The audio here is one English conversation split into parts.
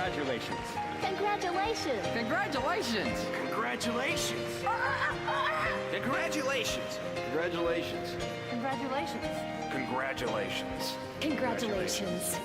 Congratulations. Congratulations! Congratulations! Congratulations! Congratulations! Congratulations. Congratulations! Congratulations! Congratulations!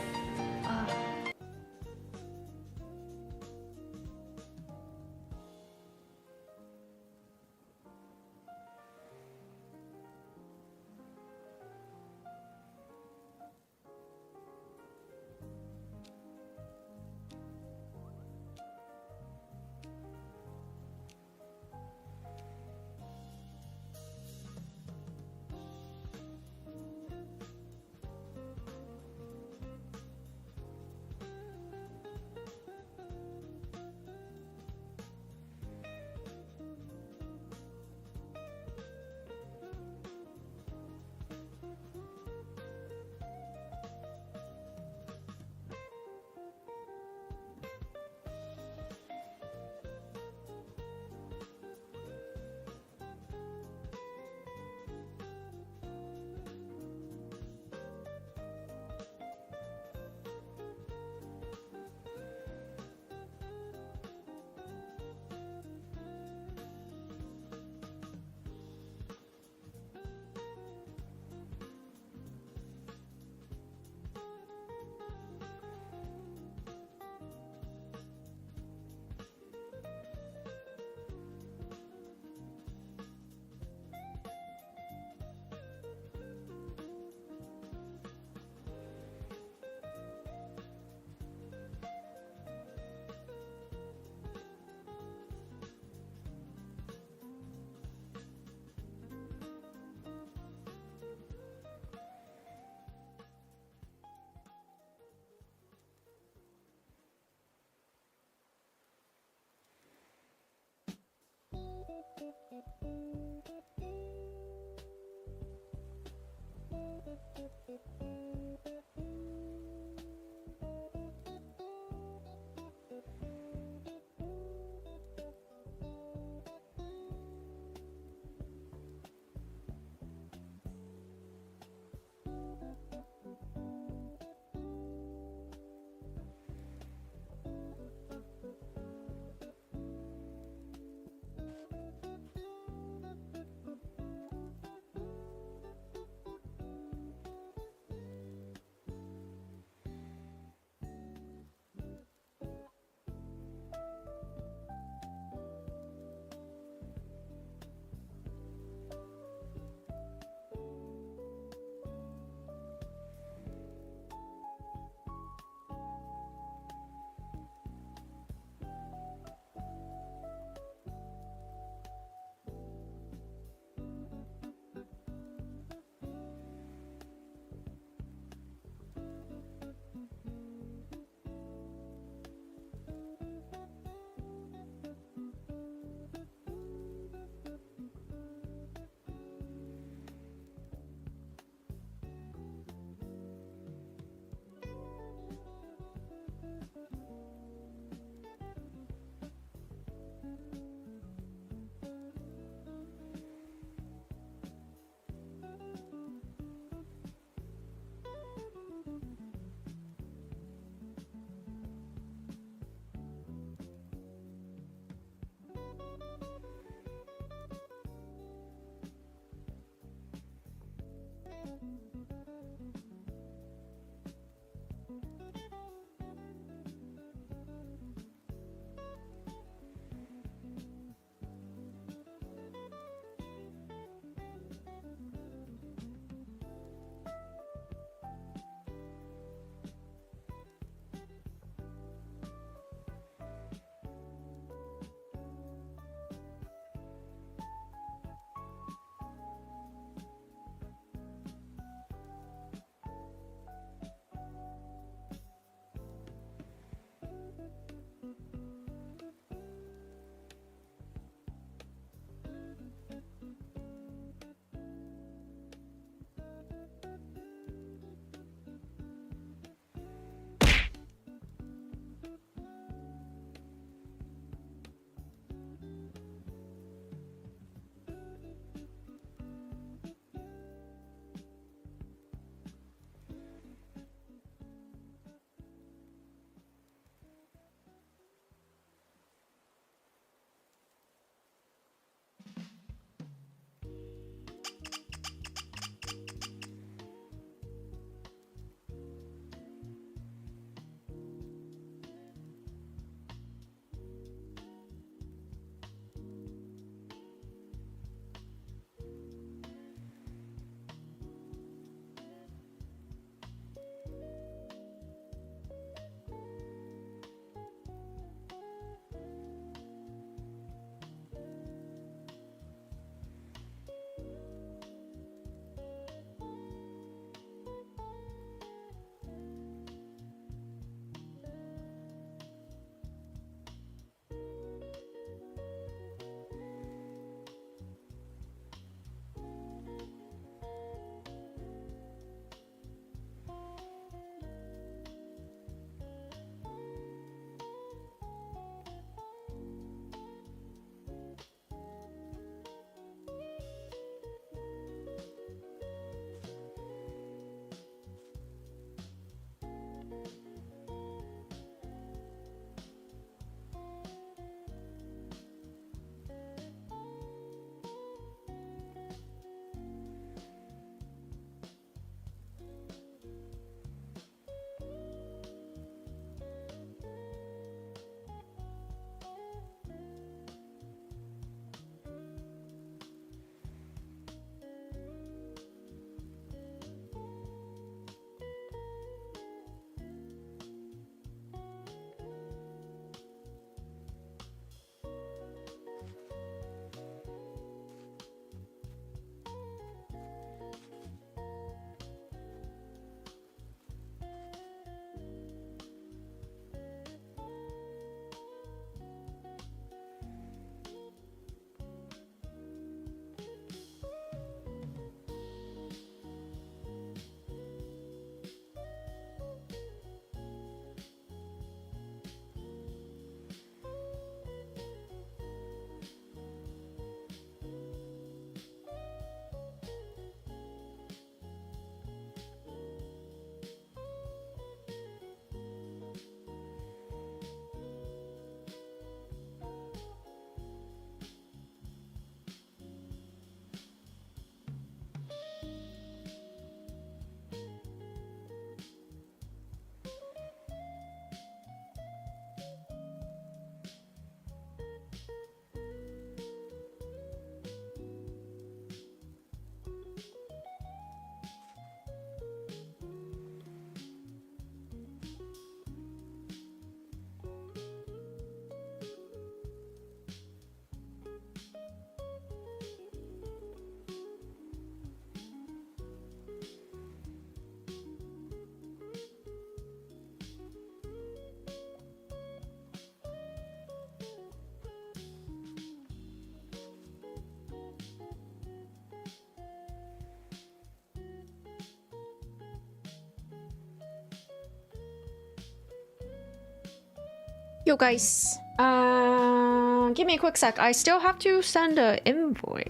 Yo guys, give me a quick sec. I still have to send an invoice.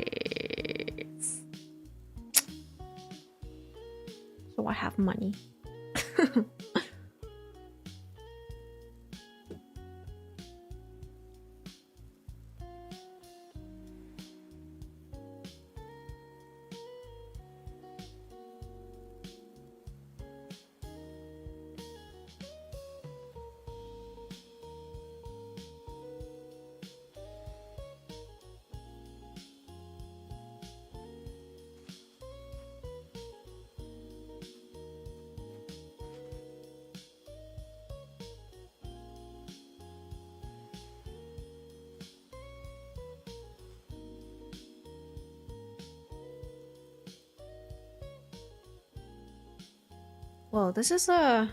So I have money. Whoa, this is a...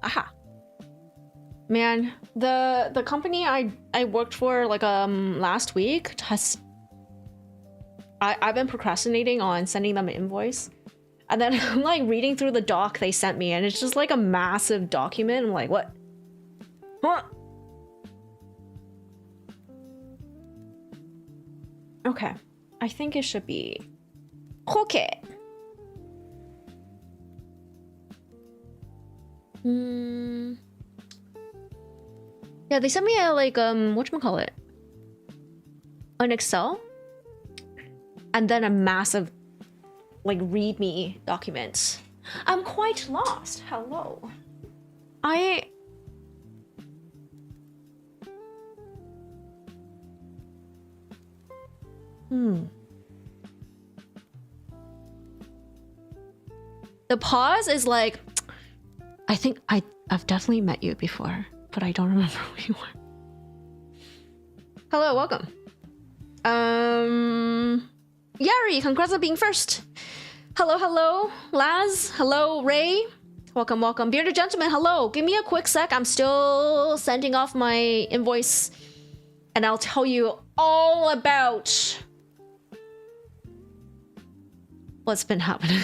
Aha. Man, the company I worked for like last week has I've been procrastinating on sending them an invoice. And then I'm like reading through the doc they sent me and it's just like a massive document. I'm like, what? Huh? Okay. I think it should be okay. Yeah, they sent me a like whatchamacallit? An Excel? And then a massive like readme document. I'm quite lost. Hello. The pause is like, I think I've definitely met you before, but I don't remember who you are. Hello, welcome. Yari, congrats on being first. Hello, hello, Laz. Hello, Ray. Welcome, welcome. Bearded gentleman, hello. Give me a quick sec. I'm still sending off my invoice, and I'll tell you all about what's been happening.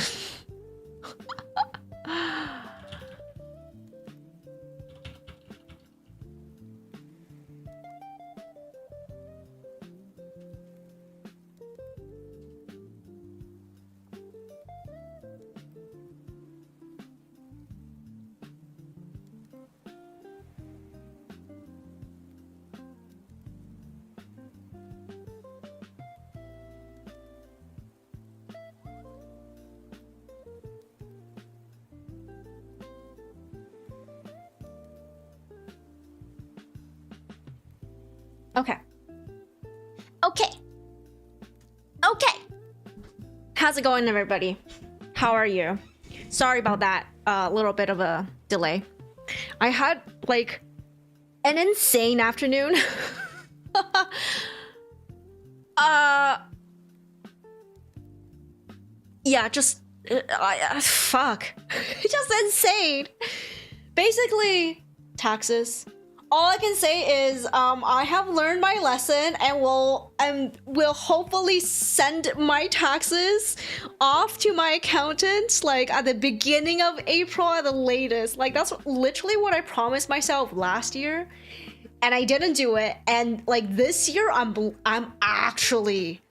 Okay. Okay. How's it going, everybody? How are you? Sorry about that little bit of a delay. I had like an insane afternoon. Yeah, just fuck. Just insane. Basically, taxes. All I can say is I have learned my lesson and will hopefully send my taxes off to my accountant like at the beginning of April at the latest. Like that's literally what I promised myself last year, and I didn't do it. And like this year, I'm actually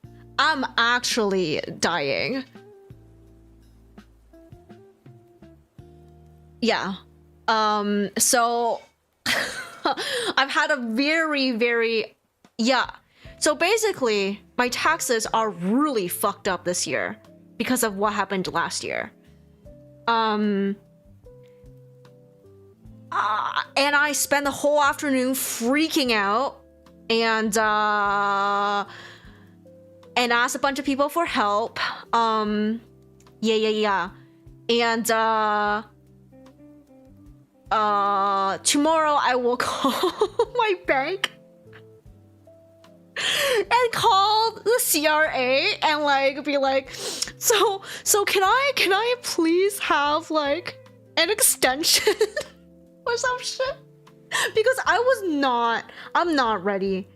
dying. Yeah. So. I've had a very yeah. So basically, my taxes are really fucked up this year because of what happened last year. And I spent the whole afternoon freaking out and asked a bunch of people for help. Yeah. And tomorrow I will call my bank and call the CRA and like be like, so can I please have like an extension or some shit? Because I'm not ready.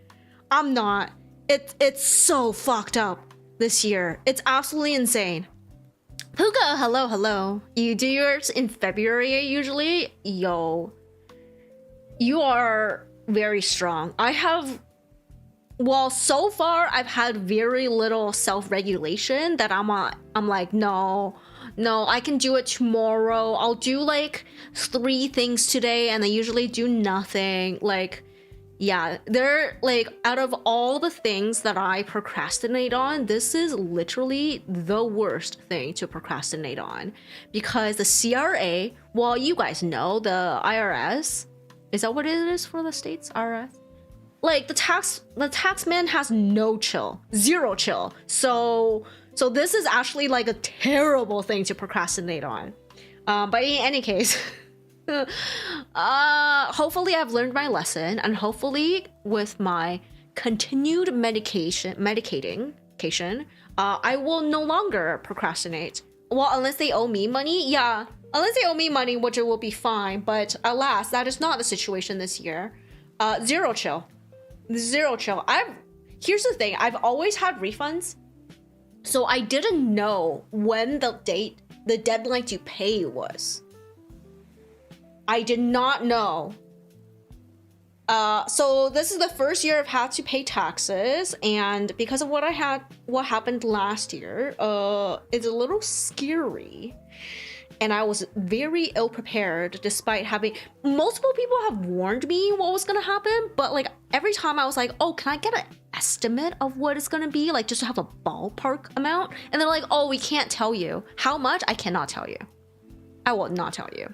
I'm not. It's so fucked up this year. It's absolutely insane. Puga, hello. You do yours in February usually? Yo. You are very strong. So far I've had very little self-regulation that I'm like, no, I can do it tomorrow. I'll do like 3 things today and I usually do nothing. Like, yeah, they're like, out of all the things that I procrastinate on, this is literally the worst thing to procrastinate on, because the CRA, well, you guys know the IRS, is that what it is for the states? IRS? Like the tax man has no chill, zero chill. So this is actually like a terrible thing to procrastinate on. But in any case, hopefully I've learned my lesson, and hopefully with my continued medication, I will no longer procrastinate. Well, unless they owe me money, yeah. Unless they owe me money, which it will be fine. But alas, that is not the situation this year. Zero chill. Here's the thing, I've always had refunds, so I didn't know when the deadline to pay was. I did not know. So this is the first year I've had to pay taxes, and because of what happened last year, it's a little scary. And I was very ill prepared, despite having multiple people have warned me what was gonna happen. But like every time I was like, oh, can I get an estimate of what it's gonna be? Like just to have a ballpark amount. And they're like, oh, we can't tell you. How much? I cannot tell you. I will not tell you.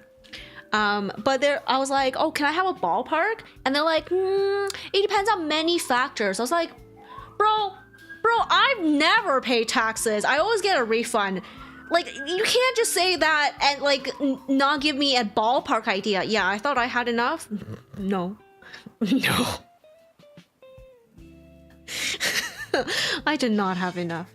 But I was like, oh, can I have a ballpark? And they're like, it depends on many factors. I was like, bro, I've never paid taxes. I always get a refund. Like, you can't just say that and like not give me a ballpark idea. Yeah, I thought I had enough. No. I did not have enough.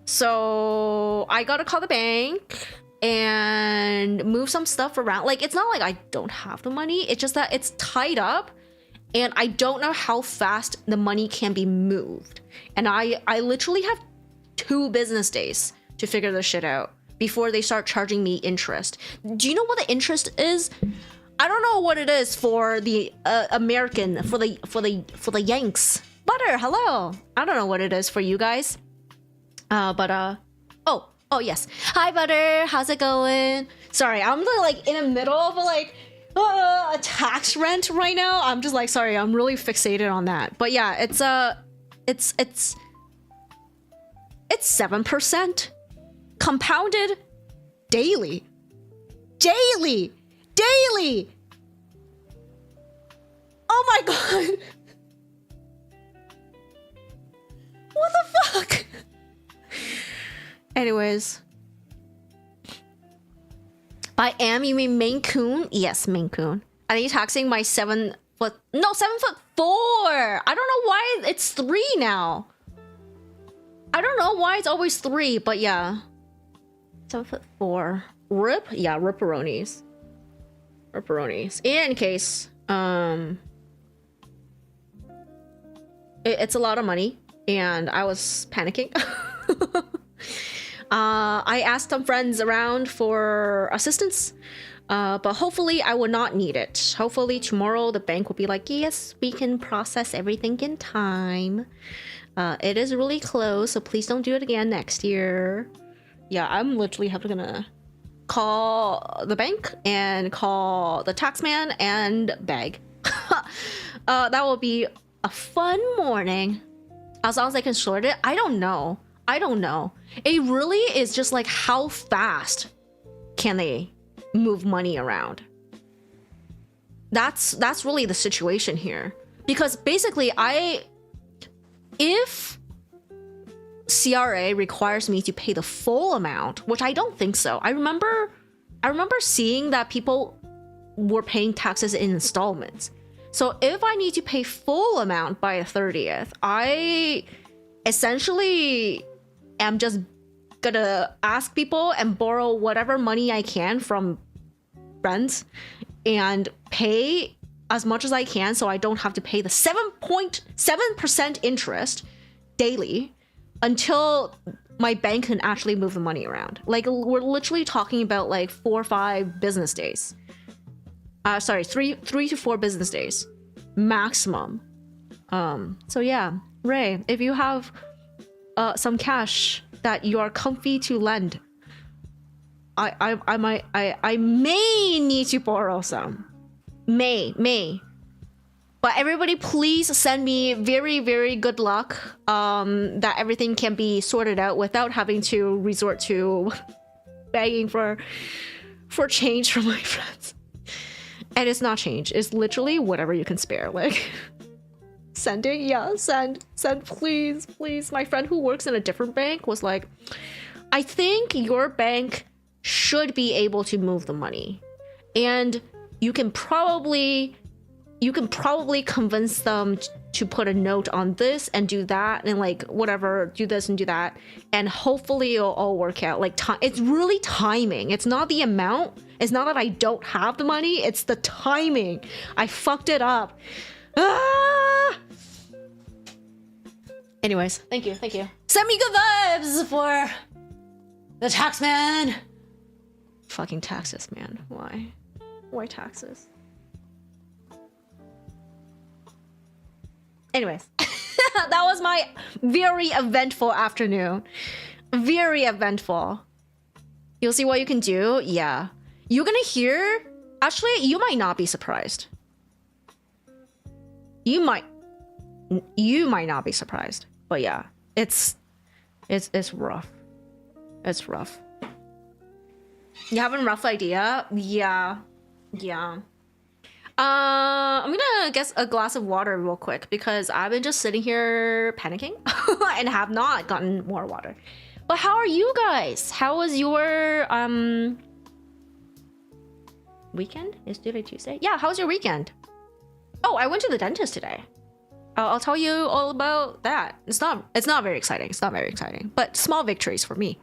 So I gotta call the bank and move some stuff around. Like, it's not like I don't have the money. It's just that it's tied up and I don't know how fast the money can be moved. And I literally have 2 business days to figure this shit out before they start charging me interest. Do you know what the interest is? I don't know what it is for the American, for the Yanks. Butter, hello. I don't know what it is for you guys. Oh yes. Hi Butter, how's it going? Sorry, I'm like in the middle of a tax rent right now. I'm just like, sorry, I'm really fixated on that. But yeah, it's 7% compounded daily. Oh my god. What the fuck? Anyways. By am, you mean Maine Coon? Yes, Maine Coon. Are you taxing my 7'4"? I don't know why it's 3 now. I don't know why it's always 3, but yeah. 7'4". Rip? Yeah, ripperonis. In any case, it's a lot of money, and I was panicking. I asked some friends around for assistance, but hopefully I will not need it. Hopefully tomorrow the bank will be like, yes, we can process everything in time. It is really close, so please don't do it again next year. Yeah, I'm literally gonna call the bank and call the tax man and beg. That will be a fun morning. As long as I can sort it. I don't know. It really is just like, how fast can they move money around? That's really the situation here. Because basically if CRA requires me to pay the full amount, which I don't think so. I remember seeing that people were paying taxes in installments. So if I need to pay full amount by the 30th, I essentially am just gonna ask people and borrow whatever money I can from friends and pay as much as I can so I don't have to pay the 7.7% interest daily until my bank can actually move the money around. Like, we're literally talking about like 4 or 5 business days. Sorry, 3 to 4 business days maximum. So yeah, Ray, if you have some cash that you are comfy to lend, I may need to borrow some. May. But everybody, please send me very, very good luck. That everything can be sorted out without having to resort to begging for change from my friends. And it's not change. It's literally whatever you can spare. Like, sending, yeah, send, please. My friend who works in a different bank was like, I think your bank should be able to move the money, and you can probably convince them to put a note on this and do that and like whatever, do this and do that, and hopefully it'll all work out. Like, it's really timing. It's not the amount. It's not that I don't have the money. It's the timing. I fucked it up. Anyways, thank you. Send me good vibes for the tax man. Fucking taxes, man. Why taxes? Anyways, that was my very eventful afternoon. Very eventful. You'll see what you can do. Yeah. You're gonna hear... Actually, you might not be surprised. You might not be surprised. But yeah, it's rough. It's rough. You have a rough idea? Yeah. I'm gonna get a glass of water real quick because I've been just sitting here panicking and have not gotten more water. But how are you guys? How was your weekend? Is today Tuesday? Yeah, how was your weekend? Oh, I went to the dentist today. I'll tell you all about that. It's not very exciting. It's not very exciting, but small victories for me.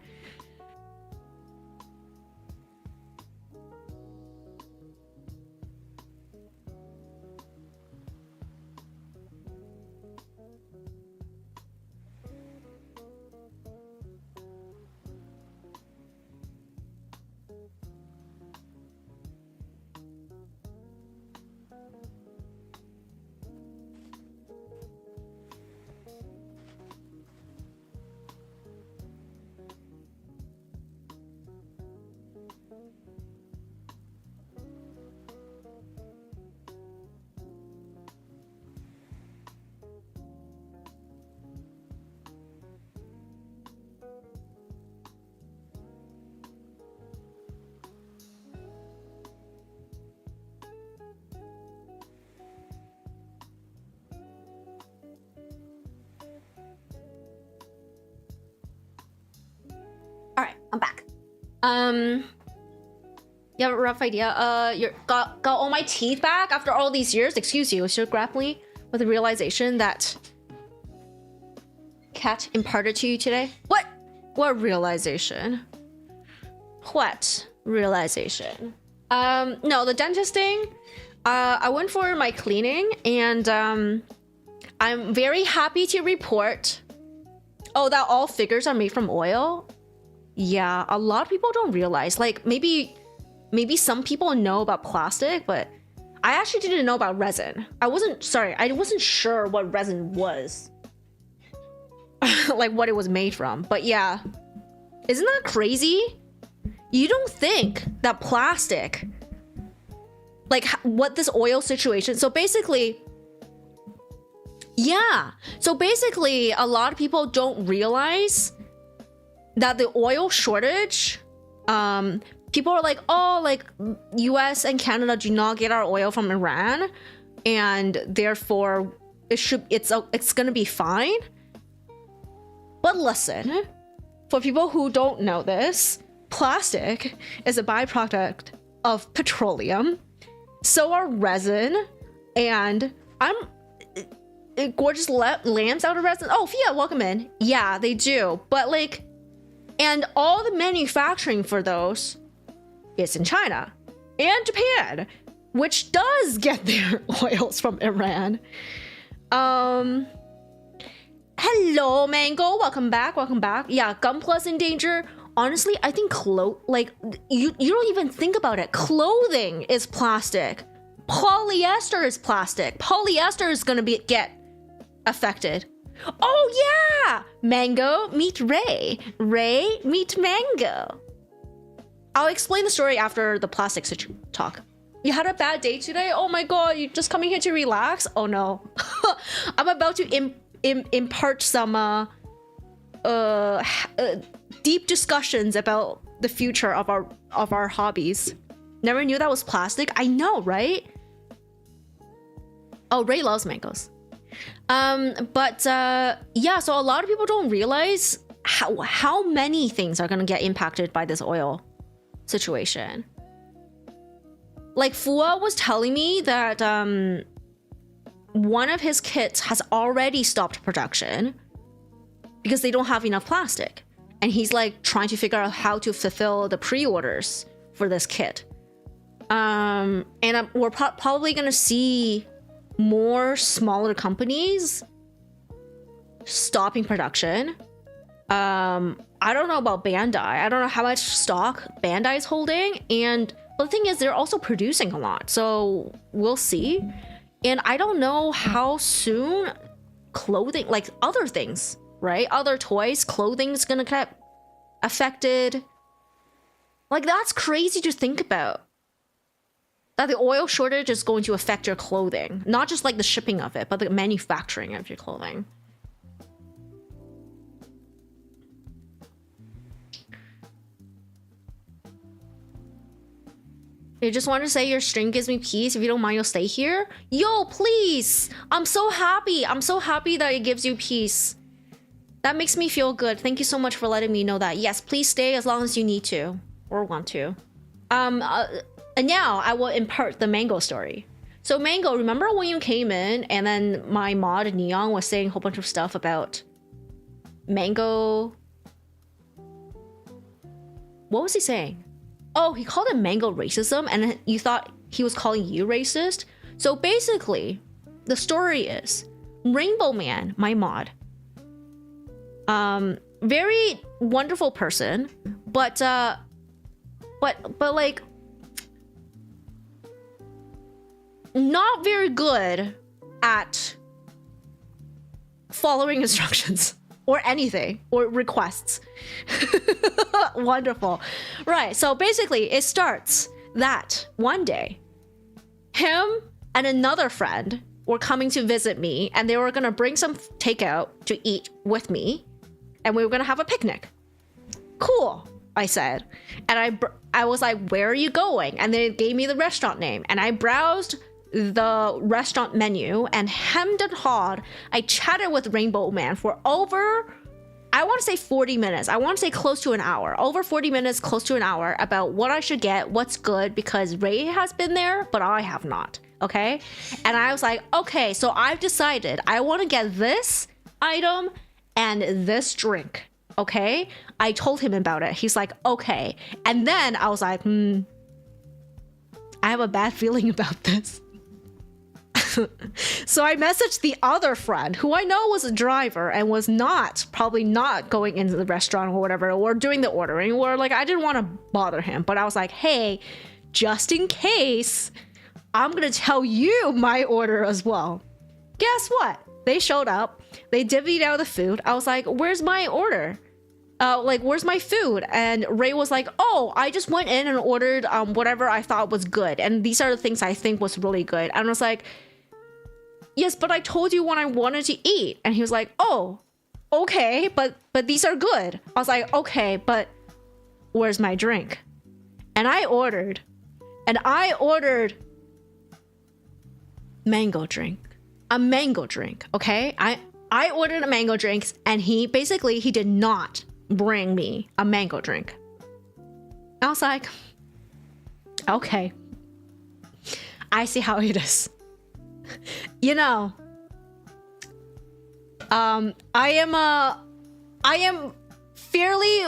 I'm back. You have a rough idea? You got all my teeth back after all these years? Excuse you, is your grappling with the realization that Cat imparted to you today? What? What realization? What realization? No, the dentist thing. I went for my cleaning and I'm very happy to report that all figures are made from oil. Yeah, a lot of people don't realize. Like, maybe some people know about plastic, but I actually didn't know about resin. I wasn't sure what resin was. Like, what it was made from. But yeah, isn't that crazy? You don't think that plastic, like what this oil situation, so basically a lot of people don't realize that the oil shortage, people are like, oh, like US and Canada do not get our oil from Iran, and therefore it's gonna be fine. But listen, for people who don't know this, plastic is a byproduct of petroleum. So are resin, and I'm gorgeous lambs out of residence. Oh, Fiat, welcome in. Yeah, they do, but like, and all the manufacturing for those is in China and Japan, which does get their oils from Iran. Hello, Mango. Welcome back. Welcome back. Yeah, Gunpla in danger. Honestly, I think like you don't even think about it. Clothing is plastic. Polyester is plastic. Polyester is gonna get affected. Oh yeah, Mango meet Ray. Ray meet Mango. I'll explain the story after the plastic talk. You had a bad day today? Oh my god, you just coming here to relax? Oh no. I'm about to impart some deep discussions about the future of our hobbies. Never knew that was plastic. I know, right? Oh, Ray loves mangoes. Yeah, so a lot of people don't realize how many things are gonna get impacted by this oil situation. Like Fua was telling me that one of his kits has already stopped production because they don't have enough plastic, and he's like trying to figure out how to fulfill the pre-orders for this kit. And we're probably gonna see more smaller companies stopping production. I don't know about Bandai. I don't know how much stock Bandai is holding, but the thing is they're also producing a lot, so we'll see. And I don't know how soon clothing, like other things, right? Other toys, clothing is gonna get affected. Like that's crazy to think about. That the oil shortage is going to affect your clothing. Not just like the shipping of it, but the manufacturing of your clothing. I just want to say your stream gives me peace. If you don't mind, you'll stay here. Yo, please. I'm so happy. I'm so happy that it gives you peace. That makes me feel good. Thank you so much for letting me know that. Yes, please stay as long as you need to or want to. And now I will impart the Mango story. So Mango, remember when you came in and then my mod Neon was saying a whole bunch of stuff about Mango? What was he saying? Oh, he called it Mango racism, and you thought he was calling you racist? So basically, the story is Rainbow Man, my mod, very wonderful person, but like not very good at following instructions or anything or requests. Wonderful. Right, so basically it starts that one day him and another friend were coming to visit me, and they were gonna bring some takeout to eat with me, and we were gonna have a picnic. Cool, I said. And I was like, where are you going? And they gave me the restaurant name, and I browsed the restaurant menu and hemmed and hawed. I chatted with Rainbow Man for over, I want to say 40 minutes. I want to say close to an hour. Over 40 minutes, close to an hour, about what I should get, what's good, because Ray has been there, but I have not. Okay? And I was like, okay, so I've decided I want to get this item and this drink. Okay? I told him about it. He's like, okay. And then I was like, I have a bad feeling about this. So I messaged the other friend who I know was a driver and was probably not going into the restaurant or whatever, or doing the ordering, or like I didn't want to bother him, but I was like, hey, just in case, I'm gonna tell you my order as well. Guess what? They showed up, they divvied out the food. I was like, where's my order? Like, where's my food? And Ray was like, oh, I just went in and ordered whatever I thought was good, and these are the things I think was really good. And I was like, yes, but I told you what I wanted to eat. And he was like, oh, okay, but these are good. I was like, okay, but where's my drink? And I ordered mango drink. A mango drink, okay? I ordered a mango drink, and he did not bring me a mango drink. I was like, okay, I see how it is. You know, I am fairly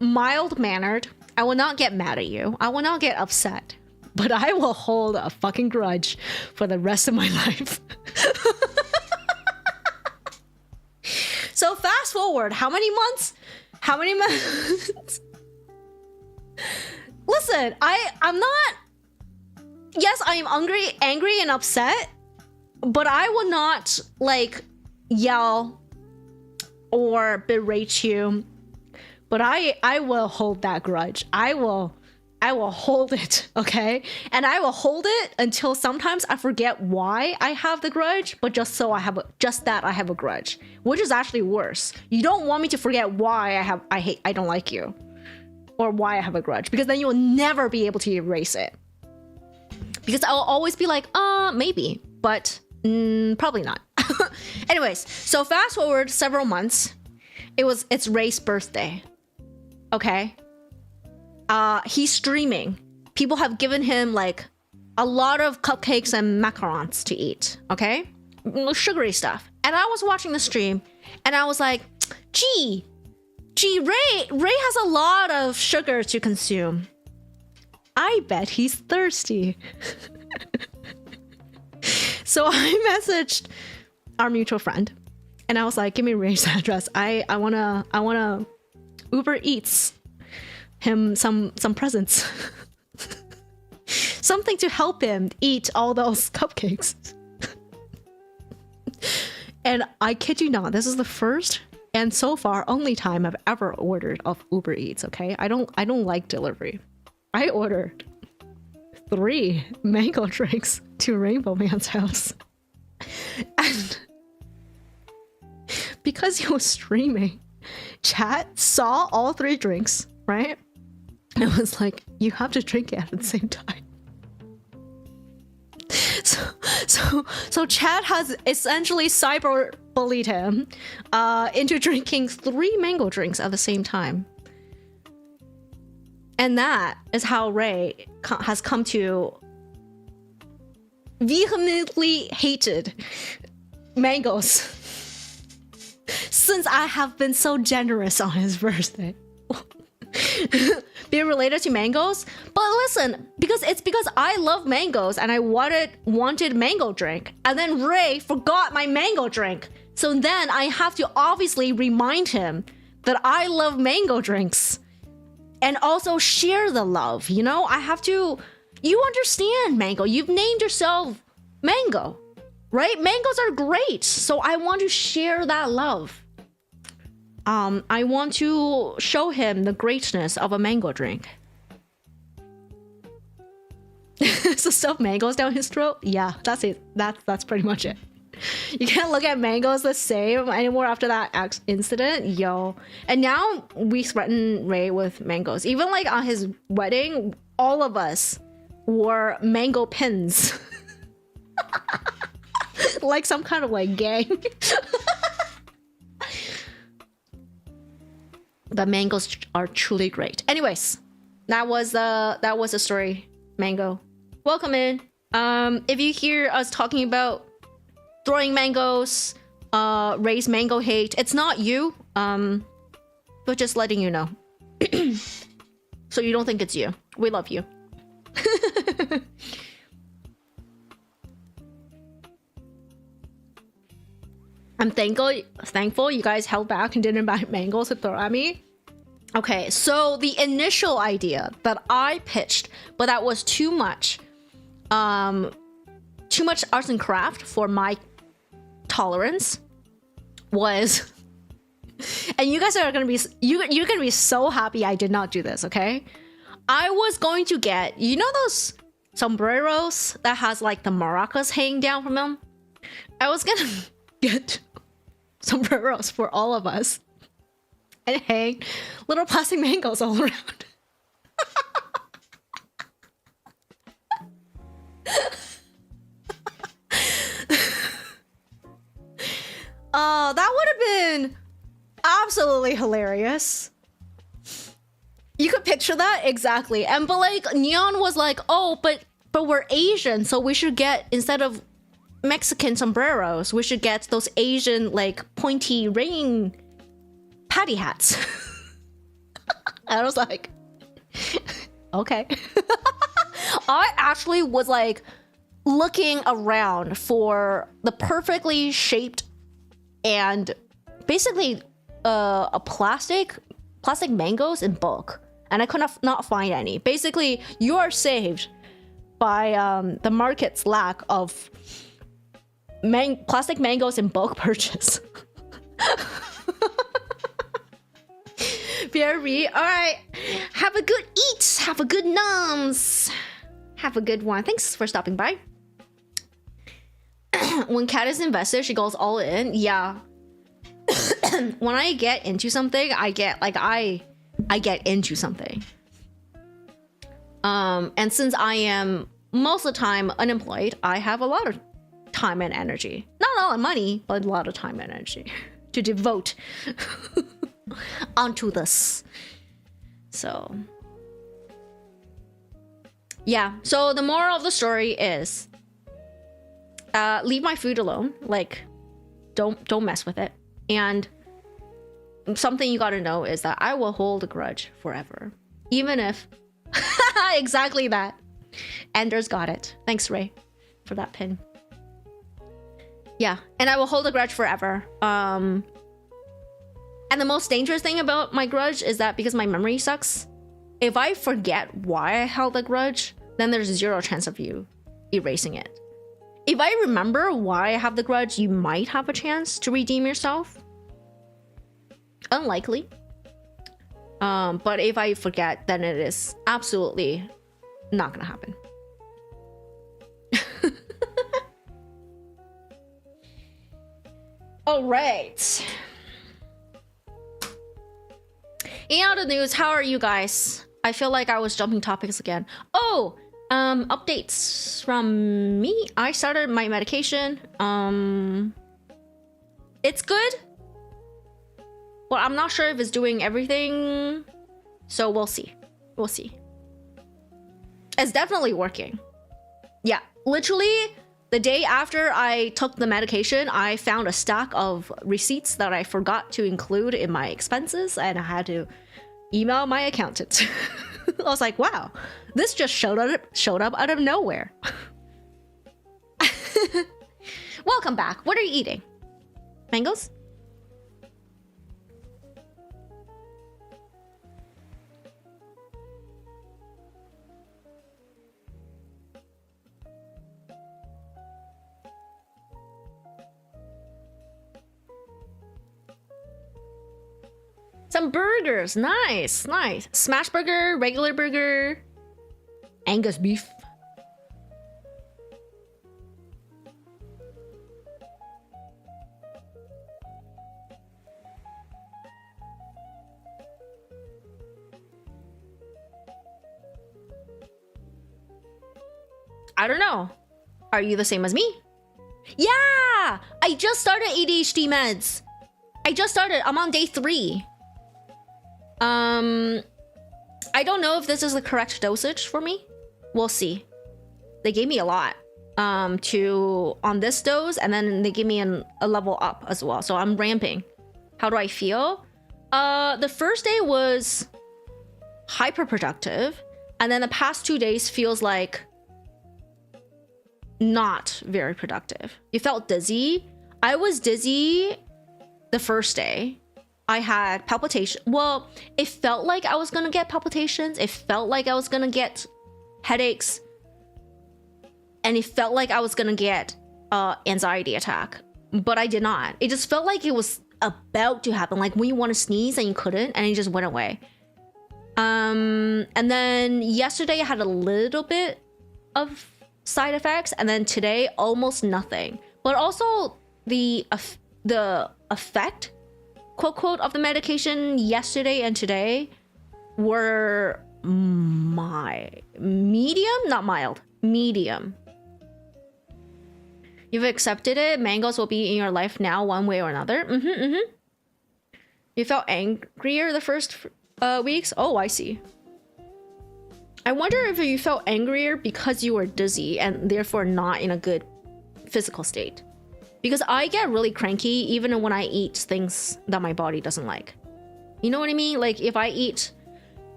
mild-mannered. I will not get mad at you. I will not get upset. But I will hold a fucking grudge for the rest of my life. So fast forward, how many months? How many months? Listen, I'm not... Yes, I am angry and upset, but I will not, like, yell or berate you. But I will hold that grudge. I will hold it, okay? And I will hold it until sometimes I forget why I have the grudge, but just that I have a grudge, which is actually worse. You don't want me to forget why I don't like you, or why I have a grudge, because then you'll never be able to erase it. Because I'll always be like, maybe, but probably not. Anyways, so fast forward several months. It's Ray's birthday. Okay. He's streaming. People have given him like a lot of cupcakes and macarons to eat. Okay. Sugary stuff. And I was watching the stream and I was like, gee, Ray has a lot of sugar to consume. I bet he's thirsty. So I messaged our mutual friend and I was like, give me Ray's address. I wanna Uber Eats him some presents. Something to help him eat all those cupcakes. And I kid you not, this is the first and so far only time I've ever ordered off Uber Eats, okay? I don't like delivery. I ordered 3 mango drinks to Rainbow Man's house. And because he was streaming, chat saw all 3 drinks, right? And it was like, you have to drink it at the same time. So chat has essentially cyber bullied him into drinking 3 mango drinks at the same time. And that is how Ray has come to vehemently hated mangoes since I have been so generous on his birthday. Be related to mangoes, but listen, because I love mangoes and I wanted mango drink, and then Ray forgot my mango drink, so then I have to obviously remind him that I love mango drinks and also share the love, you know? I have to... You understand, Mango. You've named yourself Mango, right? Mangoes are great, so I want to share that love. I want to show him the greatness of a mango drink. So stuff mangoes down his throat? Yeah, that's it. That's pretty much it. You can't look at mangoes the same anymore after that incident, yo. And now we threaten Ray with mangoes. Even like on his wedding, all of us wore mango pins. Like some kind of like gang. But mangoes are truly great. Anyways, that was the story. Mango, welcome in. If you hear us talking about throwing mangoes, Ray's mango hate, it's not you. But just letting you know, so you don't think it's you. We love you. I'm thankful you guys held back and didn't buy mangoes to throw at me. Okay, so the initial idea that I pitched, but that was too much arts and craft for my tolerance, was, and you guys are gonna be you're gonna be so happy I did not do this. Okay, I was going to get, you know, those sombreros that has like the maracas hanging down from them. I was gonna get sombreros for all of us and hang little plastic mangoes all around. That would have been absolutely hilarious. You could picture that exactly. And but like Neon was like, oh, but we're Asian, so we should get, instead of Mexican sombreros. We should get those Asian like pointy ring patty hats. I was like, okay. I actually was like looking around for the perfectly shaped and basically a plastic mangoes in bulk, and I could not find any. Basically, you are saved by the market's lack of plastic mangoes in bulk purchase. Very all right. Have a good eat. Have a good nums. Have a good one. Thanks for stopping by. When Kat is invested, she goes all in. Yeah. When I get into something, I get into something. And since I am most of the time unemployed, I have a lot of time and energy. Not a lot of money, but a lot of time and energy to devote onto this. So yeah. So the moral of the story is leave my food alone. Like don't mess with it. And something you gotta know is that I will hold a grudge forever. Even if exactly that. Ender's got it. Thanks, Ray, for that pin. Yeah, and I will hold a grudge forever. And the most dangerous thing about my grudge is that because my memory sucks, if I forget why I held a grudge, then there's 0 chance of you erasing it. If I remember why I have the grudge, you might have a chance to redeem yourself. Unlikely. But if I forget, then it is absolutely not gonna happen. All right. In other news, how are you guys? I feel like I was jumping topics again. Oh, updates from me. I started my medication. It's good. Well, I'm not sure if it's doing everything. So we'll see. We'll see. It's definitely working. Yeah, literally the day after I took the medication, I found a stack of receipts that I forgot to include in my expenses, and I had to email my accountant. I was like, wow, this just showed up out of nowhere. Welcome back. What are you eating? Mangoes? Some burgers. Nice, nice. Smash burger, regular burger, Angus beef. I don't know. Are you the same as me? Yeah! I just started ADHD meds. I'm on day 3. I don't know if this is the correct dosage for me. We'll see. They gave me a lot on this dose, and then they give me a level up as well. So I'm ramping. How do I feel? The first day was hyper productive, and then the past 2 days feels like not very productive. You felt dizzy. I was dizzy the first day. I had palpitation. Well, it felt like I was gonna get palpitations. It felt like I was gonna get headaches. And it felt like I was gonna get anxiety attack. But I did not. It just felt like it was about to happen. Like when you want to sneeze and you couldn't, and it just went away. And then yesterday I had a little bit of side effects, and then today almost nothing. But also the effect, quote quote, of the medication yesterday and today were medium, not mild, medium. You've accepted it. Mangoes will be in your life now, one way or another. You felt angrier the first weeks. Oh, I see. I wonder if you felt angrier because you were dizzy and therefore not in a good physical state. Because I get really cranky even when I eat things that my body doesn't like. You know what I mean? Like if I eat,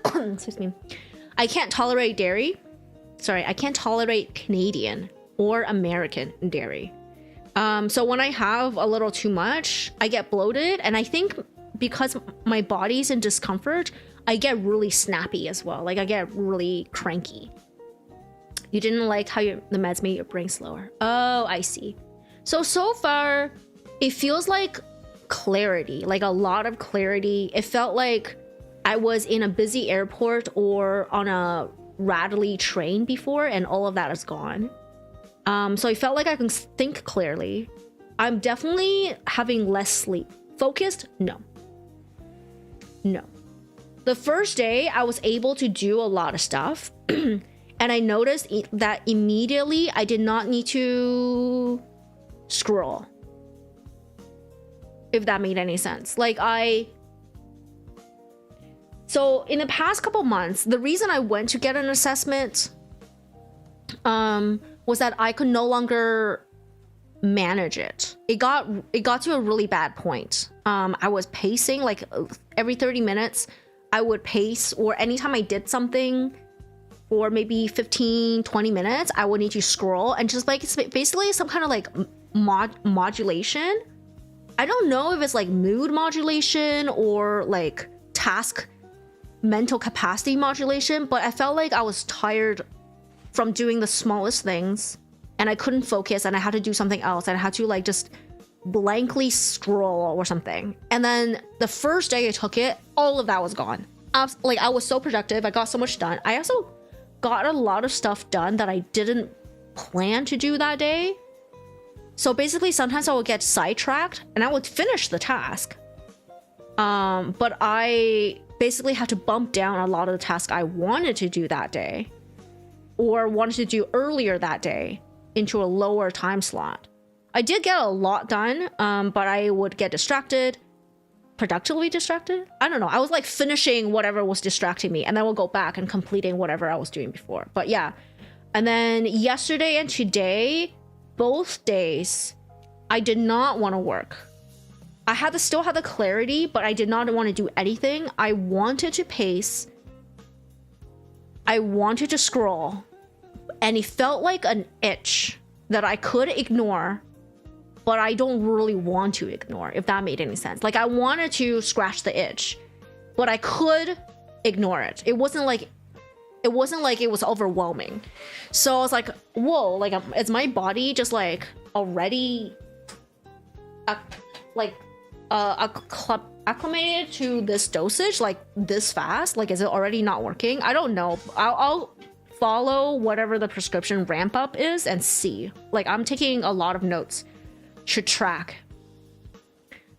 excuse me, I can't tolerate dairy. Sorry, I can't tolerate Canadian or American dairy. So when I have a little too much, I get bloated. And I think because my body's in discomfort, I get really snappy as well. Like I get really cranky. You didn't like how the meds made your brain slower. Oh, I see. So far, it feels like clarity, like a lot of clarity. It felt like I was in a busy airport or on a rattly train before, and all of that is gone. So I felt like I can think clearly. I'm definitely having less sleep. Focused? No. No. The first day, I was able to do a lot of stuff. And I noticed that immediately I did not need to scroll. If that made any sense. So in the past couple months, the reason I went to get an assessment was that I could no longer manage it. It got to a really bad point. I was pacing like every 30 minutes. I would pace, or anytime I did something for maybe 15-20 minutes, I would need to scroll, and just like it's basically some kind of like modulation. I don't know if it's like mood modulation or like task mental capacity modulation, but I felt like I was tired from doing the smallest things, and I couldn't focus, and I had to do something else, and I had to like just blankly scroll or something. And then the first day I took it, all of that was gone. Like I was so productive. I got so much done. I also got a lot of stuff done that I didn't plan to do that day. So basically sometimes I would get sidetracked and I would finish the task. But I basically had to bump down a lot of the tasks I wanted to do that day or wanted to do earlier that day into a lower time slot. I did get a lot done, but I would get distracted, productively distracted. I don't know. I was like finishing whatever was distracting me, and then we'll go back and completing whatever I was doing before. But yeah. And then yesterday and today, both days, I did not want to work. I still had the clarity, but I did not want to do anything. I wanted to pace. I wanted to scroll. And it felt like an itch that I could ignore, but I don't really want to ignore, if that made any sense. Like I wanted to scratch the itch, but I could ignore it. It wasn't like it was overwhelming. So I was like, whoa, like is my body just like already acclimated to this dosage like this fast? Like is it already not working? I don't know. I'll follow whatever the prescription ramp up is and see. Like I'm taking a lot of notes to track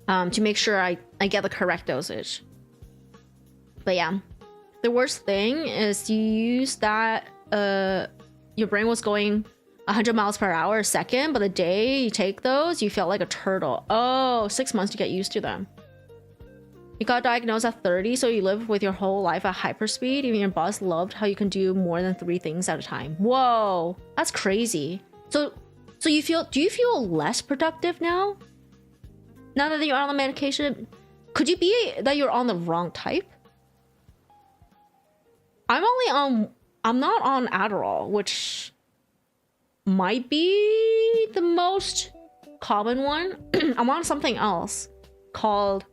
to make sure I get the correct dosage. But yeah, the worst thing is you use that your brain was going 100 miles per hour a second, but the day you take those, you felt like a turtle. Oh, 6 months to get used to them. You got diagnosed at 30, so you lived with your whole life at hyperspeed. Even your boss loved how you can do more than 3 things at a time. Whoa, that's crazy. So do you feel less productive now? Now that you're on the medication? Could it be that you're on the wrong type? I'm not on Adderall, which might be the most common one. I'm on something else called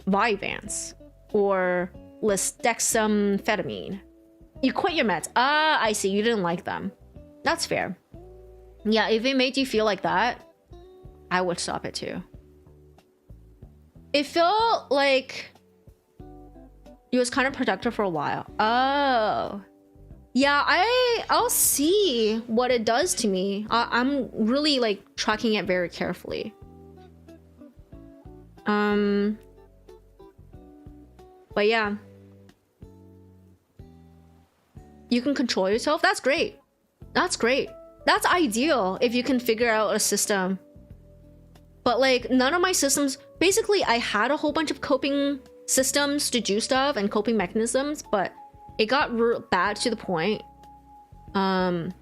Vyvanse or lisdexamfetamine. You quit your meds. Ah, I see. You didn't like them. That's fair. Yeah, if it made you feel like that, I would stop it too. It felt like it was kind of productive for a while. Oh. Yeah, I'll see what it does to me. I'm really like tracking it very carefully. But yeah. You can control yourself. That's great. That's great. That's ideal if you can figure out a system. But like none of my systems, basically I had a whole bunch of coping systems to do stuff and coping mechanisms, but it got bad to the point that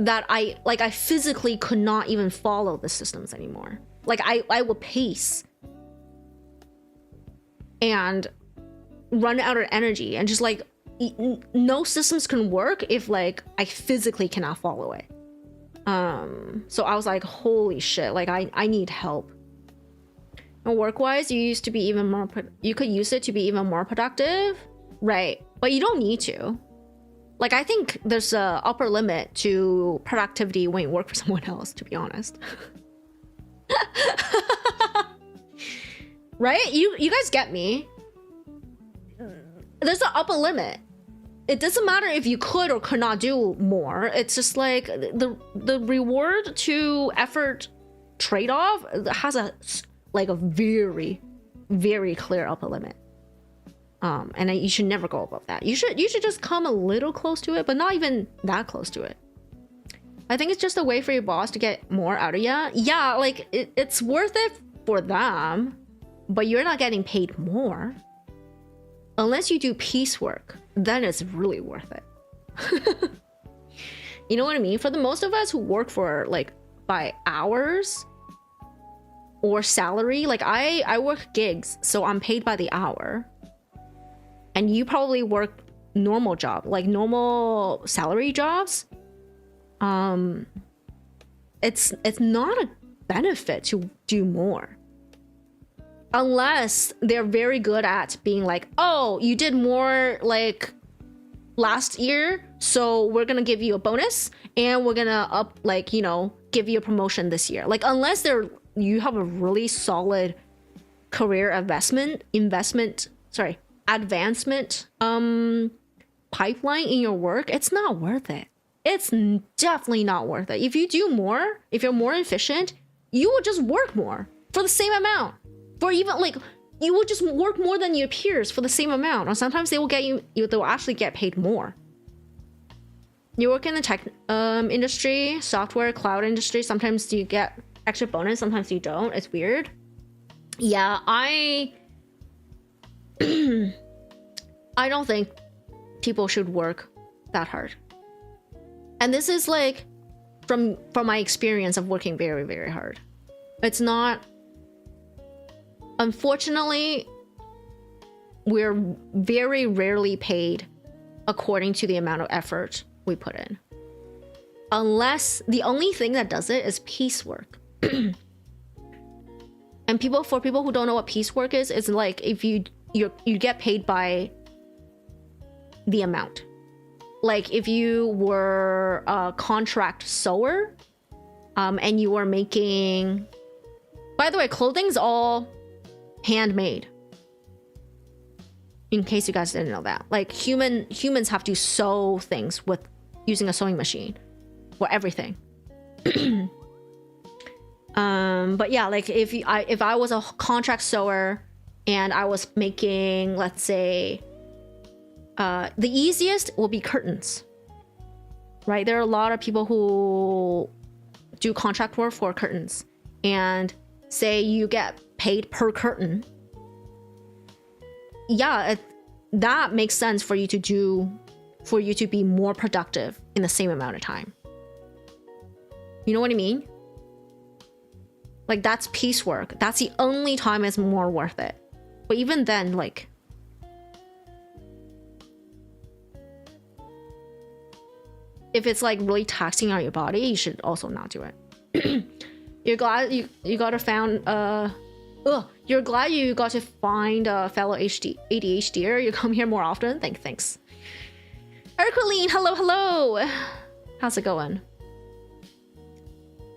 that I physically could not even follow the systems anymore. Like I would pace and run out of energy, and just like no systems can work if like I physically cannot follow it. So I was like, holy shit, like I need help. And work-wise, you could use it to be even more productive, right? But you don't need to. Like, I think there's a upper limit to productivity when you work for someone else, to be honest. Right? You guys get me. There's an upper limit. It doesn't matter if you could or could not do more. It's just like the reward to effort trade-off has a very, very clear upper limit. And you should never go above that. You should just come a little close to it, but not even that close to it. I think it's just a way for your boss to get more out of you. Yeah, like it's worth it for them, but you're not getting paid more. Unless you do piecework, then it's really worth it. You know what I mean? For the most of us who work for like by hours or salary, like I work gigs, so I'm paid by the hour. And you probably work normal job, like normal salary jobs. It's not a benefit to do more. Unless they're very good at being like, oh, you did more like last year, so we're gonna give you a bonus and we're gonna give you a promotion this year. Like unless you have a really solid career advancement pipeline in your work, it's not worth it. It's definitely not worth it. If you do more, if you're more efficient, you will just work more for the same amount. For even like you will just work more than your peers for the same amount, or sometimes they will they'll actually get paid more. You work in the tech industry, software, cloud industry, sometimes you get extra bonus, sometimes you don't. It's weird. Yeah, I don't think people should work that hard. And this is like from my experience of working very, very hard. It's not, unfortunately, we're very rarely paid according to the amount of effort we put in. Unless the only thing that does it is piecework. And for people who don't know what piecework is, it's like if you get paid by the amount. Like if you were a contract sewer, and you were making, by the way, clothing's all handmade. In case you guys didn't know that, like humans have to sew things with using a sewing machine for everything. But yeah, like if I was a contract sewer and I was making, let's say, the easiest will be curtains, right? There are a lot of people who do contract work for curtains, and say you get paid per curtain. Yeah, that makes sense for you to be more productive in the same amount of time. You know what I mean? Like that's piecework. That's the only time it's more worth it. But even then, like, if it's like really taxing on your body, you should also not do it. You're glad you got to you're glad you got to find a fellow ADHDer. You come here more often. Thanks. Ercoline, hello. How's it going?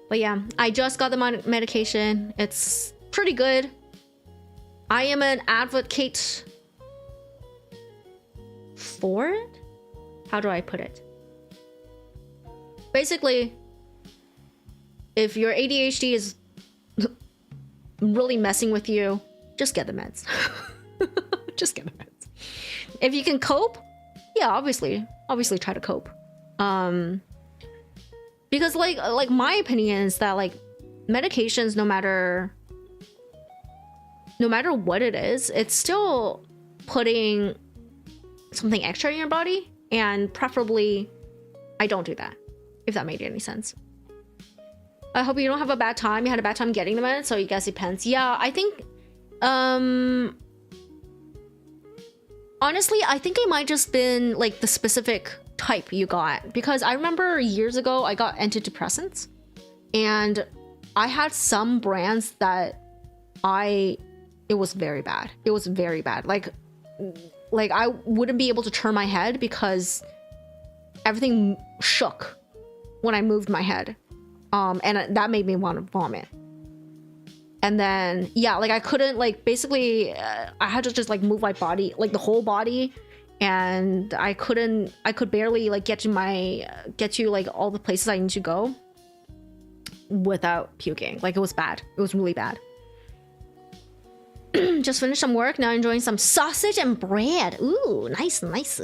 But yeah, I just got the medication. It's pretty good. I am an advocate for it. How do I put it? Basically, if your ADHD is really messing with you, just get the meds. Just get the meds. If you can cope, yeah, obviously try to cope. Because like my opinion is that like medications, no matter what it is, it's still putting something extra in your body, and preferably I don't do that. if that made any sense. I hope you don't have a bad time. You had a bad time getting the meds, so you guess it depends. Yeah, I think honestly, I think it might just been like the specific type you got, because I remember years ago I got antidepressants and I had some brands that it was very bad. It was very bad. Like I wouldn't be able to turn my head because everything shook when I moved my head. And that made me want to vomit. And then, yeah, like I couldn't, like, basically, I had to just like move my body, like the whole body. And I could barely like get to like all the places I need to go without puking. Like it was bad. It was really bad. Just finished some work. Now enjoying some sausage and bread. Ooh, nice, nice.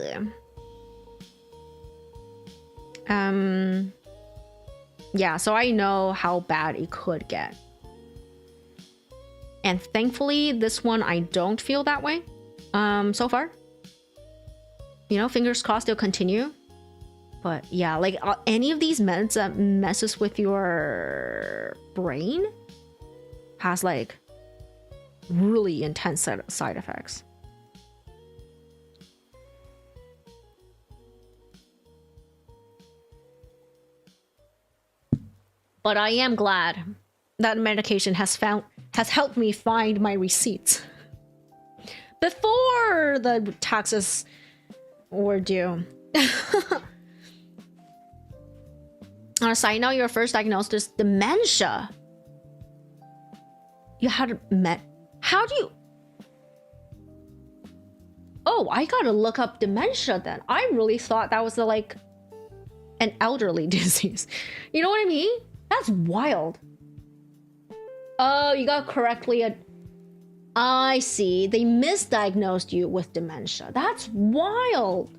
Yeah, so I know how bad it could get. And thankfully, this one, I don't feel that way so far. You know, fingers crossed they'll continue. But yeah, like any of these meds that messes with your brain has like really intense side effects. But I am glad that medication has helped me find my receipts before the taxes were due. On a side note, your first diagnosis, dementia. You had how do you? Oh, I gotta look up dementia then. I really thought that was like an elderly disease. You know what I mean? That's wild. Oh, you got correctly. I see. They misdiagnosed you with dementia. That's wild.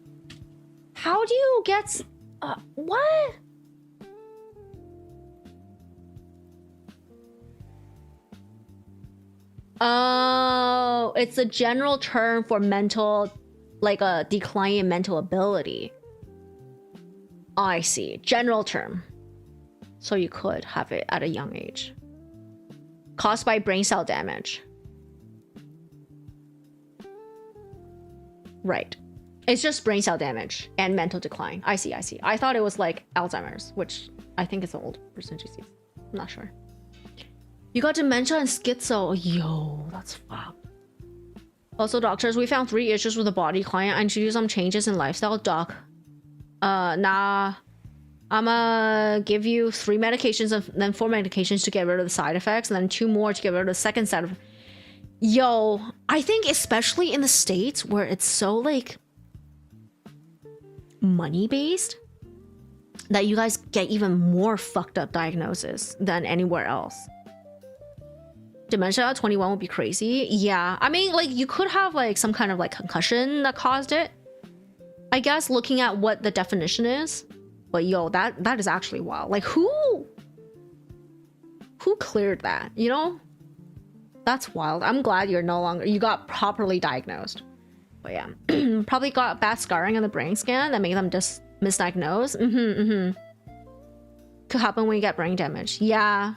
How do you get... what? Oh, it's a general term for mental... like a decline in mental ability. I see. General term. So you could have it at a young age. Caused by brain cell damage. Right. It's just brain cell damage and mental decline. I see. I thought it was like Alzheimer's, which I think is an old person disease. I'm not sure. You got dementia and schizo. Yo, that's fucked. Also, doctors, we found 3 issues with the body. Client, I need to do some changes in lifestyle. Doc. Nah. I'ma give you 3 medications and then 4 medications to get rid of the side effects, and then 2 more to get rid of the second side effect. Yo, I think especially in the States where it's so like money based, that you guys get even more fucked up diagnosis than anywhere else. Dementia at 21 would be crazy. Yeah, I mean, like you could have like some kind of like concussion that caused it, I guess, looking at what the definition is. But yo, that is actually wild. Like who cleared that, you know? That's wild. I'm glad you got properly diagnosed. But yeah, probably got bad scarring on the brain scan that made them just misdiagnose. Could happen when you get brain damage. Yeah.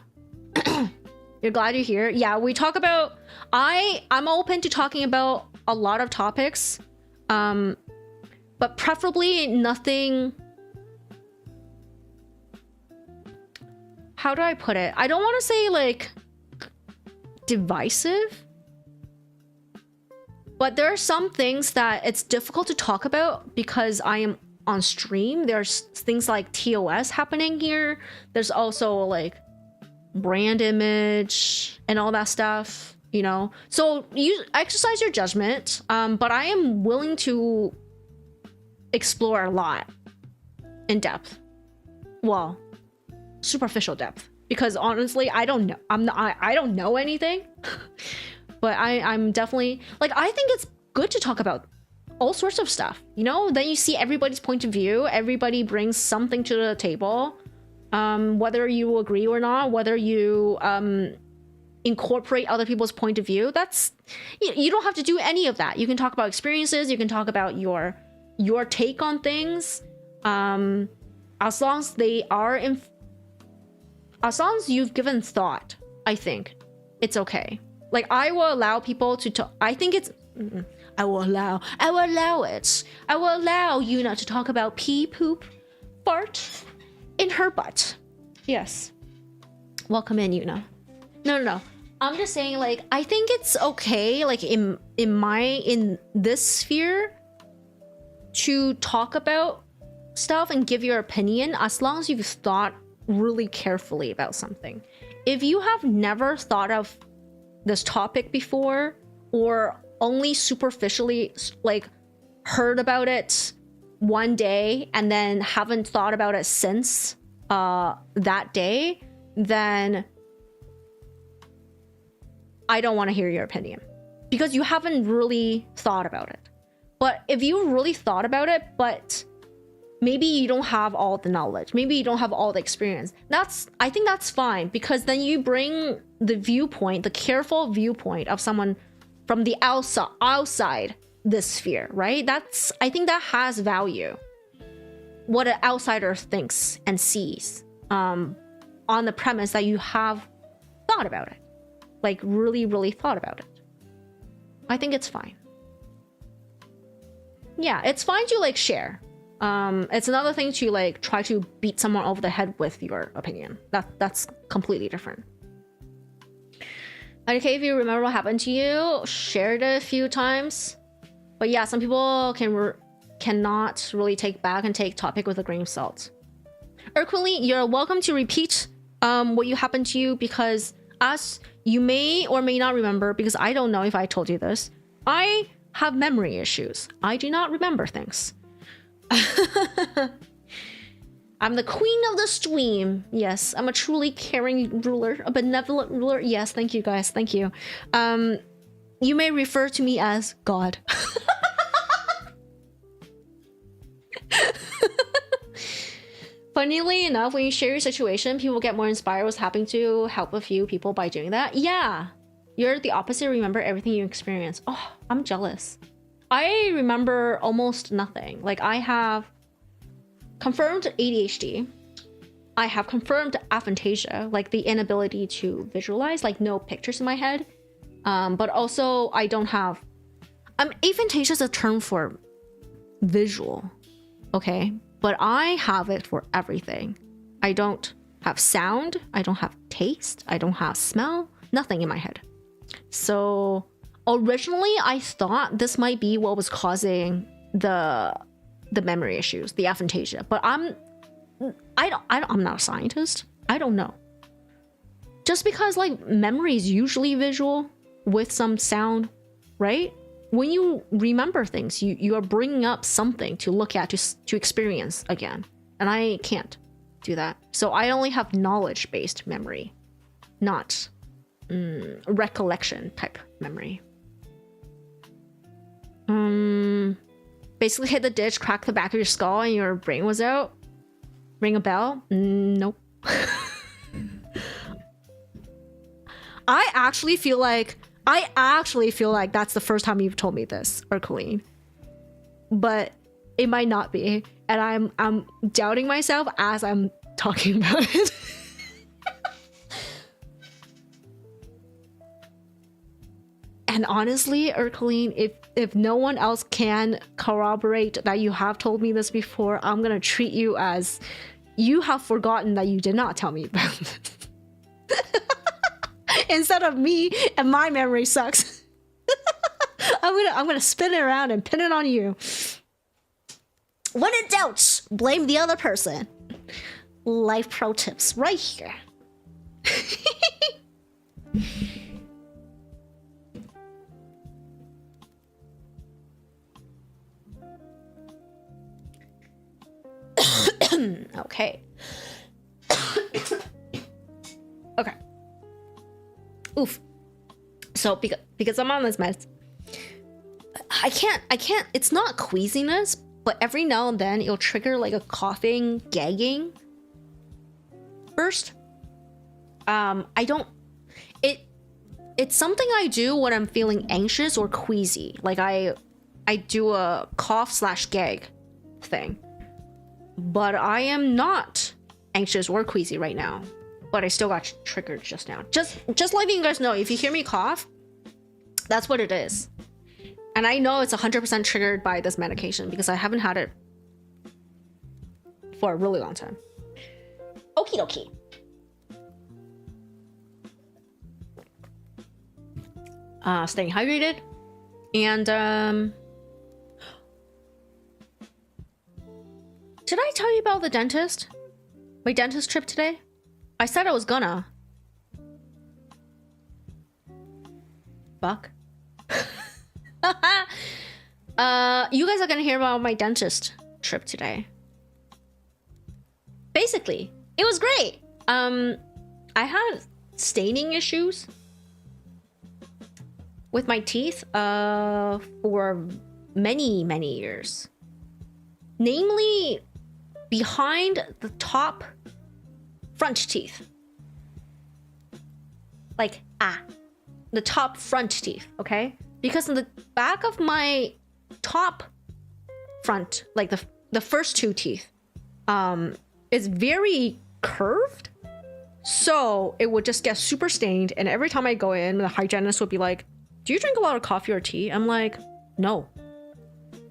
You're glad you're here. Yeah, we talk about... I'm open to talking about a lot of topics. But preferably nothing... How do I put it? I don't want to say like divisive, but there are some things that it's difficult to talk about because I am on stream. There's things like TOS happening here. There's also like brand image and all that stuff, you know? So you exercise your judgment, but I am willing to explore a lot in depth. Well, superficial depth, because honestly I don't know. I don't know anything. But I'm definitely like, I think it's good to talk about all sorts of stuff, you know? Then you see everybody's point of view. Everybody brings something to the table, whether you agree or not, whether you incorporate other people's point of view. That's, you don't have to do any of that. You can talk about experiences, you can talk about your take on things. as long as as long as you've given thought, I think it's okay. Like, I will allow people to talk. I think it's I will allow Yuna to talk about pee, poop, fart in her butt. Yes. Welcome in, Yuna. No. I'm just saying, like, I think it's okay, like, in this sphere, to talk about stuff and give your opinion as long as you've thought really carefully about something. If you have never thought of this topic before, or only superficially, like, heard about it one day and then haven't thought about it since that day, then I don't want to hear your opinion, because you haven't really thought about it. But if you really thought about it, but maybe you don't have all the knowledge, maybe you don't have all the experience, I think that's fine, because then you bring the viewpoint, the careful viewpoint of someone from the outside this sphere, right? I think that has value. What an outsider thinks and sees, on the premise that you have thought about it. Like, really, really thought about it. I think it's fine. Yeah, it's fine to, like, share. It's another thing to, like, try to beat someone over the head with your opinion. That's completely different. Okay, if you remember what happened to you, shared it a few times. But yeah, some people cannot really take back and take topic with a grain of salt. Urquely, you're welcome to repeat what you happened to you, because as you may or may not remember, because I don't know if I told you this, I have memory issues. I do not remember things. I'm the queen of the stream. Yes, I'm a truly caring ruler, a benevolent ruler. Yes, thank you guys, thank you. You may refer to me as God. Funnily enough, when you share your situation, people get more inspired. Was happening to help a few people by doing that. Yeah, you're the opposite. Remember everything you experience. Oh, I'm jealous. I remember almost nothing. Like, I have confirmed ADHD. I have confirmed aphantasia, like the inability to visualize, like no pictures in my head. But also I don't have... aphantasia is a term for visual, okay? But I have it for everything. I don't have sound, I don't have taste, I don't have smell, nothing in my head. So originally I thought this might be what was causing the memory issues, the aphantasia. But I'm not a scientist. I don't know. Just because, like, memory is usually visual with some sound, right? When you remember things, you are bringing up something to look at, to experience again. And I can't do that. So I only have knowledge-based memory, not recollection type memory. Basically hit the ditch, crack the back of your skull, and your brain was out. Ring a bell? Nope. I actually feel like that's the first time you've told me this, or Colleen. But it might not be, and I'm doubting myself as I'm talking about it. And honestly, Urkeline, if no one else can corroborate that you have told me this before, I'm gonna treat you as you have forgotten that you did not tell me about this. Instead of me and my memory sucks. I'm gonna spin it around and pin it on you. When in doubt, blame the other person. Life pro tips right here. Okay. Okay. Oof. So because I'm on this meds, I can't, it's not queasiness, but every now and then it'll trigger like a coughing, gagging burst. It's something I do when I'm feeling anxious or queasy. Like I do a cough/gag thing. but I am not anxious or queasy right now. But I still got triggered just now. Just letting you guys know, if you hear me cough, that's what it is. And I know it's 100% triggered by this medication because I haven't had it for a really long time. Okie dokie. Staying hydrated. And did I tell you about the dentist? My dentist trip today? I said I was gonna. Fuck. You guys are gonna hear about my dentist trip today. Basically, it was great. I had staining issues with my teeth for many years. Namely, behind the top front teeth. Like, the top front teeth, okay? Because in the back of my top front, like the first two teeth, is very curved. So it would just get super stained. And every time I go in, the hygienist would be like, do you drink a lot of coffee or tea? I'm like, no,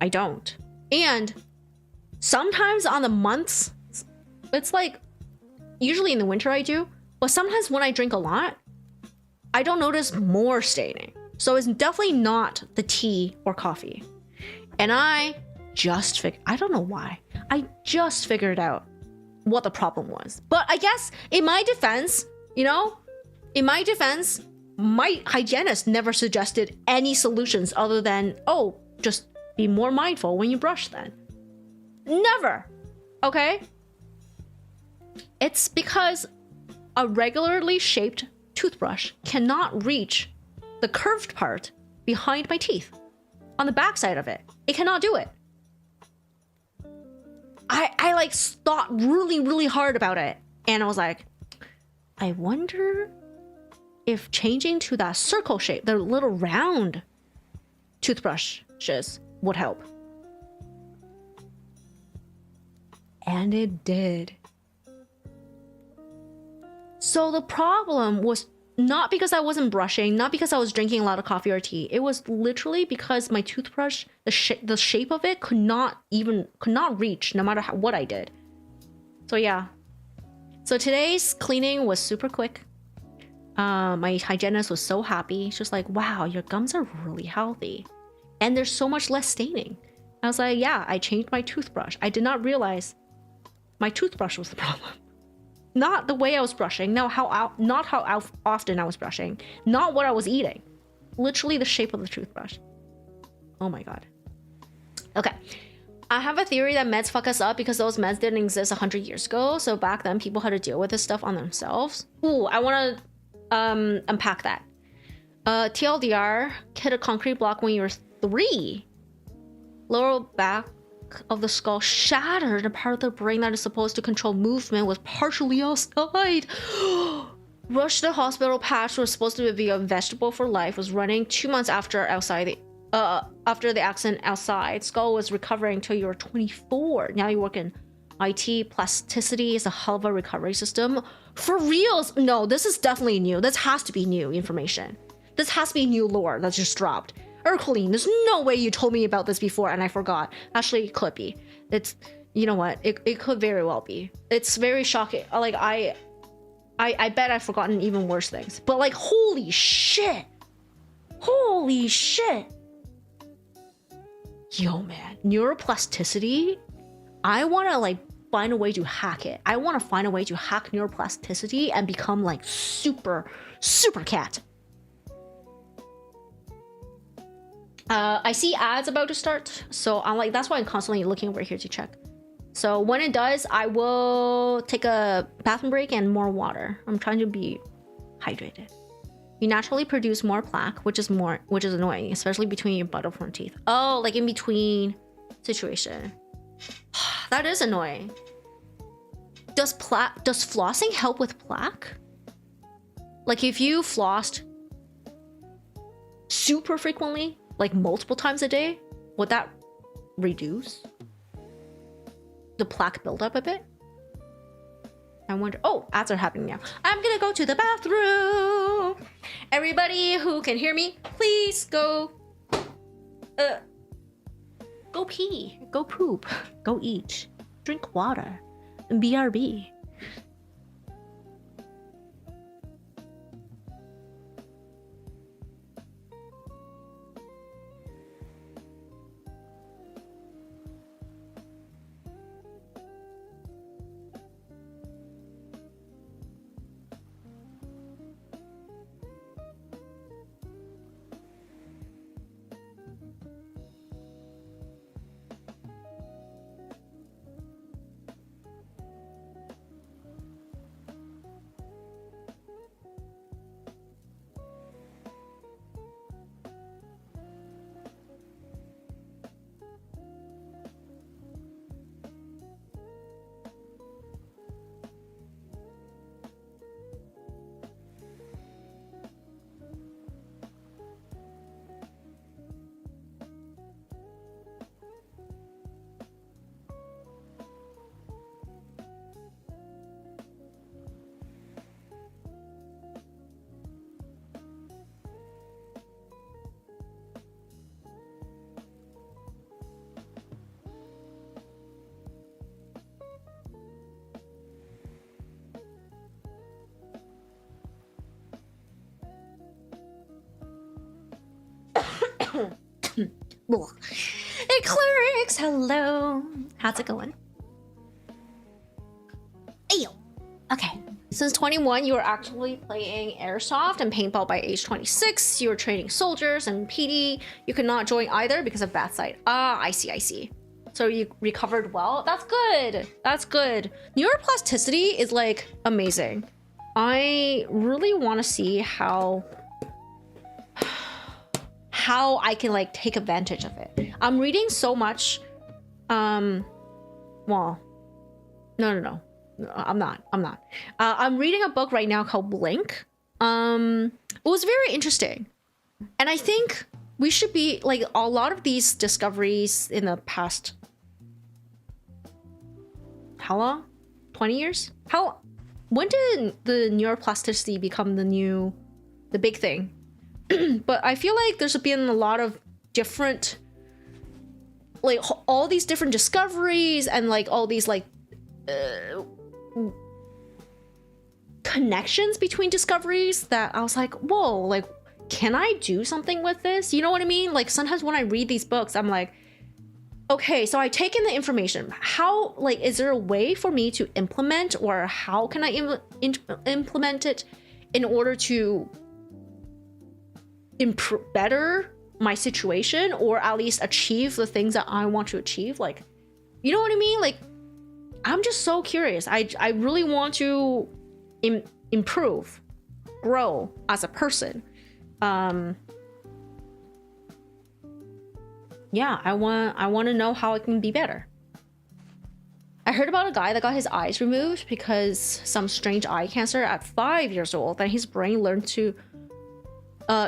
I don't. And sometimes on the months, it's like, usually in the winter I do, but sometimes when I drink a lot, I don't notice more staining. So it's definitely not the tea or coffee. And I don't know why. I just figured out what the problem was. But I guess in my defense, my hygienist never suggested any solutions other than, oh, just be more mindful when you brush then. Never. Okay? It's because a regularly shaped toothbrush cannot reach the curved part behind my teeth on the back side of it. It cannot do it. I like thought really hard about it, and I was like, I wonder if changing to that circle shape, the little round toothbrushes, would help. And it did. So the problem was not because I wasn't brushing, not because I was drinking a lot of coffee or tea. It was literally because my toothbrush, the shape of it could not reach no matter what I did. So yeah. So today's cleaning was super quick. My hygienist was so happy. She was like, wow, your gums are really healthy. And there's so much less staining. I was like, yeah, I changed my toothbrush. I did not realize my toothbrush was the problem. Not the way I was brushing, not how often I was brushing, not what I was eating. Literally the shape of the toothbrush. Oh my god. Okay. I have a theory that meds fuck us up because those meds didn't exist 100 years ago. So back then, people had to deal with this stuff on themselves. Ooh, I want to unpack that. TLDR, hit a concrete block when you were 3. Lower back of the skull shattered. A part of the brain that is supposed to control movement was partially outside. Rushed to the hospital. Patch was supposed to be a vegetable for life. Was running 2 months after the accident outside. Skull was recovering until you were 24. Now you work in IT. Plasticity is a hell of a recovery system. For reals? No, this is definitely new. This has to be new information. This has to be new lore that's just dropped. Ercoline, there's no way you told me about this before and I forgot. Actually, it could be. It's, you know what? It could very well be. It's very shocking. Like, I bet I've forgotten even worse things. But like, holy shit. Holy shit. Yo, man. Neuroplasticity? I want to like find a way to hack it. I want to find a way to hack neuroplasticity and become like super cat. I see ads about to start, so I'm like, that's why I'm constantly looking over here to check. So when it does, I will take a bathroom break and more water. I'm trying to be hydrated. You naturally produce more plaque, which is annoying, especially between your butt or front teeth. Oh, like in between situation. That is annoying. Does flossing help with plaque? Like if you flossed super frequently, like multiple times a day, would that reduce the plaque build up a bit. I wonder. Oh, ads are happening now. I'm gonna go to the bathroom. Everybody who can hear me, please go. Go pee. Go poop. Go eat. Drink water. BRB. Eclyrix, hello. How's it going? Ayo. Okay. Since 21, you were actually playing airsoft and paintball by age 26. You were training soldiers and PD. You could not join either because of bad sight. Ah, I see. So you recovered well. That's good. That's good. Neuroplasticity is like amazing. I really want to see how I can like take advantage of it. I'm reading so much. Well, no. I'm not. I'm reading a book right now called Blink. It was very interesting. And I think we should be like a lot of these discoveries in the past. How long? 20 years? When did the neuroplasticity become the big thing? But I feel like there's been a lot of different, like all these different discoveries and like all these like connections between discoveries that I was like, whoa, like, can I do something with this? You know what I mean? Like sometimes when I read these books, I'm like, okay, so I take in the information. How, like, is there a way for me to implement, or how can I implement it in order to better my situation, or at least achieve the things that I want to achieve? Like, you know what I mean? Like, I'm just so curious. I really want to improve, grow as a person. Yeah, I want to know how I can be better. I heard about a guy that got his eyes removed because some strange eye cancer at 5 years old. Then his brain learned to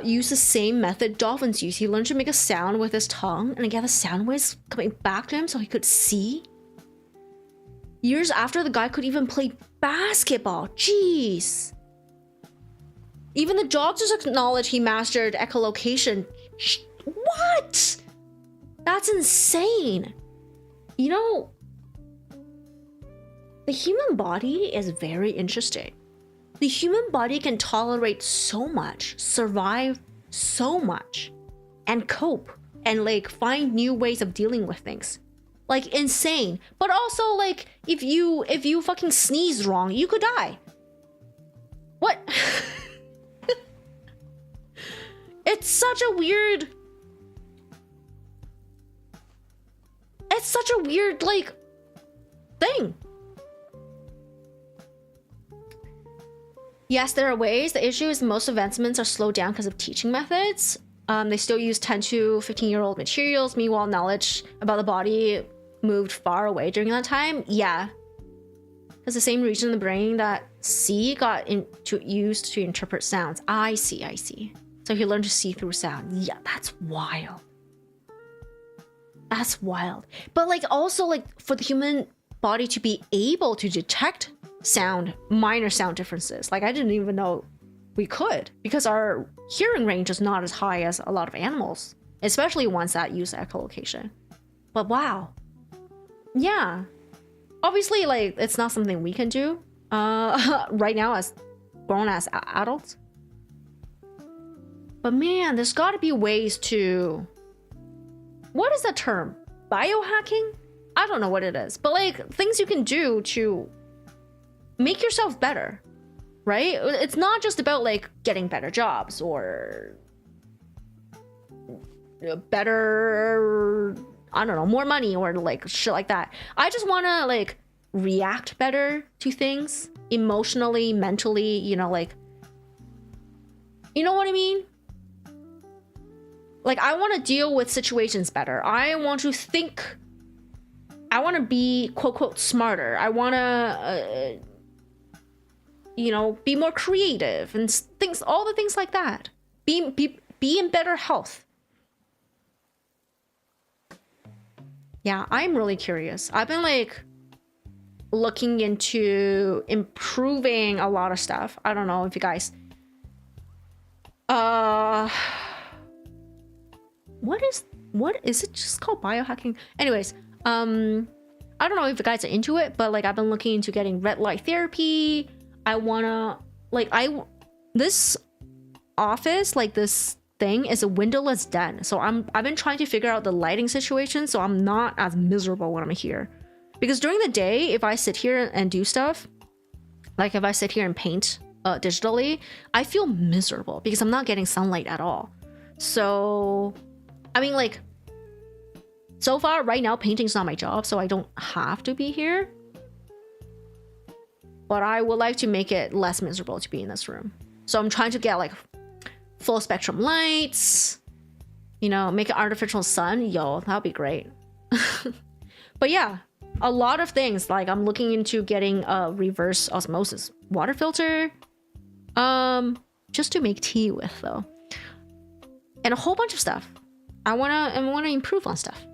use the same method dolphins use. He learned to make a sound with his tongue and get the sound waves coming back to him so he could see. Years after, the guy could even play basketball. Jeez. Even the doctors acknowledge he mastered echolocation. What? That's insane. You know, the human body is very interesting. The human body can tolerate so much, survive so much, and cope, and like find new ways of dealing with things. Like insane. But also like if you fucking sneeze wrong, you could die. What? It's such a weird like thing. Yes, there are ways. The issue is most advancements are slowed down because of teaching methods. They still use 10 to 15-year-old materials. Meanwhile, knowledge about the body moved far away during that time. Yeah. Because the same region in the brain that see got used to interpret sounds. I see. So he learned to see through sound. Yeah, that's wild. That's wild. But like also like for the human body to be able to detect minor sound differences. Like I didn't even know we could, because our hearing range is not as high as a lot of animals, especially ones that use echolocation. But wow. Yeah. Obviously, like, it's not something we can do right now as grown as adults. But man, there's got to be ways to... What is the term? Biohacking? I don't know what it is. But like, things you can do to make yourself better, right? It's not just about like getting better jobs or better, I don't know, more money or like shit like that. I just want to like react better to things emotionally, mentally, you know, like, you know what I mean? Like, I want to deal with situations better. I want to think, I want to be quote quote smarter. I want to, you know, be more creative and things, all the things like that. Be in better health. Yeah, I'm really curious. I've been like looking into improving a lot of stuff. I don't know if you guys what is it just called biohacking? Anyways, I don't know if you guys are into it, but like I've been looking into getting red light therapy. I wanna like this office, like this thing is a windowless den. So I've been trying to figure out the lighting situation so I'm not as miserable when I'm here. Because during the day, if I sit here and do stuff, like if I sit here and paint digitally, I feel miserable because I'm not getting sunlight at all. So, I mean, like, so far, right now, painting's not my job, so I don't have to be here. But I would like to make it less miserable to be in this room. So I'm trying to get, like, full spectrum lights, you know, make an artificial sun. Yo, that'd be great. But yeah, a lot of things. Like, I'm looking into getting a reverse osmosis water filter. Just to make tea with, though. And a whole bunch of stuff. I wanna improve on stuff.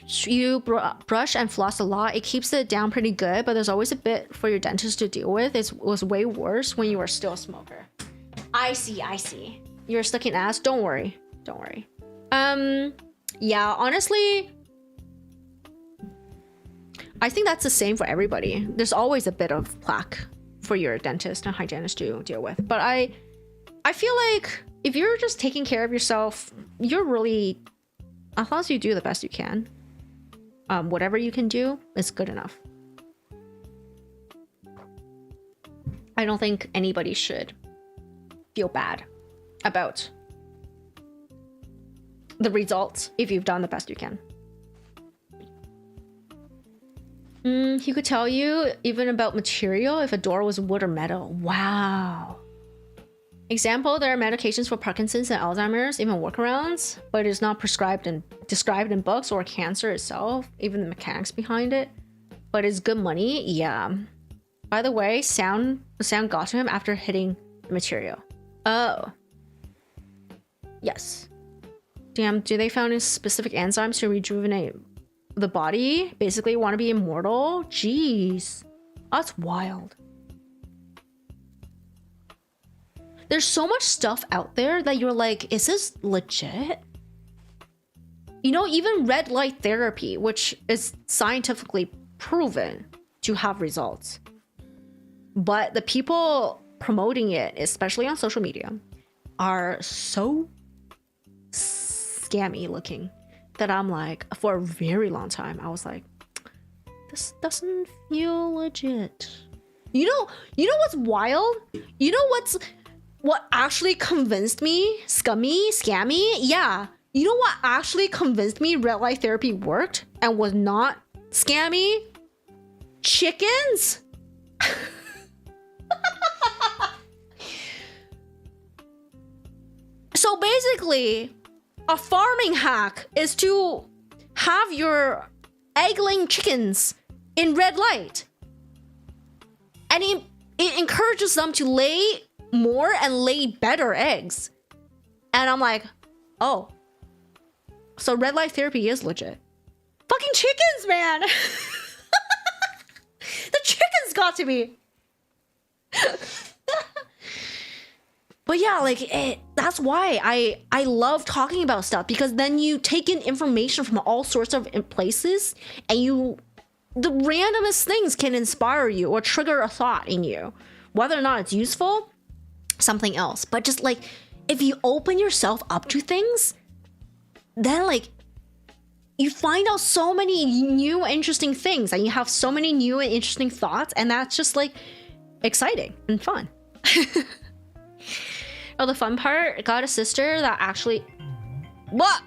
You brush and floss a lot. It keeps it down pretty good, but there's always a bit for your dentist to deal with. It was way worse when you were still a smoker. I see. You're stuck in ass. Don't worry. Yeah, honestly, I think that's the same for everybody. There's always a bit of plaque for your dentist and hygienist to deal with. But I feel like if you're just taking care of yourself, you're really, as long as you do the best you can, whatever you can do is good enough. I don't think anybody should feel bad about the results if you've done the best you can. He could tell you even about material if a door was wood or metal. Wow. Example, there are medications for Parkinson's and Alzheimer's, even workarounds, but it is not described in books or cancer itself, even the mechanics behind it. But it's good money, yeah. By the way, the sound got to him after hitting the material. Oh. Yes. Damn, do they found specific enzymes to rejuvenate the body? Basically, want to be immortal? Jeez. That's wild. There's so much stuff out there that you're like, is this legit? You know, even red light therapy, which is scientifically proven to have results. But the people promoting it, especially on social media, are so scammy looking that I'm like, for a very long time, I was like, this doesn't feel legit. You know what's wild? You know what actually convinced me? Scammy? Yeah. You know what actually convinced me red light therapy worked and was not scammy? Chickens? So basically, a farming hack is to have your egg-laying chickens in red light. And it encourages them to lay more and lay better eggs. And I'm like, oh, so red light therapy is legit. Fucking chickens, man. The chickens got to me. But yeah, like that's why I love talking about stuff, because then you take in information from all sorts of places, and the randomest things can inspire you or trigger a thought in you. Whether or not it's useful, something else. But just like, if you open yourself up to things, then like you find out so many new interesting things, and you have so many new and interesting thoughts, and that's just like exciting and fun. Oh, the fun part, I got a sister that actually... What?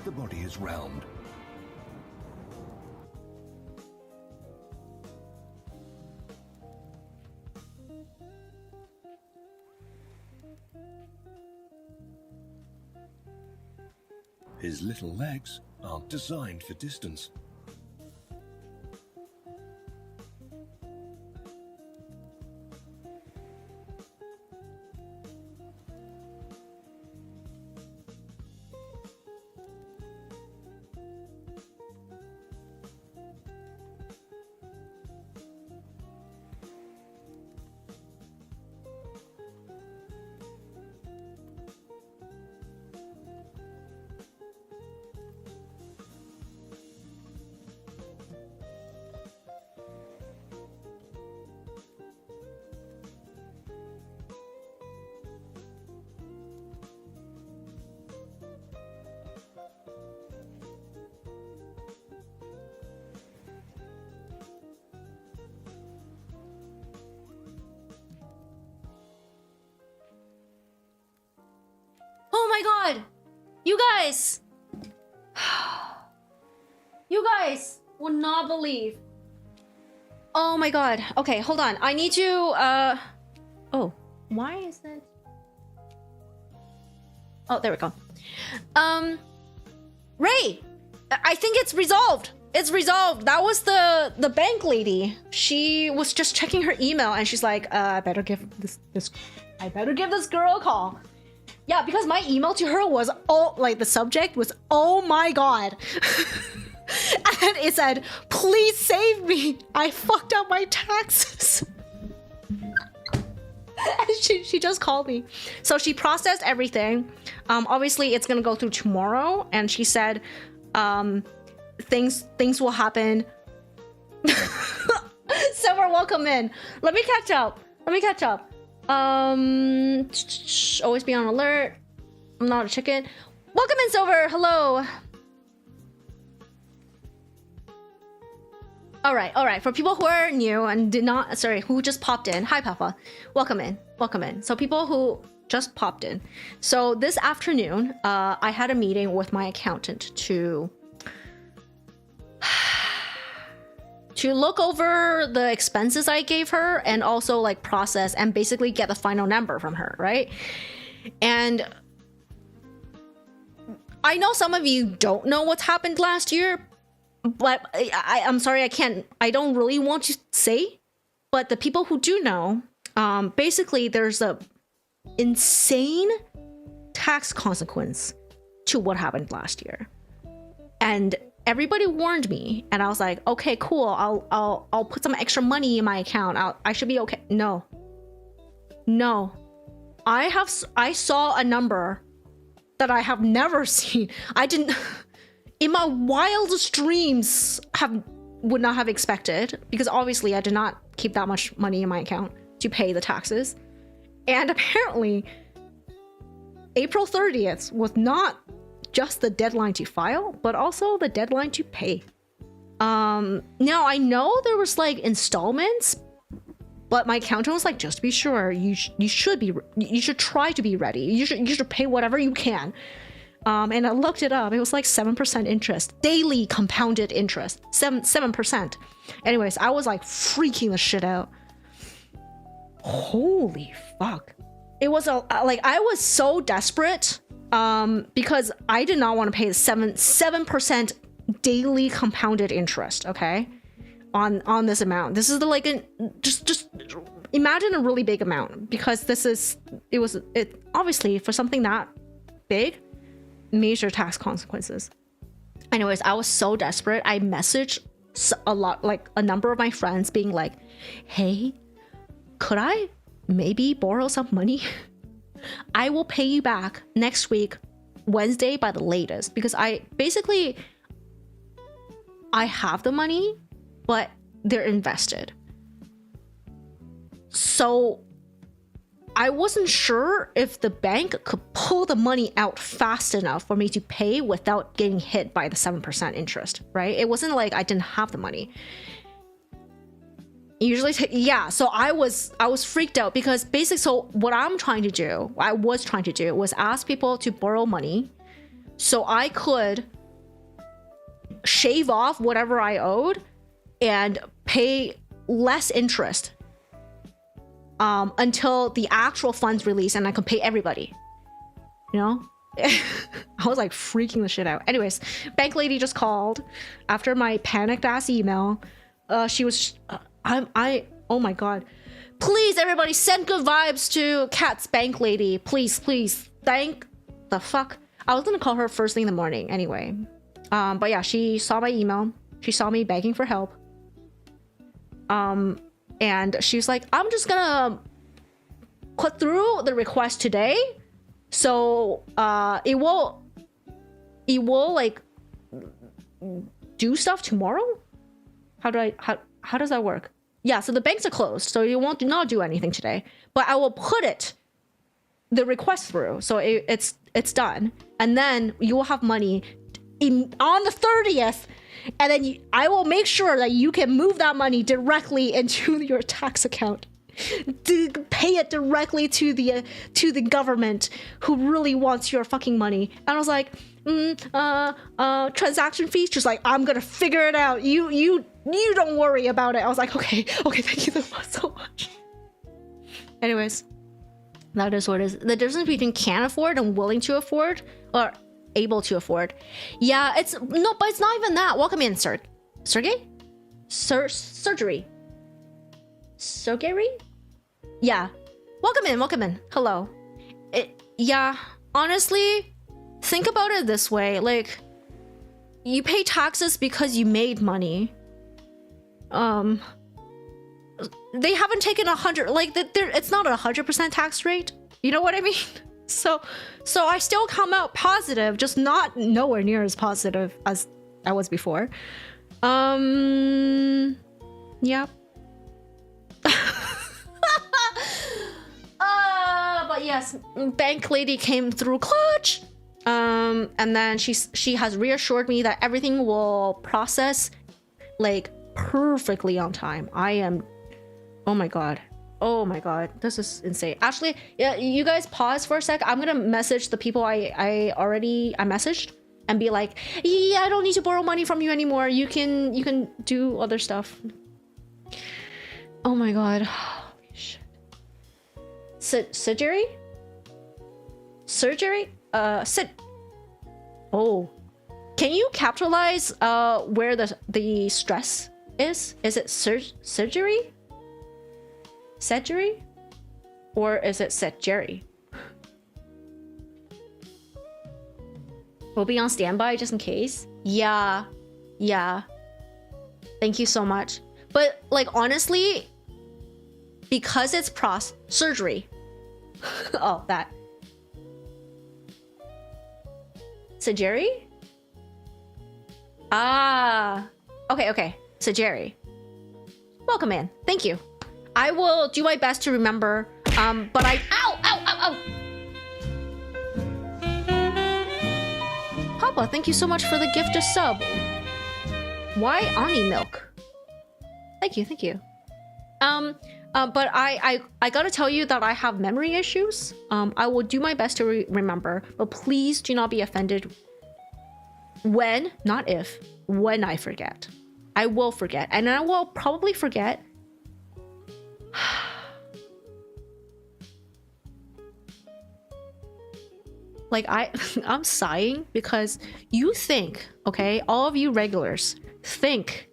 The body is round. His little legs aren't designed for distance. Oh my god! You guys! You guys would not believe. Oh my god. Okay, hold on. I need to, Oh, why is that? Oh, there we go. Ray! I think it's resolved. It's resolved. That was the bank lady. She was just checking her email and she's like, I better give this girl a call. Yeah, because my email to her was the subject was, oh my god. And it said, please save me. I fucked up my taxes. And she just called me. So she processed everything. Obviously it's gonna go through tomorrow. And she said, things will happen. Silver, welcome in. Let me catch up. Always be on alert. I'm not a chicken. Welcome in, Silver. Hello. All right. For people who are new and who just popped in. Hi, Papa. Welcome in. So people who just popped in. So this afternoon, I had a meeting with my accountant to look over the expenses I gave her and also like process and basically get the final number from her, right? And I know some of you don't know what's happened last year, but I'm sorry, I don't really want to say, but the people who do know, basically there's a insane tax consequence to what happened last year. And everybody warned me and I was like, okay, cool. I'll put some extra money in my account. I should be okay. No. I saw a number that I have never seen. I didn't in my wildest dreams would not have expected, because obviously I did not keep that much money in my account to pay the taxes. And apparently April 30th was not just the deadline to file, but also the deadline to pay. Now I know there was like installments, but my accountant was like, just to be sure, you should try to be ready. You should pay whatever you can. And I looked it up. It was like 7% interest, daily compounded interest, 7%. Anyways, I was like freaking the shit out. Holy fuck! It was I was so desperate. Because I did not want to pay the 7% daily compounded interest, okay, on this amount. This is just imagine a really big amount, because it obviously for something that big, major tax consequences. Anyways, I was so desperate. I messaged a number of my friends being like, hey, could I maybe borrow some money? I will pay you back next week, Wednesday by the latest, because I have the money, but they're invested. So I wasn't sure if the bank could pull the money out fast enough for me to pay without getting hit by the 7% interest, right? It wasn't like I didn't have the money. Usually, so I was freaked out, because basically, so what I was trying to do was ask people to borrow money so I could shave off whatever I owed and pay less interest until the actual funds release and I could pay everybody. You know? I was like freaking the shit out. Anyways, bank lady just called after my panicked ass email. She was oh my god. Please everybody send good vibes to Kat's bank lady. Please. Thank the fuck. I was gonna call her first thing in the morning anyway. But yeah, she saw my email. She saw me begging for help. And she was like, I'm just gonna put through the request today. So it will like do stuff tomorrow? How does that work? Yeah, so the banks are closed, so you won't not do anything today. But I will put the request through, so it's done, and then you will have money on the 30th, and then I will make sure that you can move that money directly into your tax account to pay it directly to the government who really wants your fucking money. And I was like, transaction fees. She's like, I'm gonna figure it out. You don't worry about it. I was like, okay, thank you so much. Anyways, that is what it is. The difference between can afford and willing to afford, or able to afford. Yeah, but it's not even that. Welcome in, Sergey? Surgery? Yeah. Welcome in. Hello. Yeah, honestly, think about it this way. Like, you pay taxes because you made money. They haven't taken 100, like, it's not 100% tax rate. You know what I mean? So I still come out positive, just not nowhere near as positive as I was before. Yeah. But yes, bank lady came through clutch. And then she has reassured me that everything will process like perfectly on time. Oh my god, this is insane. Actually, yeah, you guys pause for a sec. I'm gonna message the people I messaged and be like, yeah, I don't need to borrow money from you anymore. You can do other stuff. Oh my god. Holy shit. Surgery? Oh. Can you capitalize where the stress is? Is it surgery? Surgery? Or is it surgery? We'll be on standby just in case. Yeah. Thank you so much. But like honestly, because it's surgery. Oh, that. Surgery? Ah. Okay. Surgery. Welcome in. Thank you. I will do my best to remember. But ow! Papa, thank you so much for the gift of sub. Why Ani milk? Thank you. But I gotta tell you that I have memory issues. I will do my best to remember, but please do not be offended when, not if, when I forget. I will forget, and I will probably forget. Like I'm sighing because you think, okay, all of you regulars think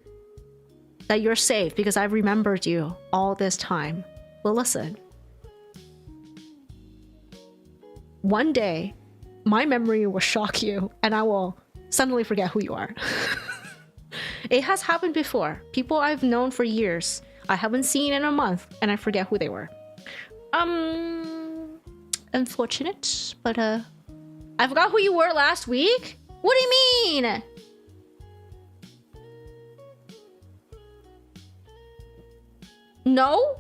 that you're safe because I've remembered you all this time. Well, listen. One day, my memory will shock you and I will suddenly forget who you are. It has happened before. People I've known for years, I haven't seen in a month and I forget who they were. Unfortunate, but I forgot who you were last week? What do you mean? No?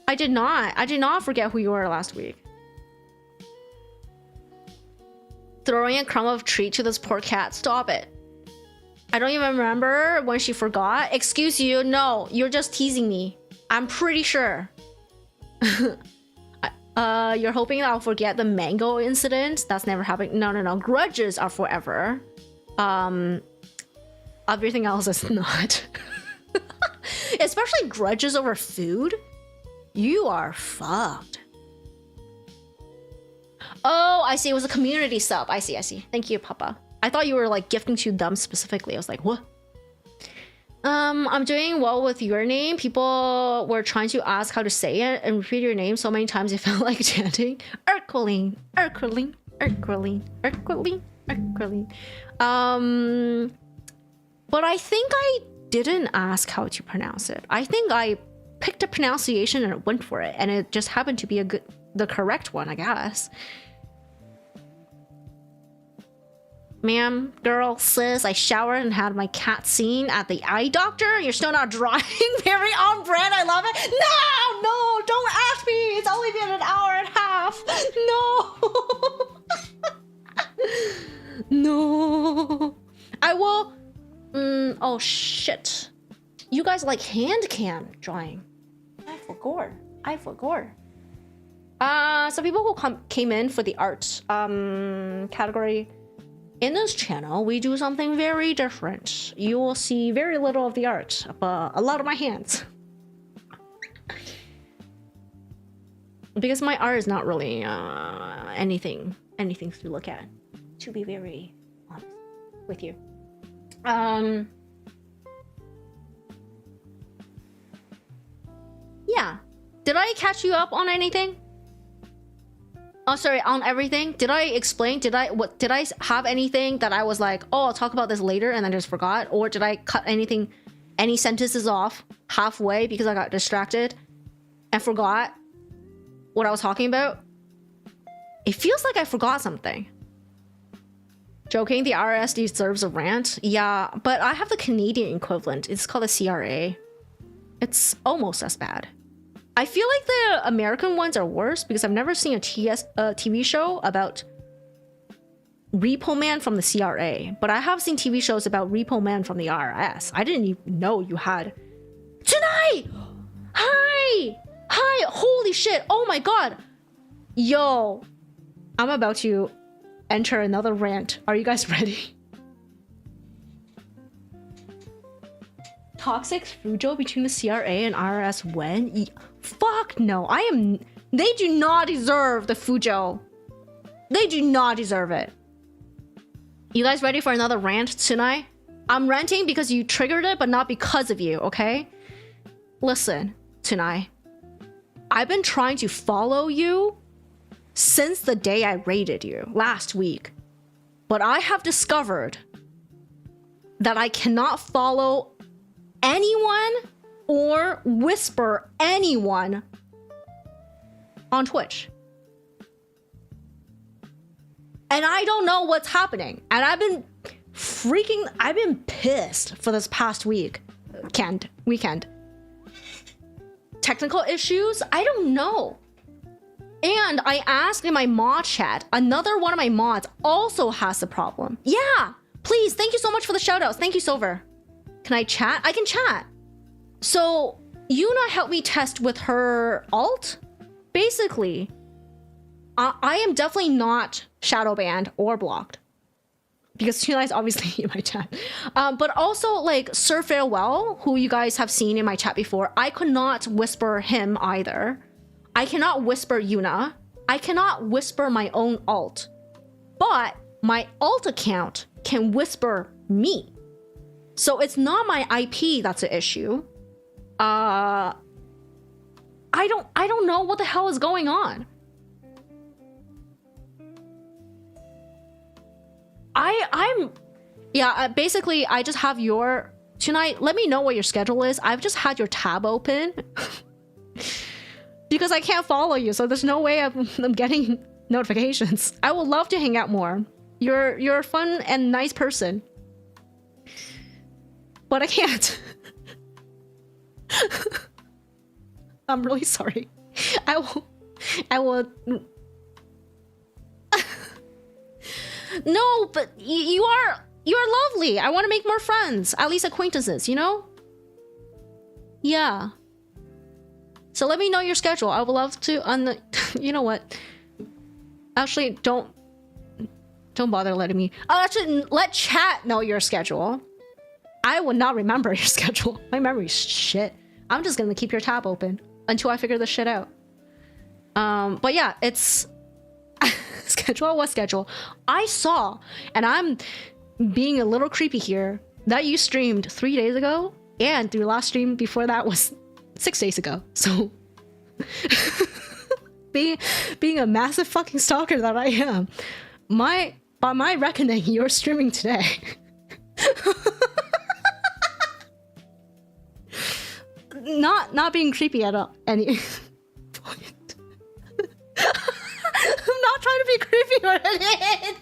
I did not forget who you were last week. Throwing a crumb of treat to this poor cat. Stop it. I don't even remember when she forgot. Excuse you. No, you're just teasing me. I'm pretty sure. You're hoping I'll forget the mango incident? That's never happened. No. Grudges are forever. Everything else is not. Especially grudges over food. You are fucked. Oh, I see. It was a community sub. I see. Thank you, Papa. I thought you were like gifting to them specifically. I was like, what? I'm doing well with your name. People were trying to ask how to say it and repeat your name so many times it felt like chanting. Erqueline. But I think I didn't ask how to pronounce it. I think I picked a pronunciation and went for it, and it just happened to be the correct one, I guess. Ma'am, girl, sis, I showered and had my cat seen at the eye doctor. You're still not drying. Very on brand. I love it. No, don't ask me. It's only been an hour and a half. No. No. I will. Oh, shit. You guys like hand cam drawing. I forgot. So people who came in for the art category. In this channel, we do something very different. You will see very little of the art, but a lot of my hands. Because my art is not really anything to look at, to be very honest with you. Yeah. Did I catch you up on anything? Oh, sorry, on everything? Did I explain? Did I have anything that I was like, oh, I'll talk about this later and then just forgot? Or did I cut any sentences off halfway because I got distracted and forgot what I was talking about? It feels like I forgot something. Joking, the IRS deserves a rant. Yeah, but I have the Canadian equivalent. It's called the CRA. It's almost as bad. I feel like the American ones are worse because I've never seen a TV show about Repo Man from the CRA, but I have seen TV shows about Repo Man from the IRS. I didn't even know you had. Tonight! Hi! Holy shit! Oh my god! Yo, I'm about to enter another rant. Are you guys ready? Toxic Fujo between the CRA and IRS when? Fuck no. They do not deserve the Fujo. They do not deserve it. You guys ready for another rant tonight? I'm ranting because you triggered it, but not because of you, okay? Listen, tonight. I've been trying to follow you since the day I raided you last week. But I have discovered that I cannot follow anyone or whisper anyone on Twitch. And I don't know what's happening. And I've been pissed for this past weekend. Technical issues? I don't know. And I asked in my mod chat, another one of my mods also has the problem. Yeah, please, thank you so much for the shoutouts. Thank you, Silver. Can I chat? I can chat. So, Yuna helped me test with her alt. Basically, I am definitely not shadow banned or blocked. Because Yuna is obviously in my chat. But also, like, Sir Farewell, who you guys have seen in my chat before, I could not whisper him either. I cannot whisper Yuna. I cannot whisper my own alt. But my alt account can whisper me. So it's not my IP that's the issue. I don't know what the hell is going on. Basically I just have your tonight. Let me know what your schedule is. I've just had your tab open because I can't follow you, so there's no way I'm getting notifications. I would love to hang out more. You're a fun and nice person. But I can't. I'm really sorry. I will. No, but you are lovely. I want to make more friends, at least acquaintances, you know? Yeah. So let me know your schedule. I would love to you know what? Actually, don't bother letting me. I'll actually let chat know your schedule. I will not remember your schedule. My memory's shit. I'm just gonna keep your tab open until I figure this shit out. But yeah, it's schedule. What schedule? I saw, and I'm being a little creepy here, that you streamed 3 days ago, and your last stream before that was 6 days ago. So being a massive fucking stalker that I am, by my reckoning, you're streaming today. Not being creepy at all. Any point. I'm not trying to be creepy or anything.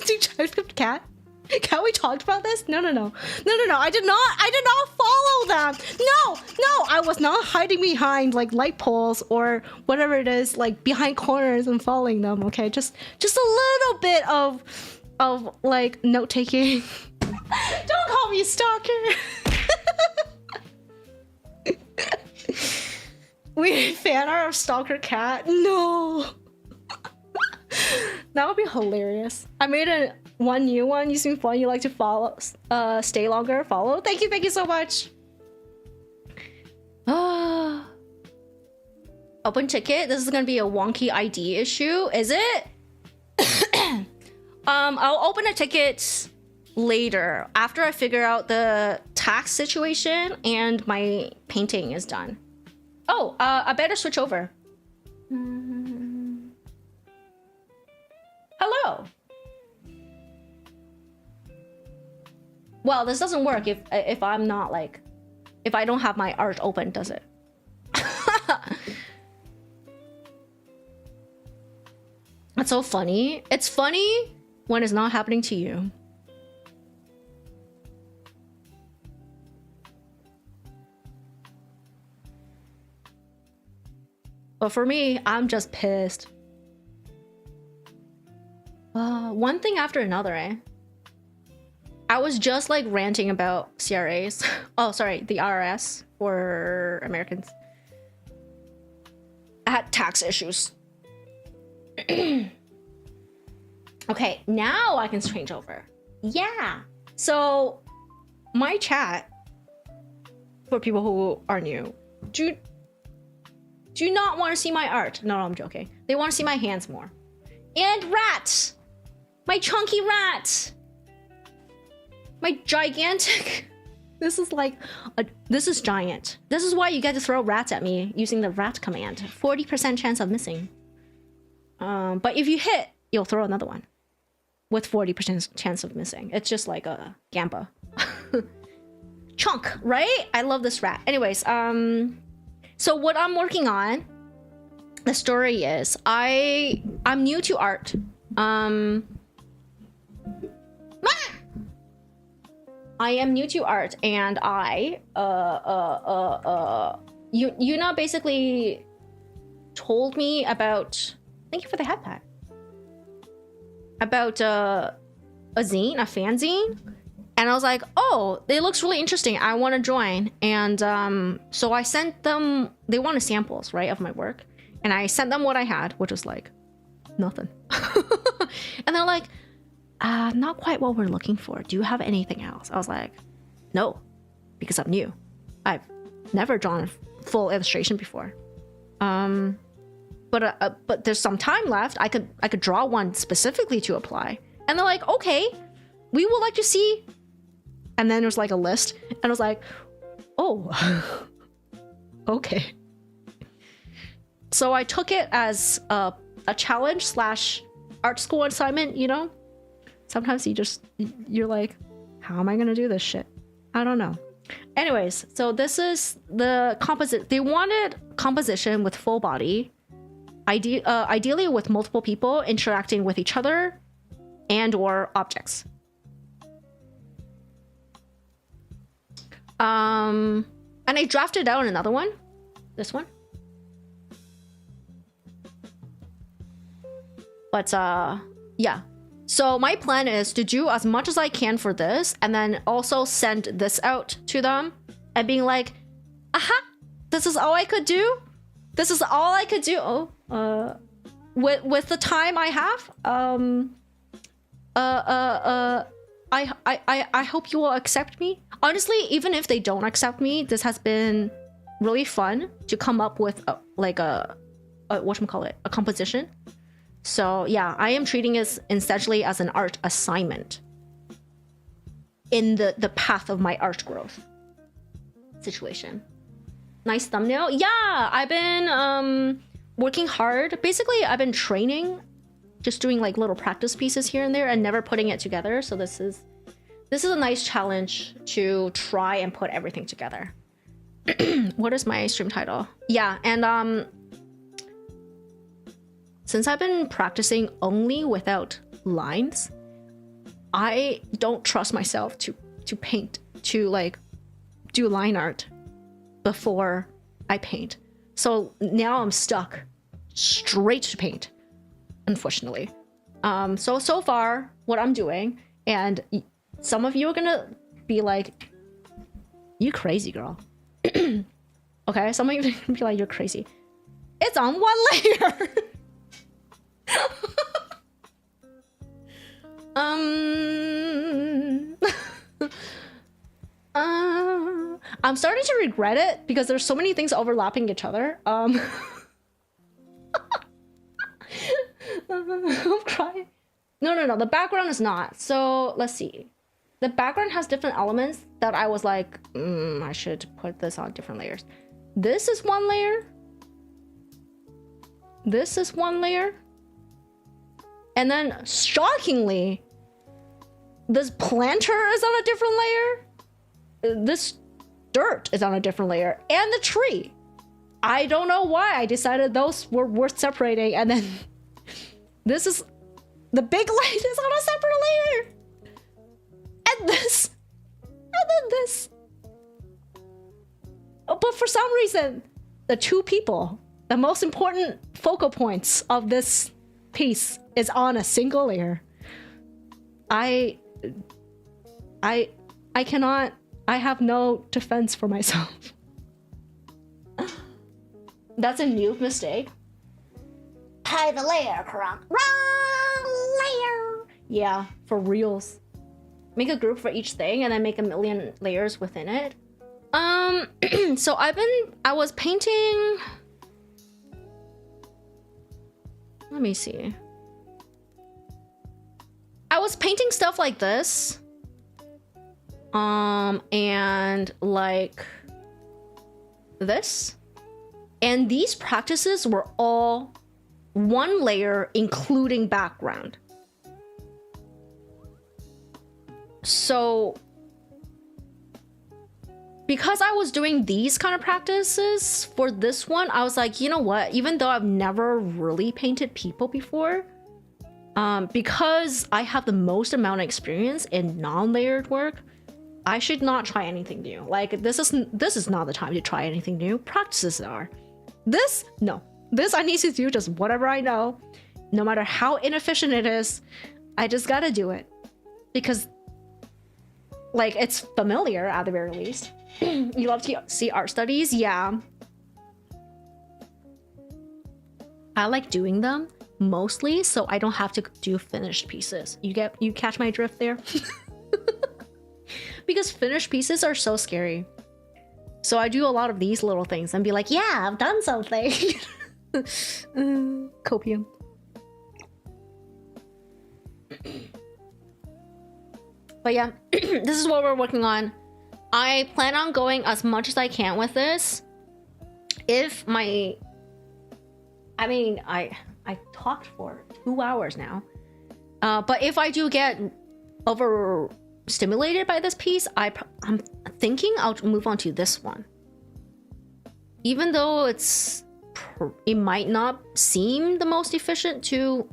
Dude, TypeScript cat? Can we talk about this? No. I did not follow them. No, I was not hiding behind like light poles or whatever it is, like behind corners and following them. Okay, just a little bit of like note taking. Don't call me stalker. We fan art of stalker cat. No. That would be hilarious. I made one new one. You seem fun. You like to follow, stay longer, follow. Thank you so much. Open ticket. This is gonna be a wonky ID issue. Is it? I'll open a ticket later after I figure out the tax situation and my painting is done. Oh, I better switch over. Hello. Well, this doesn't work if I'm not like, if I don't have my art open, does it? That's so funny. It's funny when it's not happening to you. But for me, I'm just pissed. One thing after another, eh? I was just like ranting about CRAs. Oh, sorry, the IRS for Americans. I had tax issues. Okay, now I can change over. Yeah. So, my chat, for people who are new, do not want to see my art. No, I'm joking. They want to see my hands more. And rats! My chunky rat! My gigantic... This is like... this is giant. This is why you get to throw rats at me using the rat command. 40% chance of missing. But if you hit, you'll throw another one. With 40% chance of missing. It's just like a Gamba. Chunk, right? I love this rat. Anyways, so what I'm working on, the story is, I'm new to art. I am new to art, and Yuna basically told me about, thank you for the hat pack, about a zine, a fanzine, and I was like, oh, it looks really interesting, I want to join. And so I sent them, they wanted samples, right, of my work, and I sent them what I had, which was like nothing. And they're like, not quite what we're looking for. Do you have anything else? I was like, no, because I'm new. I've never drawn full illustration before. But there's some time left. I could draw one specifically to apply. And they're like, okay, we would like to see. And then there's like a list, and I was like, oh, okay. So I took it as a challenge / art school assignment, you know? Sometimes you're like, how am I gonna do this shit? I don't know. Anyways, so this is the composite. They wanted composition with full body, ideally with multiple people interacting with each other and or objects. And I drafted out another one. This one. But yeah. So my plan is to do as much as I can for this, and then also send this out to them, and being like, aha, this is all I could do. This is all I could do. With the time I have, I hope you will accept me. Honestly, even if they don't accept me, this has been really fun to come up with a whatchamacallit, a composition. So yeah, I am treating it essentially as an art assignment in the path of my art growth situation. Nice thumbnail. Yeah, I've been working hard. Basically, I've been training, just doing like little practice pieces here and there and never putting it together. So this is a nice challenge to try and put everything together. What is my stream title? Yeah, and since I've been practicing only without lines, I don't trust myself to paint, to like do line art before I paint. So now I'm stuck straight to paint, unfortunately. So far what I'm doing, and some of you are gonna be like, you crazy girl. Okay, some of you are gonna be like, you're crazy. It's on one layer. I'm starting to regret it because there's so many things overlapping each other. I'm crying. No, the background is not. So let's see. The background has different elements that I was like, I should put this on different layers. This is one layer. This is one layer. And then shockingly, this planter is on a different layer. This dirt is on a different layer. And the tree. I don't know why I decided those were worth separating. And then this is, the big light is on a separate layer. And this. And then this. But for some reason, the two people, the most important focal points of this piece is on a single layer. I cannot, I have no defense for myself. That's a new mistake. Hide the layer, Karan. Wrong layer. Yeah, for reals. Make a group for each thing and then make a million layers within it. So I was painting. Let me see. I was painting stuff like this. And like this. And these practices were all one layer, including background. So because I was doing these kind of practices for this one, I was like, you know what? Even though I've never really painted people before, because I have the most amount of experience in non-layered work, I should not try anything new. Like this is not the time to try anything new. Practices are. This I need to do just whatever I know, no matter how inefficient it is. I just gotta do it because, like, it's familiar at the very least. You love to see art studies, yeah. I like doing them mostly so I don't have to do finished pieces. You catch my drift there? Because finished pieces are so scary. So I do a lot of these little things and be like, yeah, I've done something. Copium. But yeah, this is what we're working on. I plan on going as much as I can with this. I talked for 2 hours now. But if I do get overstimulated by this piece, I'm thinking I'll move on to this one. Even though it might not seem the most efficient to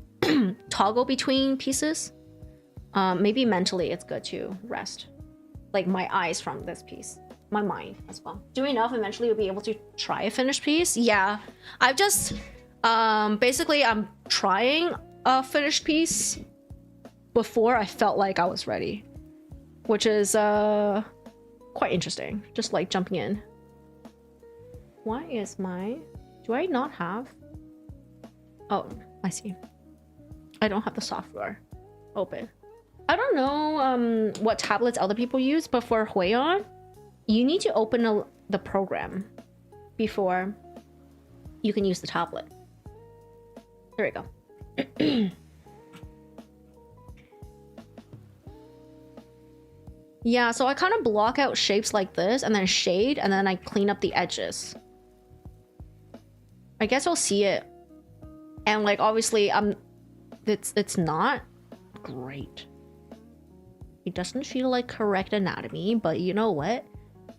toggle between pieces, maybe mentally it's good to rest. Like my eyes from this piece, my mind as well. Doing enough, eventually you'll be able to try a finished piece. Yeah, I've just basically I'm trying a finished piece before I felt like I was ready, which is quite interesting. Just like jumping in. Why is my... Do I not have... Oh, I see. I don't have the software open. I don't know what tablets other people use, but for Huion, you need to open the program before you can use the tablet. There we go. Yeah, so I kind of block out shapes like this and then shade, and then I clean up the edges. I guess I'll see it. And like obviously it's not great. It doesn't feel like correct anatomy, but you know what?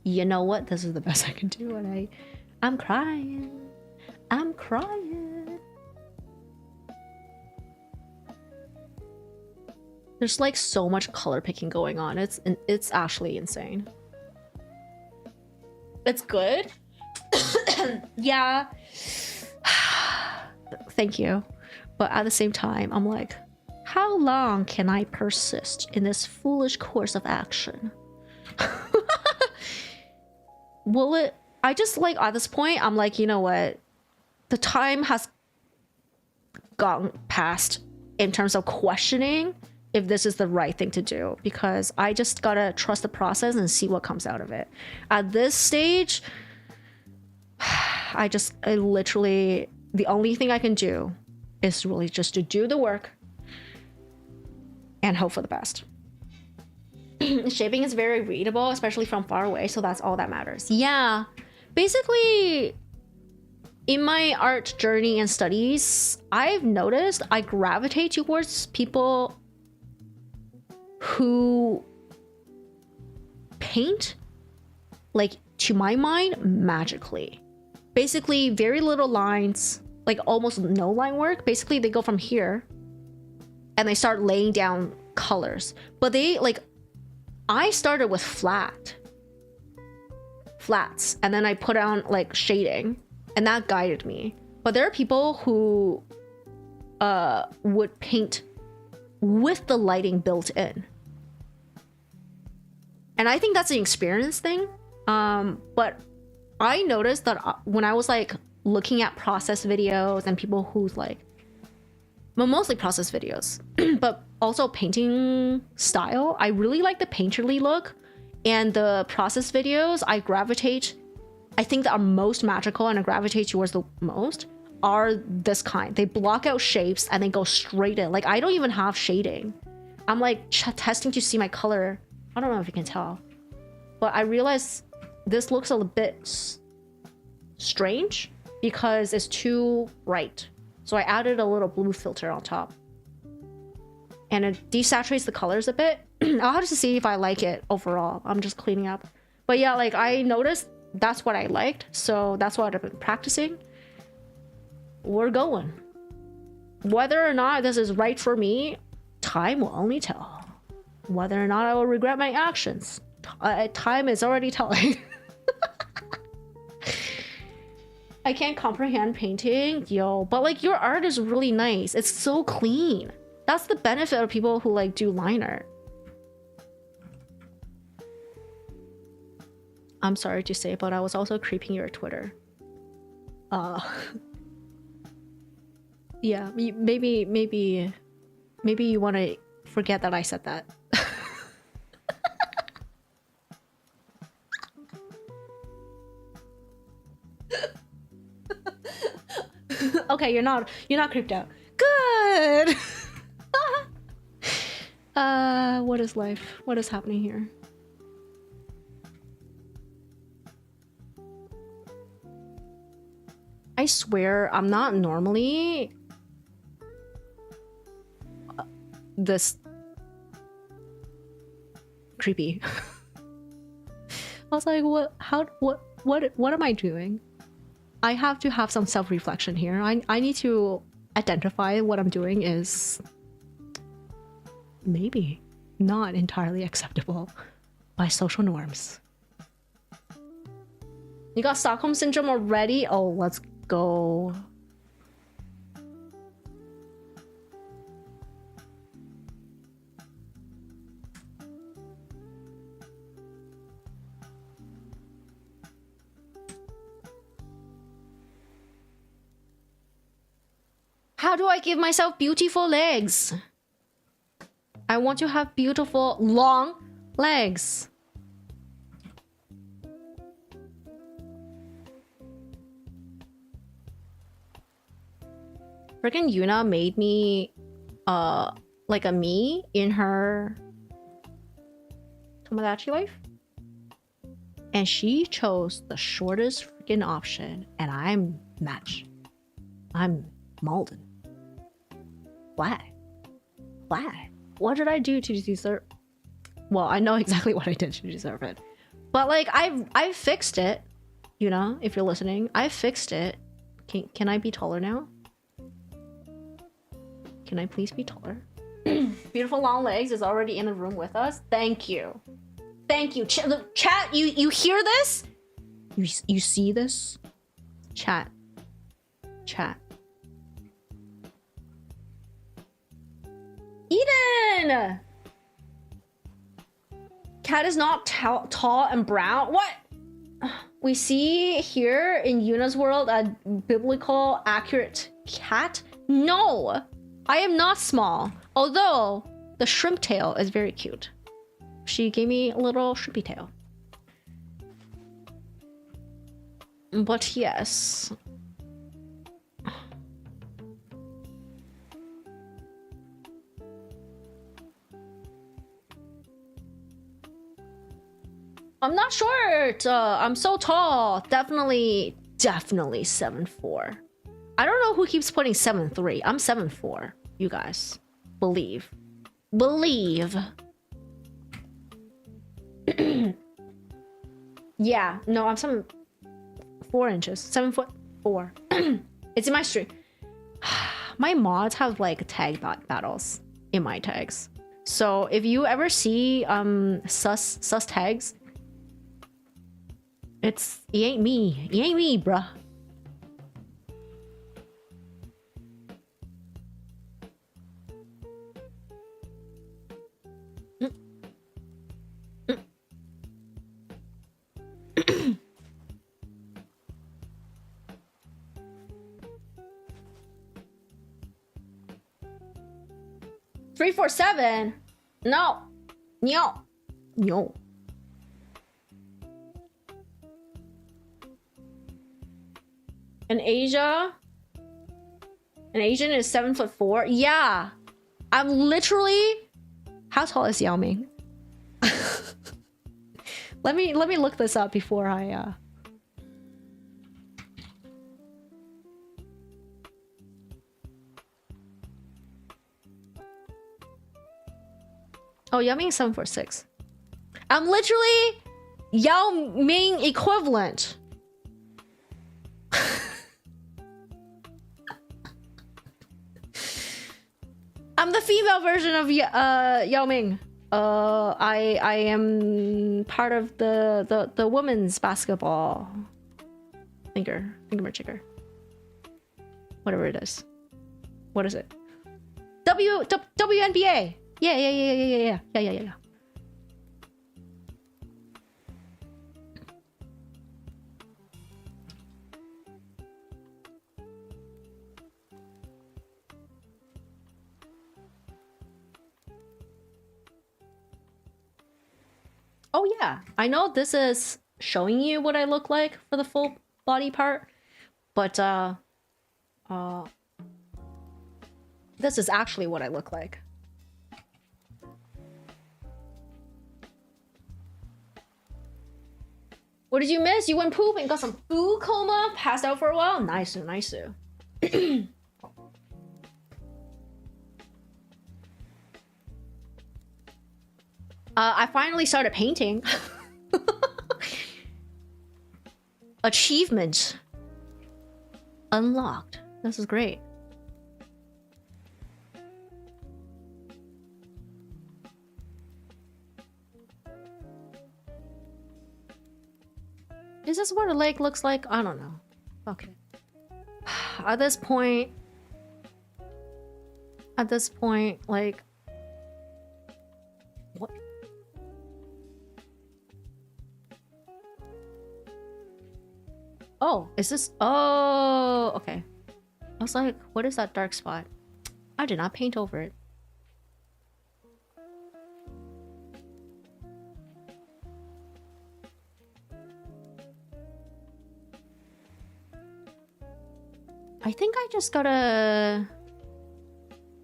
You know what? This is the best I can do, and I'm crying. I'm crying. There's like so much color picking going on. It's actually insane. It's good. Yeah. Thank you. But at the same time, I'm like, how long can I persist in this foolish course of action? Will it... I just like, at this point, I'm like, you know what? The time has gone past in terms of questioning if this is the right thing to do, because I just gotta trust the process and see what comes out of it. At this stage, I literally, the only thing I can do is really just to do the work and hope for the best. Shaping is very readable, especially from far away, so that's all that matters. Yeah, basically, in my art journey and studies, I've noticed I gravitate towards people who paint, like, to my mind, magically. Basically, very little lines, like almost no line work. Basically, they go from here and they start laying down colors. But they, like, I started with flats, and then I put on, like, shading, and that guided me. But there are people who would paint with the lighting built in. And I think that's an experience thing. But I noticed that when I was like looking at process videos and people who's like, well, mostly process videos, but also painting style, I really like the painterly look. And the process videos I think that are most magical and I gravitate towards the most are this kind. They block out shapes and they go straight in. Like, I don't even have shading. I'm like testing to see my color. I don't know if you can tell, but I realized this looks a little bit strange because it's too bright. So I added a little blue filter on top, and it desaturates the colors a bit. I'll have to see if I like it overall. I'm just cleaning up. But yeah, like I noticed that's what I liked, so that's what I've been practicing. We're going. Whether or not this is right for me, time will only tell. Whether or not I will regret my actions, time is already telling. I can't comprehend painting, yo, but like your art is really nice. It's so clean. That's the benefit of people who like do line art. I'm sorry to say, but I was also creeping your Twitter. Yeah, maybe you want to forget that I said that. Okay, you're not creeped out. Good. What is life? What is happening here? I swear I'm not normally this creepy. I was like, what am I doing? I have to have some self-reflection here. I need to identify what I'm doing is maybe not entirely acceptable by social norms. You got Stockholm Syndrome already? Oh, let's go. How do I give myself beautiful legs? I want to have beautiful long legs. Freaking Yuna made me like a me in her Tomodachi life. And she chose the shortest freaking option, and I'm match. I'm Malden. Why? Why? What did I do to deserve? Well, I know exactly what I did to deserve it, but like I fixed it. You know, if you're listening, I fixed it. Can I be taller now? Can I please be taller? Beautiful long legs is already in the room with us. Thank you. Thank you. Chat, you hear this? You see this? Chat. Chat. Eden! Cat is not tall and brown. What? We see here in Yuna's world a biblical accurate cat? No! I am not small. Although the shrimp tail is very cute. She gave me a little shrimpy tail. But yes. I'm not short. I'm so tall. Definitely 7'4". I don't know who keeps putting 7'3". I'm 7'4". You guys. Believe. Yeah, no, I'm 4 inches. 7'4". It's in my stream. My mods have like tag battles in my tags. So if you ever see sus tags, it ain't me. It ain't me, bruh. Three, 4, 7. No. No. An Asian is 7'4". Yeah. I'm literally. How tall is Yao Ming? Let me look this up before I Oh, Yao Ming is 7'6". I'm literally Yao Ming equivalent. I'm the female version of Yao Ming. I am part of the women's basketball thingamajigger. Whatever it is. What is it? WNBA. Yeah. Oh yeah, I know this is showing you what I look like for the full body part, but this is actually what I look like. What did you miss? You went pooping, got some food coma, passed out for a while. Nice. I finally started painting. Achievement unlocked. This is great. Is this what a lake looks like? I don't know. Okay. At this point, like, what? Oh, is this? Oh, okay. was like, what is that dark spot? I did not paint over it. I think I just gotta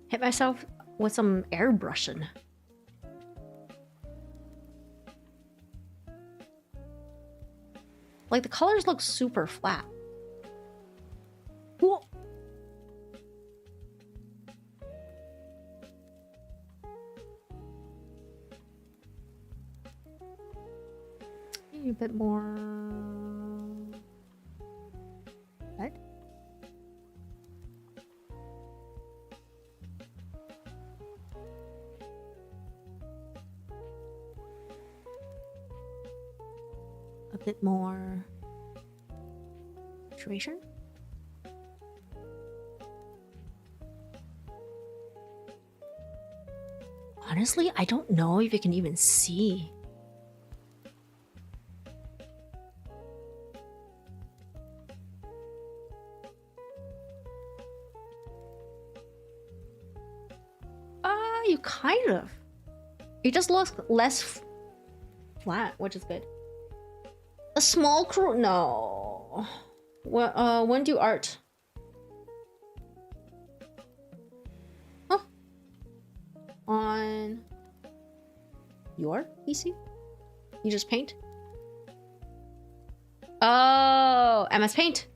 hit myself with some airbrushing. Like the colors look super flat. Whoa. Maybe a bit more red. A bit more saturation. Honestly, I don't know if you can even see. You kind of. It just looks less flat, which is good. A small crew? No. When do art? Huh? On your PC? You just paint? Oh, MS Paint.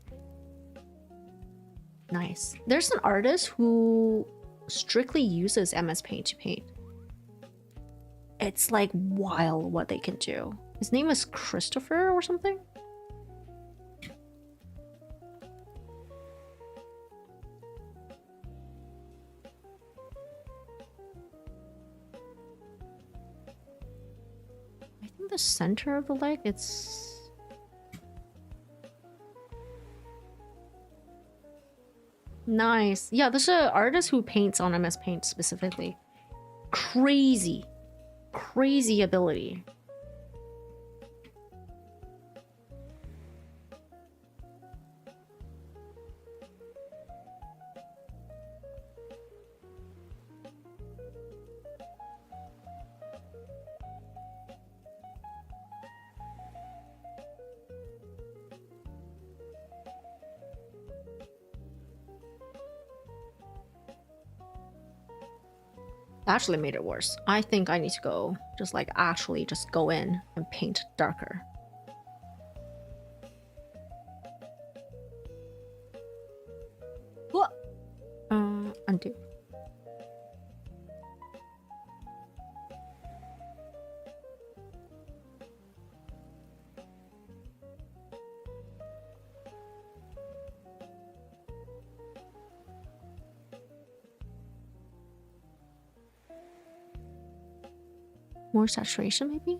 Nice. There's an artist who strictly uses MS Paint to paint. It's like wild what they can do. His name is Christopher or something? I think the center of the leg, it's... Nice. Yeah, there's an artist who paints on MS Paint specifically. Crazy. Crazy ability. Actually made it worse. I think I need to go just like actually just go in and paint darker. What? Undo. More saturation, maybe?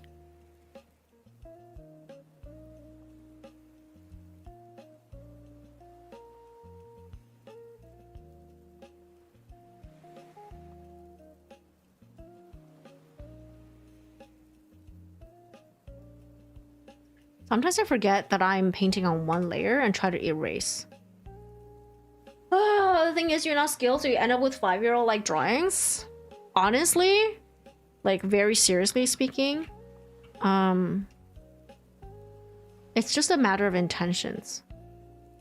Sometimes I forget that I'm painting on one layer and try to erase. The thing is, you're not skilled, so you end up with 5-year-old like drawings. Honestly, like very seriously speaking, it's just a matter of intentions.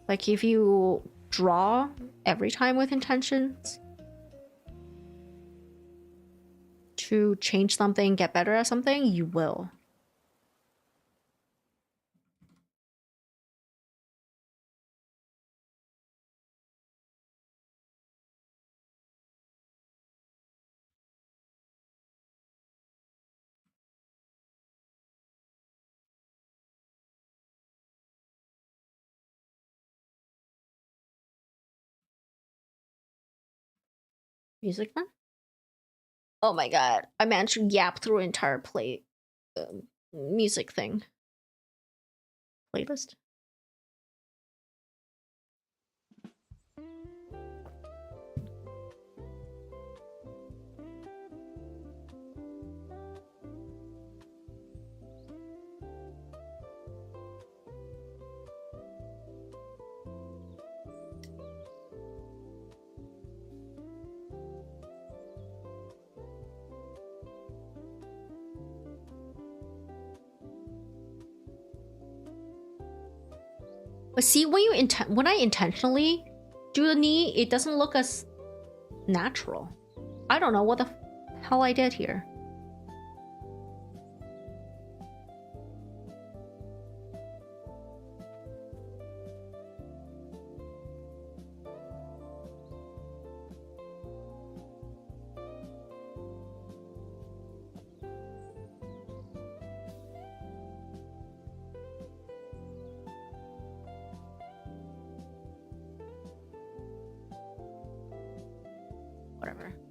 Like if you draw every time with intentions to change something, get better at something, you will. Music then? Oh my god, I managed to yap through an entire music thing. Playlist? But see, when I intentionally do the knee, it doesn't look as natural. I don't know what the hell I did here.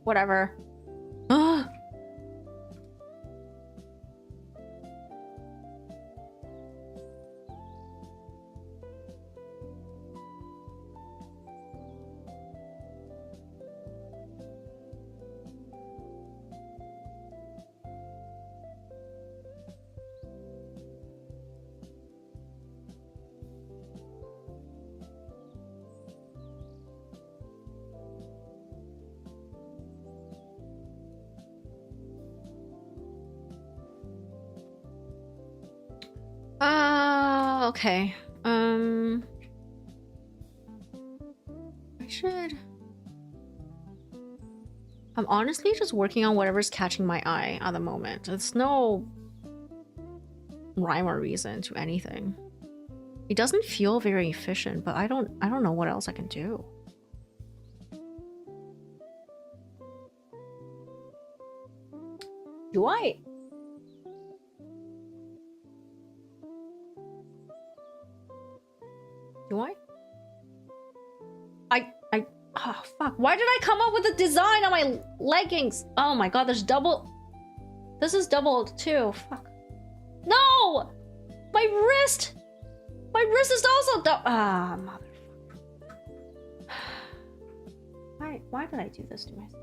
Whatever. Ugh. Okay. I should. I'm honestly just working on whatever's catching my eye at the moment. It's no rhyme or reason to anything. It doesn't feel very efficient, but I don't know what else I can do. Do I? Do I? Oh, fuck. Why did I come up with a design on my leggings? Oh my god, there's double. This is doubled too. Fuck. No! My wrist! My wrist is also double. Ah, motherfucker. Why did I do this to myself?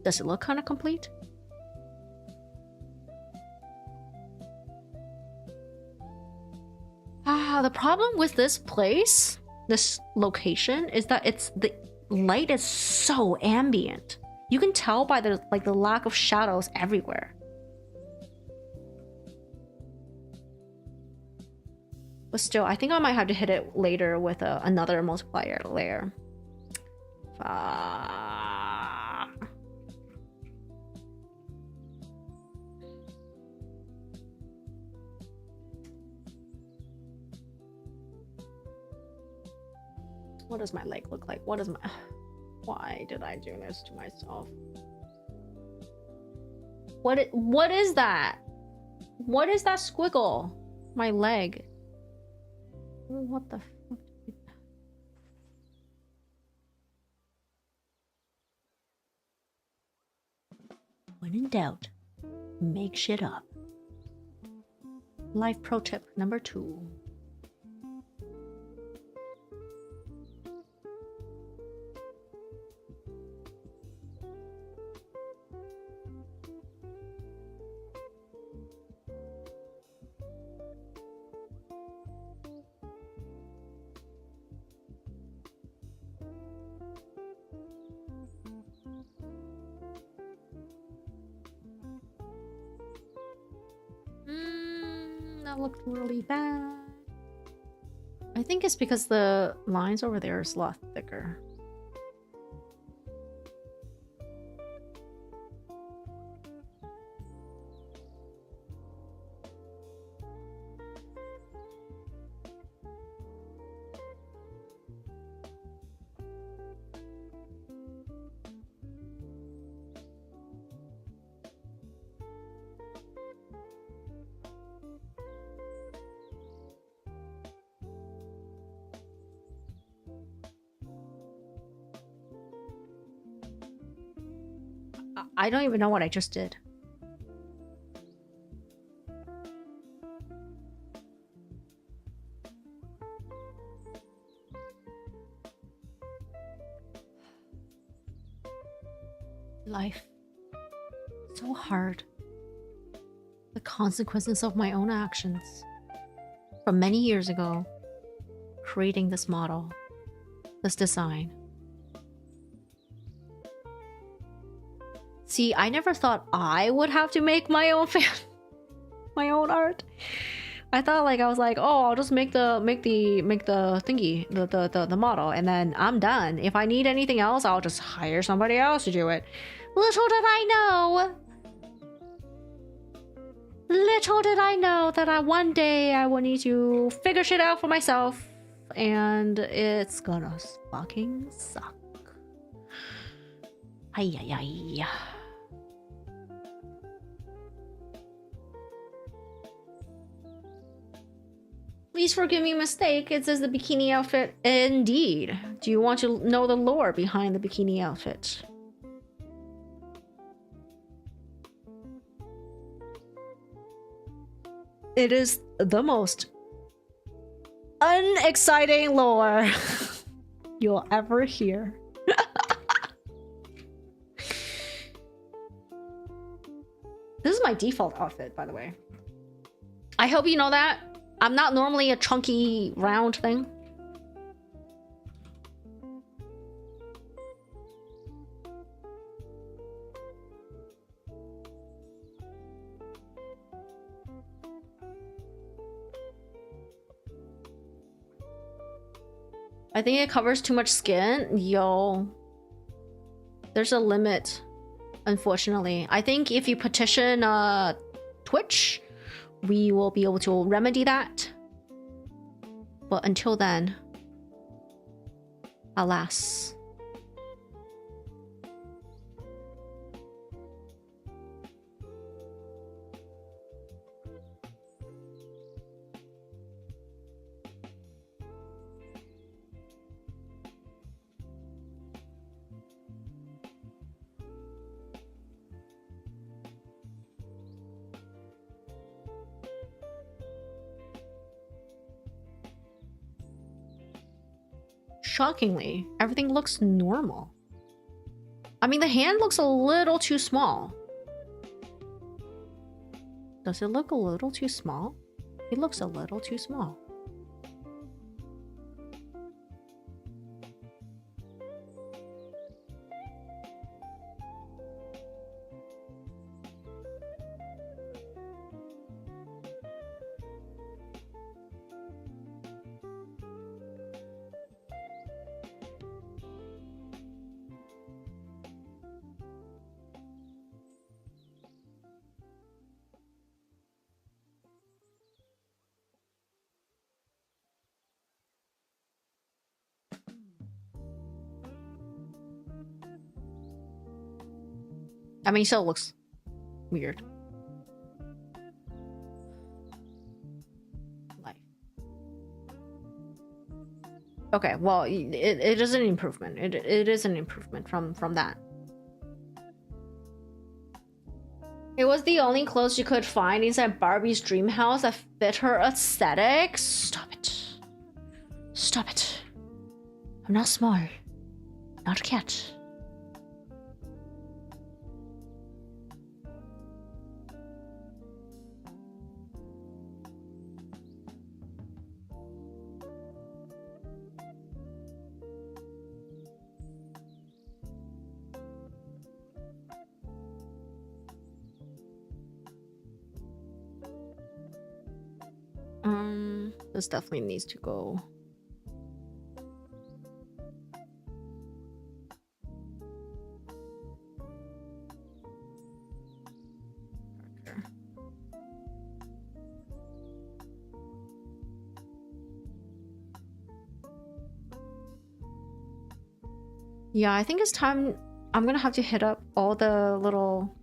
Does it look kind of complete? The problem with this place, this location, is that the light is so ambient. You can tell by the lack of shadows everywhere. But still, I think I might have to hit it later with another multiplier layer. What does my leg look like? What is my... Why did I do this to myself? What is that? What is that squiggle? My leg. What the fuck? When in doubt, make shit up. Life pro tip number 2. That looked really bad. I think it's because the lines over there is a lot thicker. I don't even know what I just did. Life. So hard. The consequences of my own actions. From many years ago. creating this model, this design. See, I never thought I would have to make my own my own art. I thought like I was like, oh, I'll just make the thingy, the model, and then I'm done. If I need anything else, I'll just hire somebody else to do it. Little did I know. Little did I know that one day I will need to figure shit out for myself, and it's gonna fucking suck. Ay ay ay. Please forgive me mistake. It says the bikini outfit. Indeed. Do you want to know the lore behind the bikini outfit? It is the most unexciting lore you'll ever hear. This is my default outfit, by the way. I hope you know that. I'm not normally a chunky round thing. I think it covers too much skin. Yo. There's a limit, unfortunately. I think if you petition Twitch, we will be able to remedy that. But until then, alas. Shockingly, everything looks normal. I mean, the hand looks a little too small. Does it look a little too small? It looks a little too small. I mean, it still looks weird. Life. Okay, well, it is an improvement. It is an improvement from that. It was the only clothes you could find inside Barbie's dream house that fit her aesthetic. Stop it. Stop it. I'm not smart. Not a cat. This definitely needs to go. Okay. Yeah, I think it's time. I'm gonna have to hit up all the little.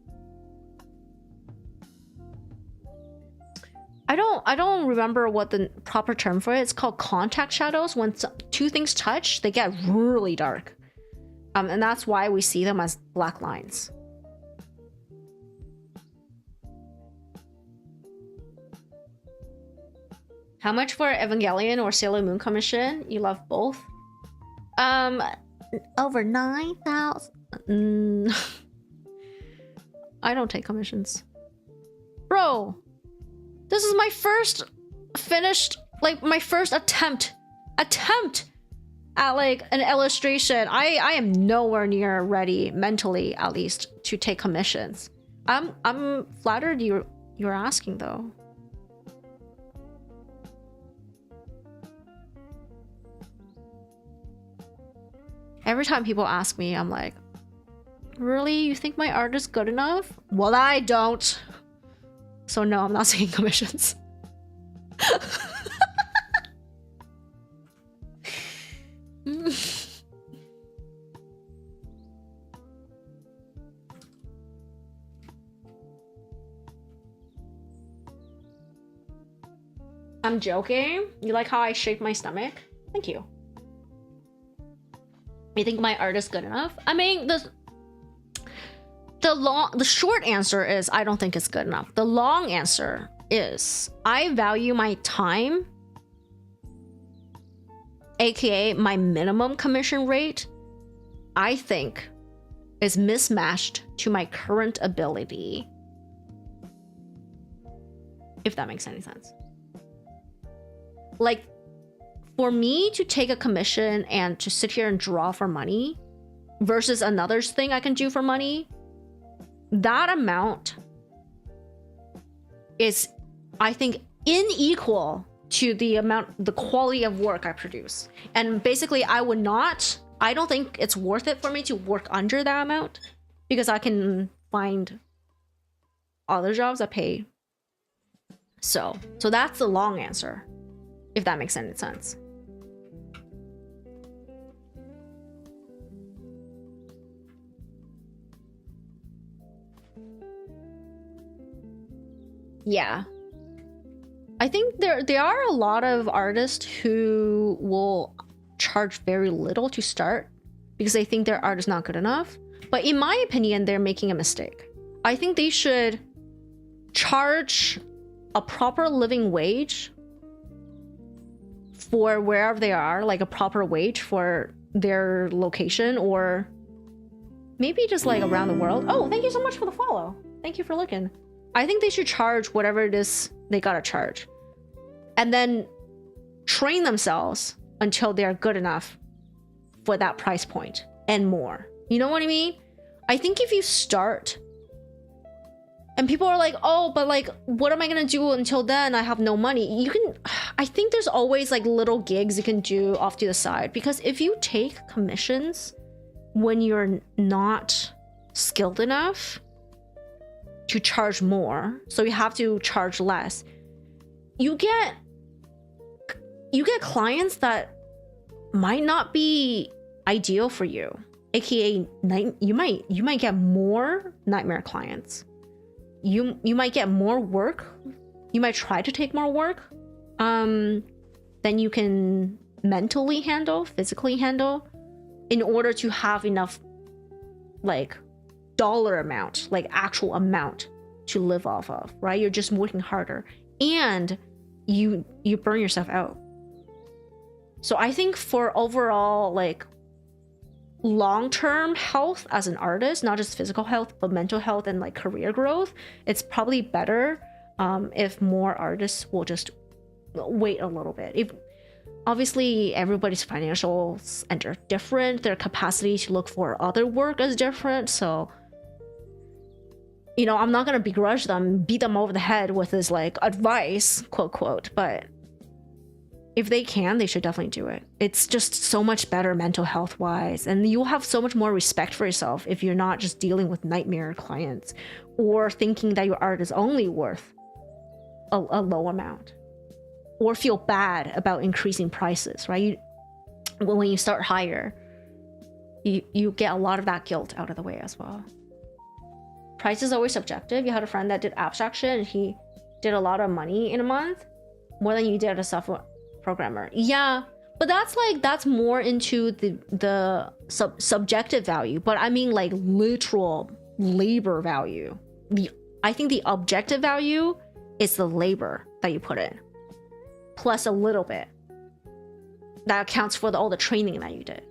I don't remember what the proper term for it. It's called contact shadows. When two things touch, they get really dark. And that's why we see them as black lines. How much for Evangelion or Sailor Moon commission? You love both? Over 9,000. I don't take commissions. Bro, this is my first finished, like my first attempt attempt at like an illustration. I am nowhere near ready mentally, at least, to take commissions. I'm flattered you're asking though. Every time people ask me, I'm like, really? You think my art is good enough? Well, I don't. So no, I'm not taking commissions. I'm joking. You like how I shake my stomach? Thank you. You think my art is good enough? I mean, the short answer is I don't think it's good enough. The long answer is I value my time, aka my minimum commission rate, I think is mismatched to my current ability. If that makes any sense. Like, for me to take a commission and to sit here and draw for money versus another thing I can do for money, that amount is, I think, unequal to the quality of work I produce. And basically, I don't think it's worth it for me to work under that amount because I can find other jobs that pay. So that's the long answer, if that makes any sense. Yeah. I think there are a lot of artists who will charge very little to start because they think their art is not good enough. But in my opinion, they're making a mistake. I think they should charge a proper living wage for wherever they are, like a proper wage for their location, or maybe just like around the world. Oh, thank you so much for the follow. Thank you for looking. I think they should charge whatever it is they gotta charge. And then train themselves until they're good enough for that price point and more. You know what I mean? I think if you start and people are like, oh, but like, what am I gonna do until then? I have no money. I think there's always like little gigs you can do off to the side, because if you take commissions when you're not skilled enough to charge more, so you have to charge less, you get clients that might not be ideal for you, aka you might get more nightmare clients. You might get more work. You might try to take more work than you can mentally handle, physically handle, in order to have enough like dollar amount, like actual amount to live off of, right? You're just working harder and you burn yourself out. So I think for overall like long-term health as an artist, not just physical health but mental health and like career growth, it's probably better if more artists will just wait a little bit. If obviously everybody's financials are different, their capacity to look for other work is different, so you know, I'm not gonna begrudge them, beat them over the head with this like advice, quote, but if they can, they should definitely do it. It's just so much better mental health wise, and you'll have so much more respect for yourself if you're not just dealing with nightmare clients or thinking that your art is only worth a low amount, or feel bad about increasing prices, right? When you start higher, you get a lot of that guilt out of the way as well. Price is always subjective. You had a friend that did abstraction and he did a lot of money in a month, more than you did as a software programmer. Yeah, but that's more into the subjective value. But I mean like literal labor value. I think the objective value is the labor that you put in, plus a little bit that accounts for all the training that you did,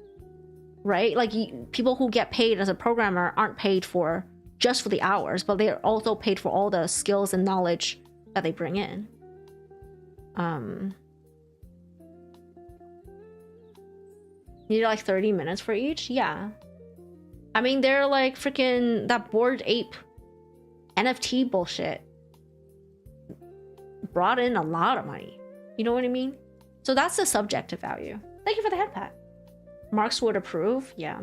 right? Like people who get paid as a programmer aren't paid for just for the hours, but they're also paid for all the skills and knowledge that they bring in. You need like 30 minutes for each? Yeah. I mean, they're like freaking that Bored Ape NFT bullshit brought in a lot of money. You know what I mean? So that's the subjective value. Thank you for the head pat. Marks would approve. Yeah.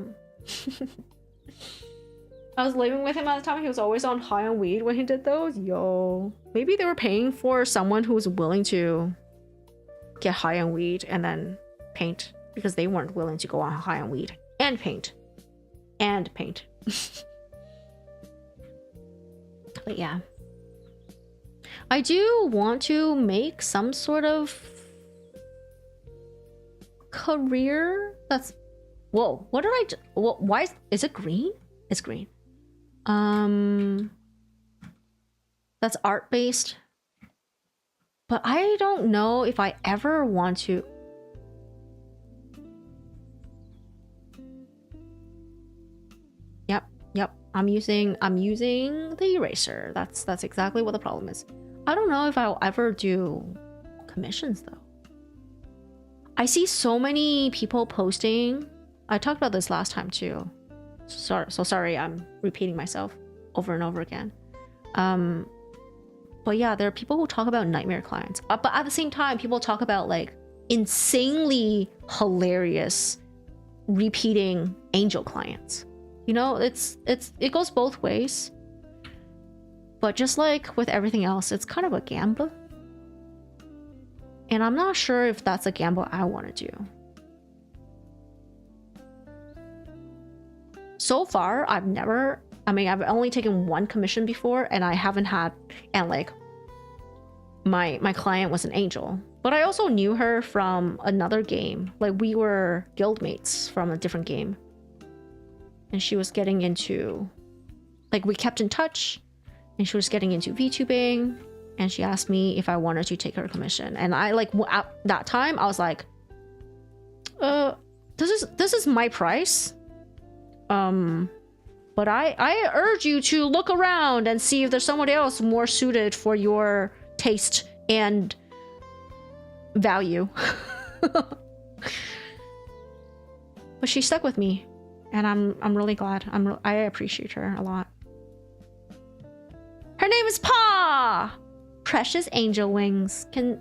I was living with him at the time. He was always on high on weed when he did those. Yo. Maybe they were paying for someone who was willing to get high on weed and then paint, because they weren't willing to go on high on weed and paint. And paint. But yeah. I do want to make some sort of career that's... Whoa, what did I do? Why is it green? It's green. That's art-based. But I don't know if I ever want to... Yep. I'm using the eraser. That's exactly what the problem is. I don't know if I'll ever do commissions though. I see so many people posting. I talked about this last time too. Sorry, I'm repeating myself over and over again. But yeah, there are people who talk about nightmare clients. But at the same time, people talk about like insanely hilarious repeating angel clients. You know, it goes both ways. But just like with everything else, it's kind of a gamble. And I'm not sure if that's a gamble I want to do. So far, I've only taken one commission before, and I haven't had, and like my client was an angel. But I also knew her from another game. Like we were guildmates from a different game. And she was getting into, like we kept in touch, and she was getting into VTubing, and she asked me if I wanted to take her commission. And I like, at that time, I was like, this is my price. But I urge you to look around and see if there's somebody else more suited for your taste and value. But she stuck with me, and I'm really glad. I appreciate her a lot. Her name is Pa! Precious Angel Wings. Can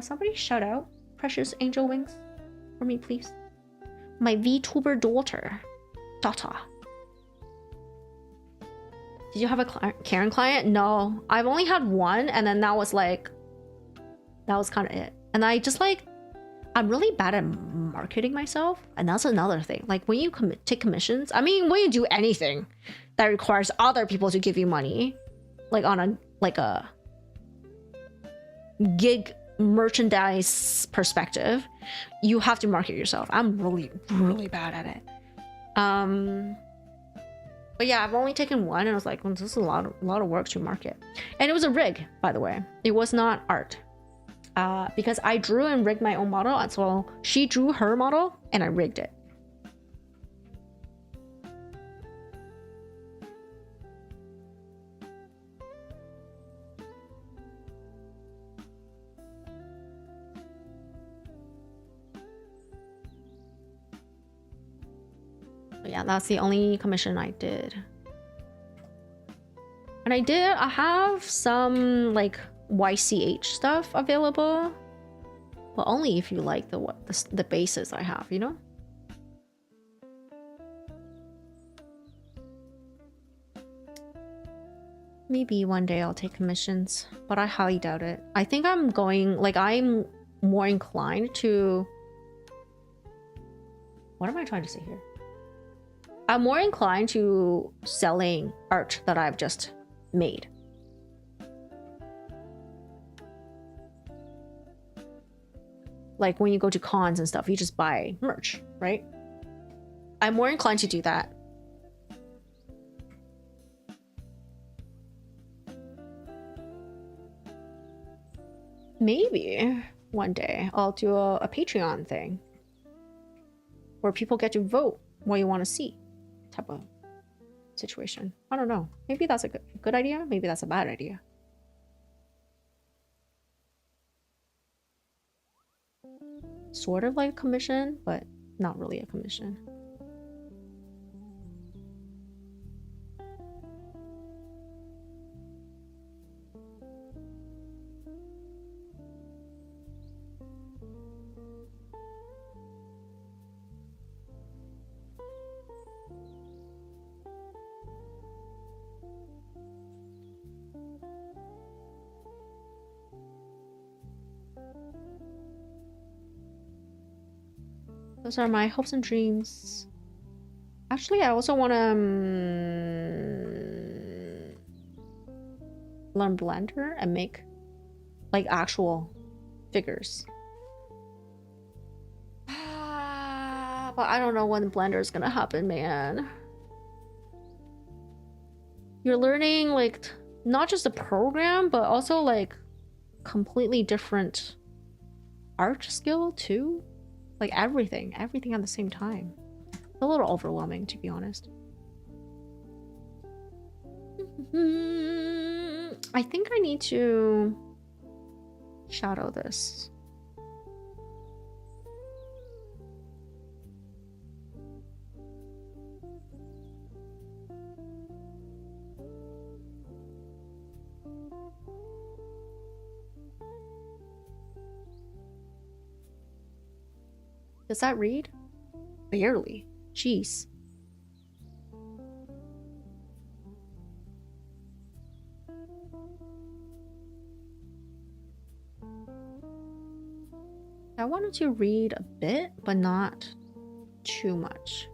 somebody shout out Precious Angel Wings for me, please? My VTuber daughter. Data. Did you have a Karen client? No, I've only had one, and then that was kind of it. And I just like, I'm really bad at marketing myself, and that's another thing. Like when you take commissions, I mean, when you do anything that requires other people to give you money, like on a gig merchandise perspective, you have to market yourself. I'm really, really bad at it. But yeah, I've only taken one, and I was like, well, this is a lot of work to market. And it was a rig, by the way. It was not art. Because I drew and rigged my own model, and so she drew her model, and I rigged it. But yeah, that's the only commission I did. And I have some like YCH stuff available, but only if you like the bases I have, you know? Maybe one day I'll take commissions, but I highly doubt it. I think I'm more inclined to... What am I trying to say here? I'm more inclined to selling art that I've just made. Like when you go to cons and stuff, you just buy merch, right? I'm more inclined to do that. Maybe one day I'll do a Patreon thing where people get to vote what you want to see, type of situation. I don't know. Maybe that's a good idea. Maybe that's a bad idea. Sort of like a commission, but not really a commission. Those are my hopes and dreams. Actually, I also want to learn Blender and make like actual figures. But I don't know when Blender is gonna happen, man. You're learning like not just the program, but also like completely different art skill too. Like everything at the same time. It's a little overwhelming, to be honest. I think I need to shadow this. Does that read? Barely. Jeez. I wanted to read a bit, but not too much.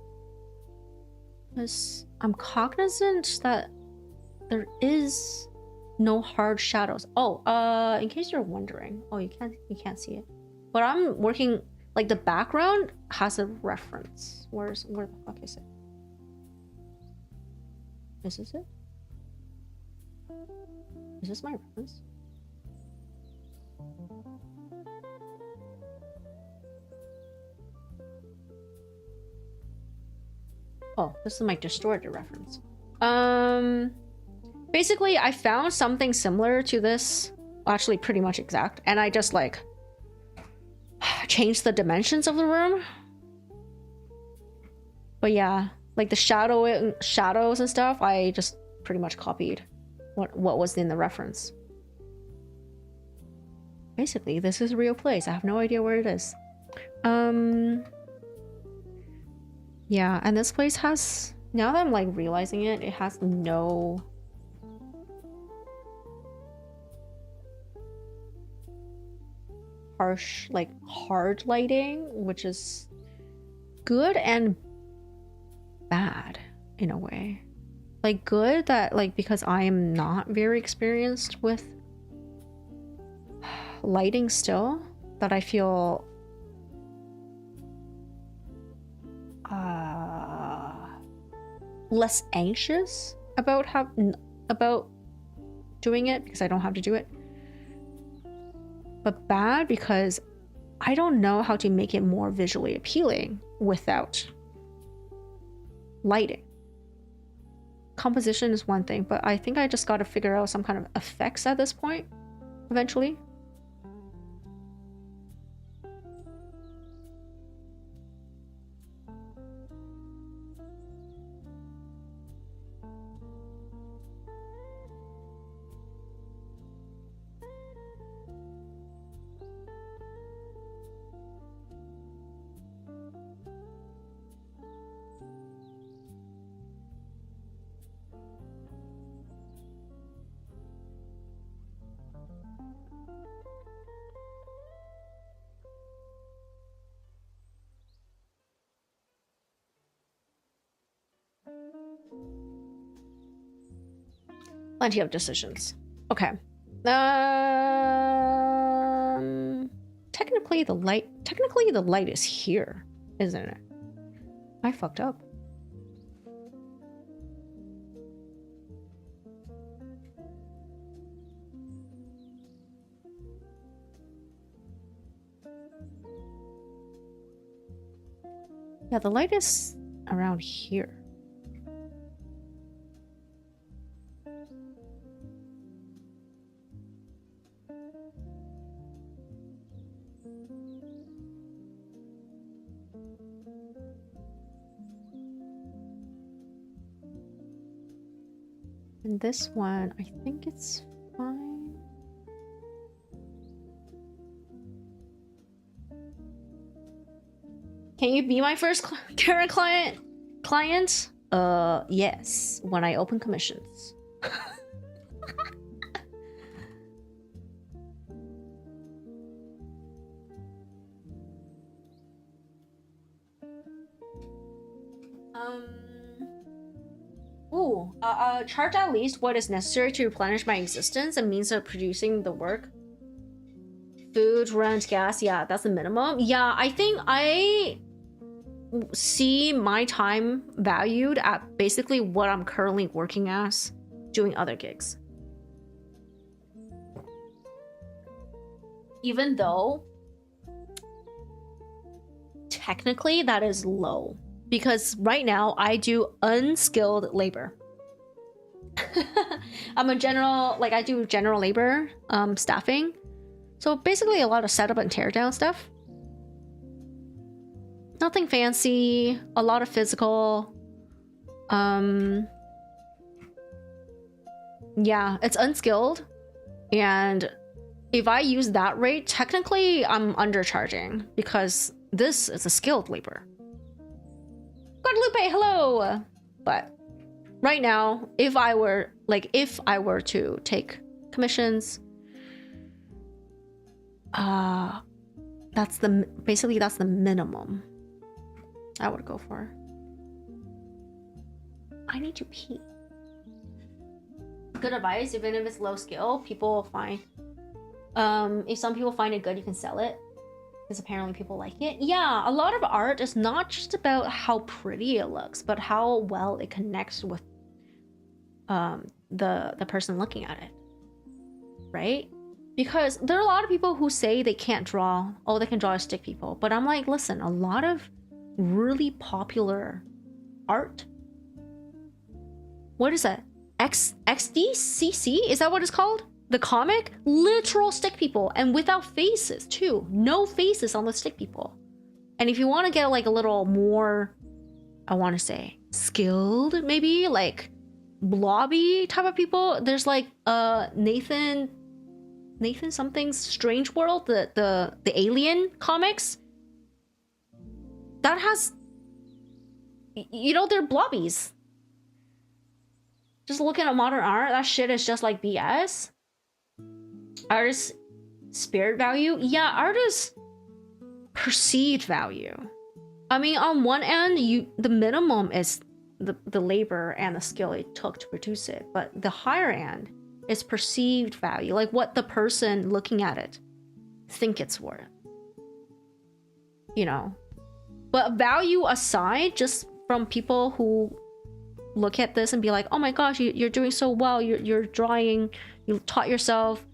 Because I'm cognizant that there is no hard shadows. Oh, in case you're wondering. Oh, you can't see it. But I'm working. Like the background has a reference. Where the fuck is it? Is this it? Is this my reference? Oh, this is my distorted reference. Basically I found something similar to this, actually pretty much exact, and I just like change the dimensions of the room. But yeah, like the shadows and stuff, I just pretty much copied what was in the reference. Basically, this is a real place. I have no idea where it is. Yeah, and this place has, now that I'm like realizing it, it has no harsh, like hard lighting, which is good and bad in a way. Like good that like because I am not very experienced with lighting still, that I feel less anxious about doing it because I don't have to do it. But bad because I don't know how to make it more visually appealing without lighting. Composition is one thing, but I think I just got to figure out some kind of effects at this point eventually. Plenty of decisions. Okay. Technically the light is here, isn't it? I fucked up. Yeah, the light is around here. And this one, I think it's fine. Can you be my first current client? Yes, when I open commissions. Charge at least what is necessary to replenish my existence and means of producing the work. Food, rent, gas, yeah, that's the minimum. Yeah, I think I see my time valued at basically what I'm currently working as, doing other gigs. Even though technically that is low, because right now I do unskilled labor. I'm a general, like I do general labor staffing, so basically a lot of setup and teardown stuff. Nothing fancy, a lot of physical. Yeah, it's unskilled, and if I use that rate, technically I'm undercharging because this is a skilled labor. Guadalupe, hello. But right now, if I were to take commissions, that's the minimum I would go for. I need to pee. Good advice, even if it's low skill, people will find. If some people find it good, you can sell it. Because apparently people like it. Yeah, a lot of art is not just about how pretty it looks, but how well it connects with the person looking at it. Right? Because there are a lot of people who say they can't draw. Oh, they can draw as stick people. But I'm like, listen, a lot of really popular art. What is that? XDCC? Is that what it's called? The comic? Literal stick people, and without faces too. No faces on the stick people. And if you want to get like a little more, I want to say, skilled, maybe like blobby type of people, there's like Nathan something's Strange World, the Alien comics. That has, you know, they're blobbies. Just looking at modern art, that shit is just like BS. Artist spirit value? Yeah, artist perceived value. I mean, on one end, the minimum is the labor and the skill it took to produce it, but the higher end is perceived value, like what the person looking at it think it's worth. You know, but value aside, just from people who look at this and be like, oh my gosh, you're doing so well, you're drawing, you taught yourself,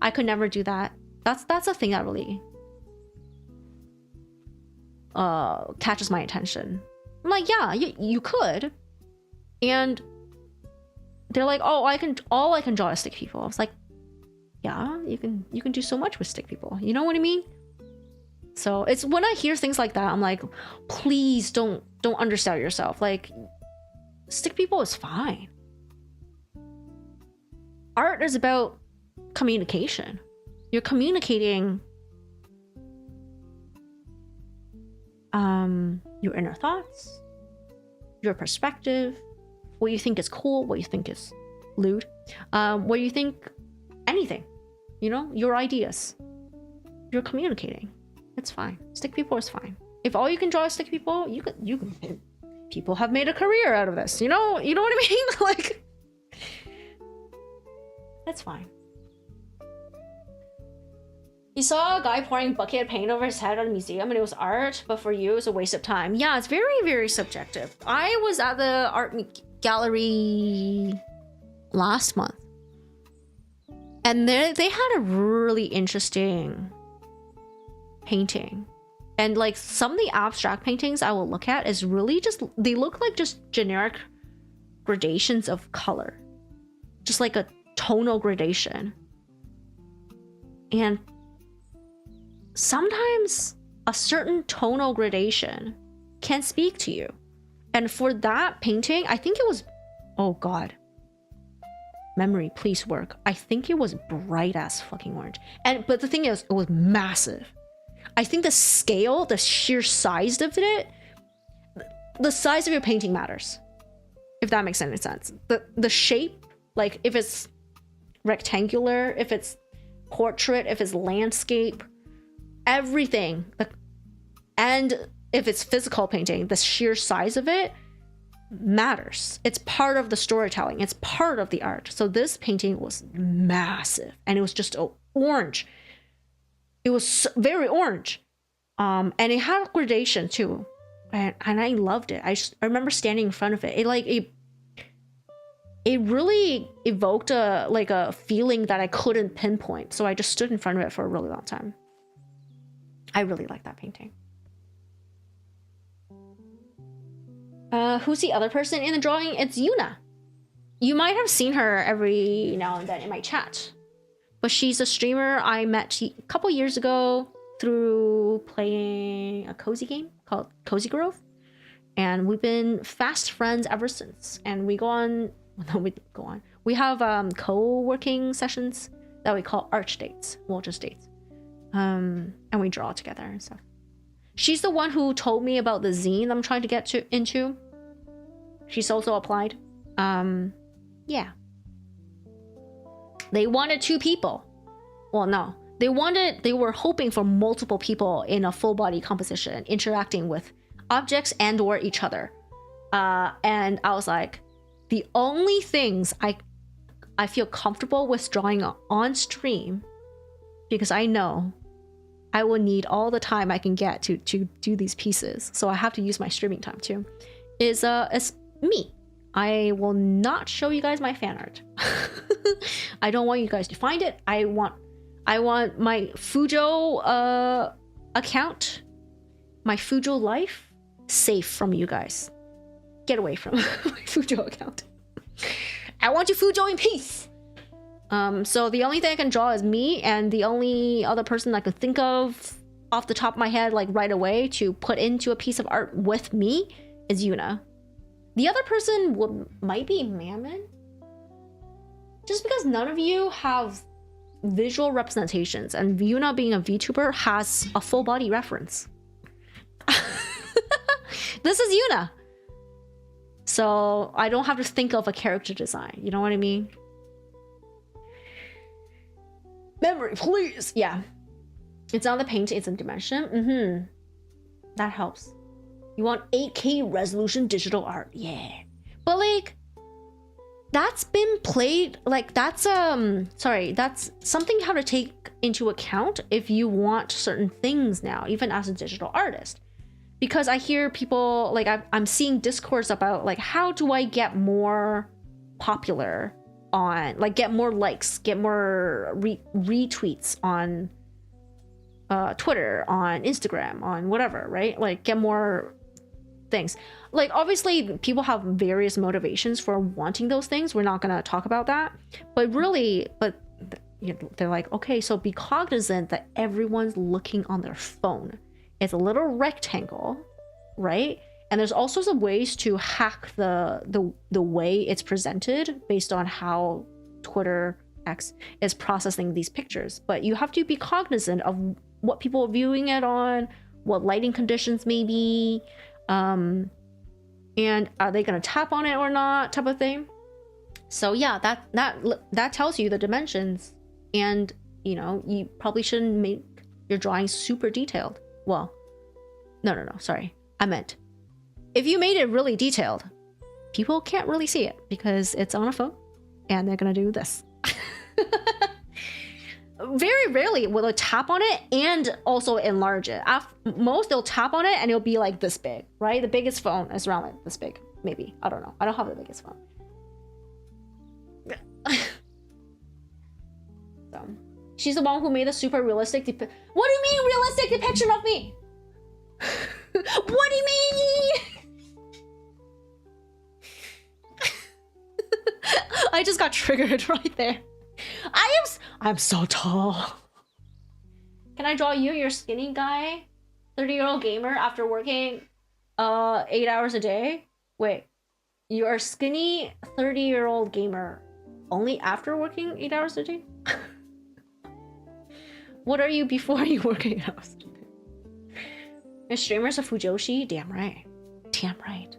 I could never do that. That's a thing that really catches my attention. I'm like, yeah, you could. And they're like, oh, all I can draw is stick people. I was like, yeah, you can do so much with stick people. You know what I mean? So it's when I hear things like that, I'm like, please don't undersell yourself. Like, stick people is fine. Art is about communication. You're communicating your inner thoughts, your perspective, what you think is cool, what you think is lewd, what you think, anything, you know, your ideas. You're communicating. It's fine. Stick people is fine. If all you can draw is stick people, you can. People have made a career out of this. You know what I mean? Like, that's fine. You saw a guy pouring bucket of paint over his head at a museum and it was art, but for you it was a waste of time. Yeah, it's very, very subjective. I was at the art gallery last month, and they had a really interesting painting. And like some of the abstract paintings I will look at is really just, they look like just generic gradations of color. Just like a tonal gradation. And sometimes a certain tonal gradation can speak to you. And for that painting, I think it was, oh God, Memory, please work. I think it was bright ass fucking orange. But the thing is, it was massive. I think the scale, the sheer size of it, the size of your painting matters. If that makes any sense. The shape, like if it's rectangular, if it's portrait, if it's landscape, everything. And if it's physical painting, the sheer size of it matters. It's part of the storytelling. It's part of the art. So this painting was massive, and it was just orange. It was very orange, and it had gradation too, and I loved it. I remember standing in front of it. It really evoked a feeling that I couldn't pinpoint. So I just stood in front of it for a really long time. I really like that painting. Who's the other person in the drawing? It's Yuna. You might have seen her every now and then in my chat. But she's a streamer I met a couple years ago through playing a cozy game called Cozy Grove. And we've been fast friends ever since. And we go on... No, we go on. We have co-working sessions that we call arch dates. Well, just dates. And we draw together and stuff. She's the one who told me about the zine I'm trying to get into. She's also applied. Yeah. They wanted 2 people. Well, no. They were hoping for multiple people in a full body composition, interacting with objects and or each other. And I was like, the only things I feel comfortable with drawing on stream, because I know I will need all the time I can get to do these pieces. So I have to use my streaming time too. Is me. I will not show you guys my fan art. I don't want you guys to find it. I want my Fujo account, my Fujo life, safe from you guys. Get away from my Fujo account. I want you Fujo in peace. So the only thing I can draw is me, and the only other person I could think of off the top of my head, like right away, to put into a piece of art with me is Yuna. The other person might be Mammon. Just because none of you have visual representations, and Yuna being a VTuber has a full body reference. This is Yuna. So I don't have to think of a character design. You know what I mean? Memory, please. Yeah. It's on the paint, it's in dimension. That helps. You want 8K resolution digital art. Yeah. But like, that's been played, like that's that's something you have to take into account if you want certain things now, even as a digital artist. Because I hear people, like I'm seeing discourse about like, how do I get more popular on, like get more likes, get more retweets on Twitter, on Instagram, on whatever, right? Like get more things. Like obviously people have various motivations for wanting those things. We're not gonna talk about that, but really, they're like, okay, so be cognizant that everyone's looking on their phone. It's a little rectangle, right? And there's all sorts of ways to hack the way it's presented based on how Twitter X is processing these pictures. But you have to be cognizant of what people are viewing it on, what lighting conditions may be, and are they gonna tap on it or not, type of thing. So yeah, that tells you the dimensions, and you know, you probably shouldn't make your drawing super detailed. Well, no, sorry. I meant, if you made it really detailed, people can't really see it because it's on a phone and they're gonna do this. Very rarely will they tap on it and also enlarge it. Most they'll tap on it and it'll be like this big, right? The biggest phone is around like this big, maybe. I don't know. I don't have the biggest phone. So, she's the one who made a super realistic what do you mean realistic depiction of me? What do you mean? I just got triggered right there. I'm so tall. Can I draw you? You're skinny guy, 30-year-old gamer after working 8 hours a day. Wait, you are skinny 30-year-old gamer only after working 8 hours a day? What are you before you work 8 hours a day? Your streamers are Fujoshi? Damn right. Damn right.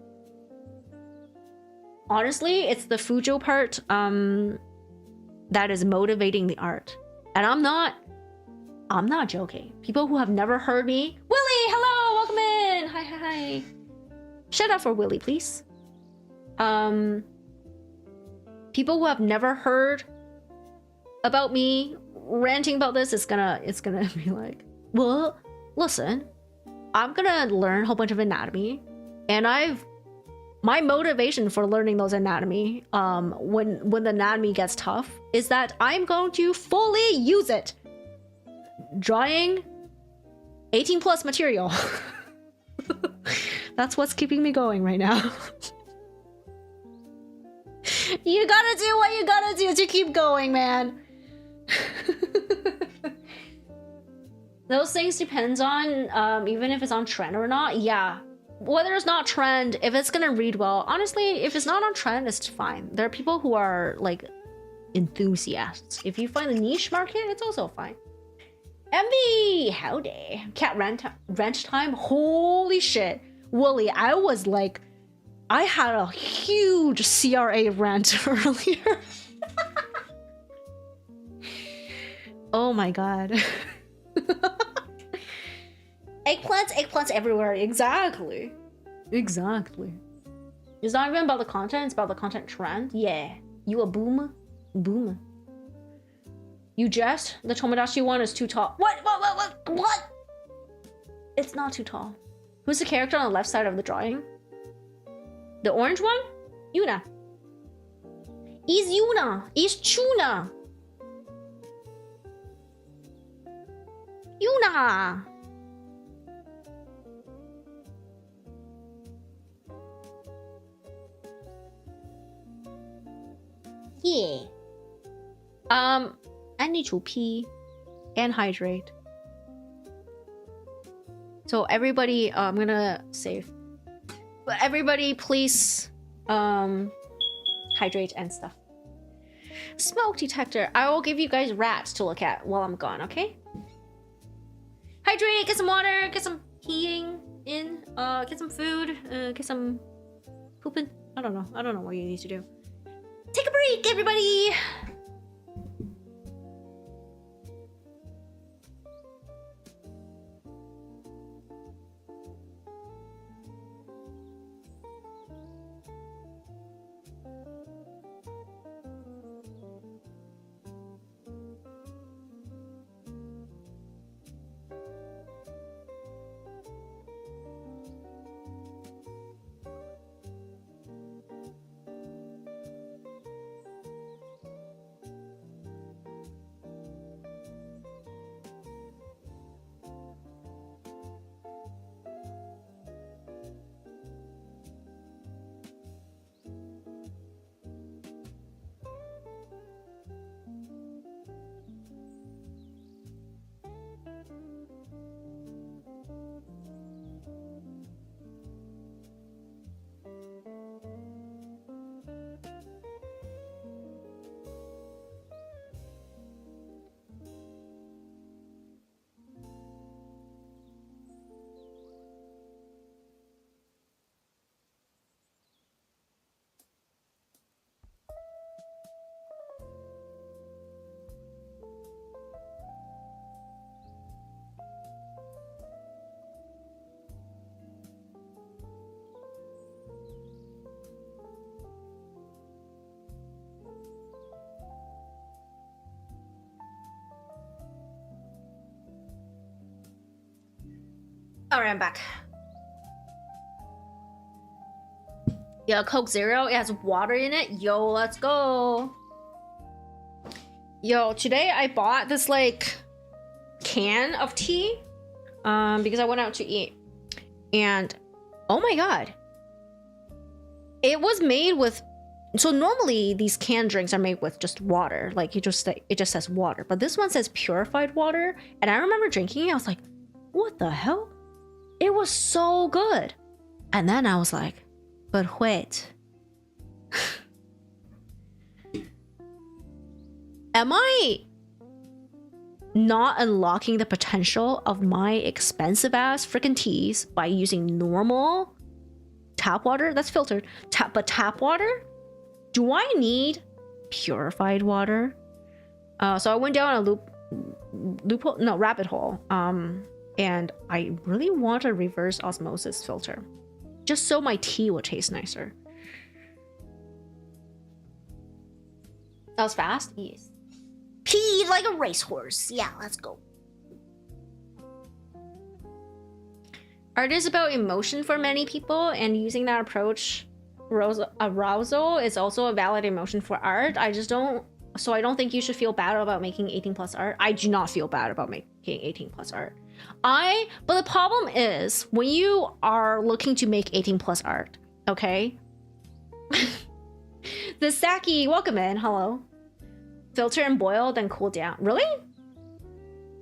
Honestly, it's the Fujo part that is motivating the art. And I'm not joking. People who have never heard me, Willie, hello, welcome in. Hi, hi, hi. Shut up for Willie, please. People who have never heard about me ranting about this, it's gonna be like, well, listen, I'm gonna learn a whole bunch of anatomy, and my motivation for learning those anatomy, when the anatomy gets tough, is that I'm going to fully use it. Drawing 18+ material. That's what's keeping me going right now. You gotta do what you gotta do to keep going, man. Those things depends on even if it's on trend or not. Yeah, whether it's not trend, if it's gonna read well, honestly, if it's not on trend, it's fine. There are people who are like enthusiasts. If you find the niche market, it's also fine. Envy, howdy. Cat rent time, holy shit. Wooly, I was like, I had a huge CRA rant earlier. Oh my god. Eggplants everywhere. Exactly. It's not even about the content, it's about the content trend. Yeah. You a boomer? Boomer. You jest? The Tomodachi one is too tall. What? It's not too tall. Who's the character on the left side of the drawing? The orange one? Yuna. Is Yuna. Is Chuna. Yuna. Yeah. I need to pee and hydrate. So everybody, I'm gonna save. But everybody, please, hydrate and stuff. Smoke detector. I will give you guys rats to look at while I'm gone. Okay. Hydrate. Get some water. Get some heating in. Get some food. Get some pooping. I don't know what you need to do. Take a break, everybody. Alright, I'm back. Yo, Coke Zero, it has water in it. Yo, let's go. Yo, today I bought this like can of tea because I went out to eat. And oh my god. It was made with, so normally these canned drinks are made with just water. Like it just says water, but this one says purified water. And I remember drinking it, I was like, what the hell? It was so good. And then I was like, but wait. Am I not unlocking the potential of my expensive ass freaking teas by using normal tap water that's filtered? But tap water? Do I need purified water? So I went down a rabbit hole. And I really want a reverse osmosis filter, just so my tea will taste nicer. That was fast? Yes. Pee like a racehorse. Yeah, let's go. Art is about emotion for many people, and using that approach, arousal is also a valid emotion for art. I don't think you should feel bad about making 18+ art. I do not feel bad about making 18+ art. But the problem is when you are looking to make 18+ art, okay? The Saki, welcome in, hello. Filter and boil, then cool down. Really?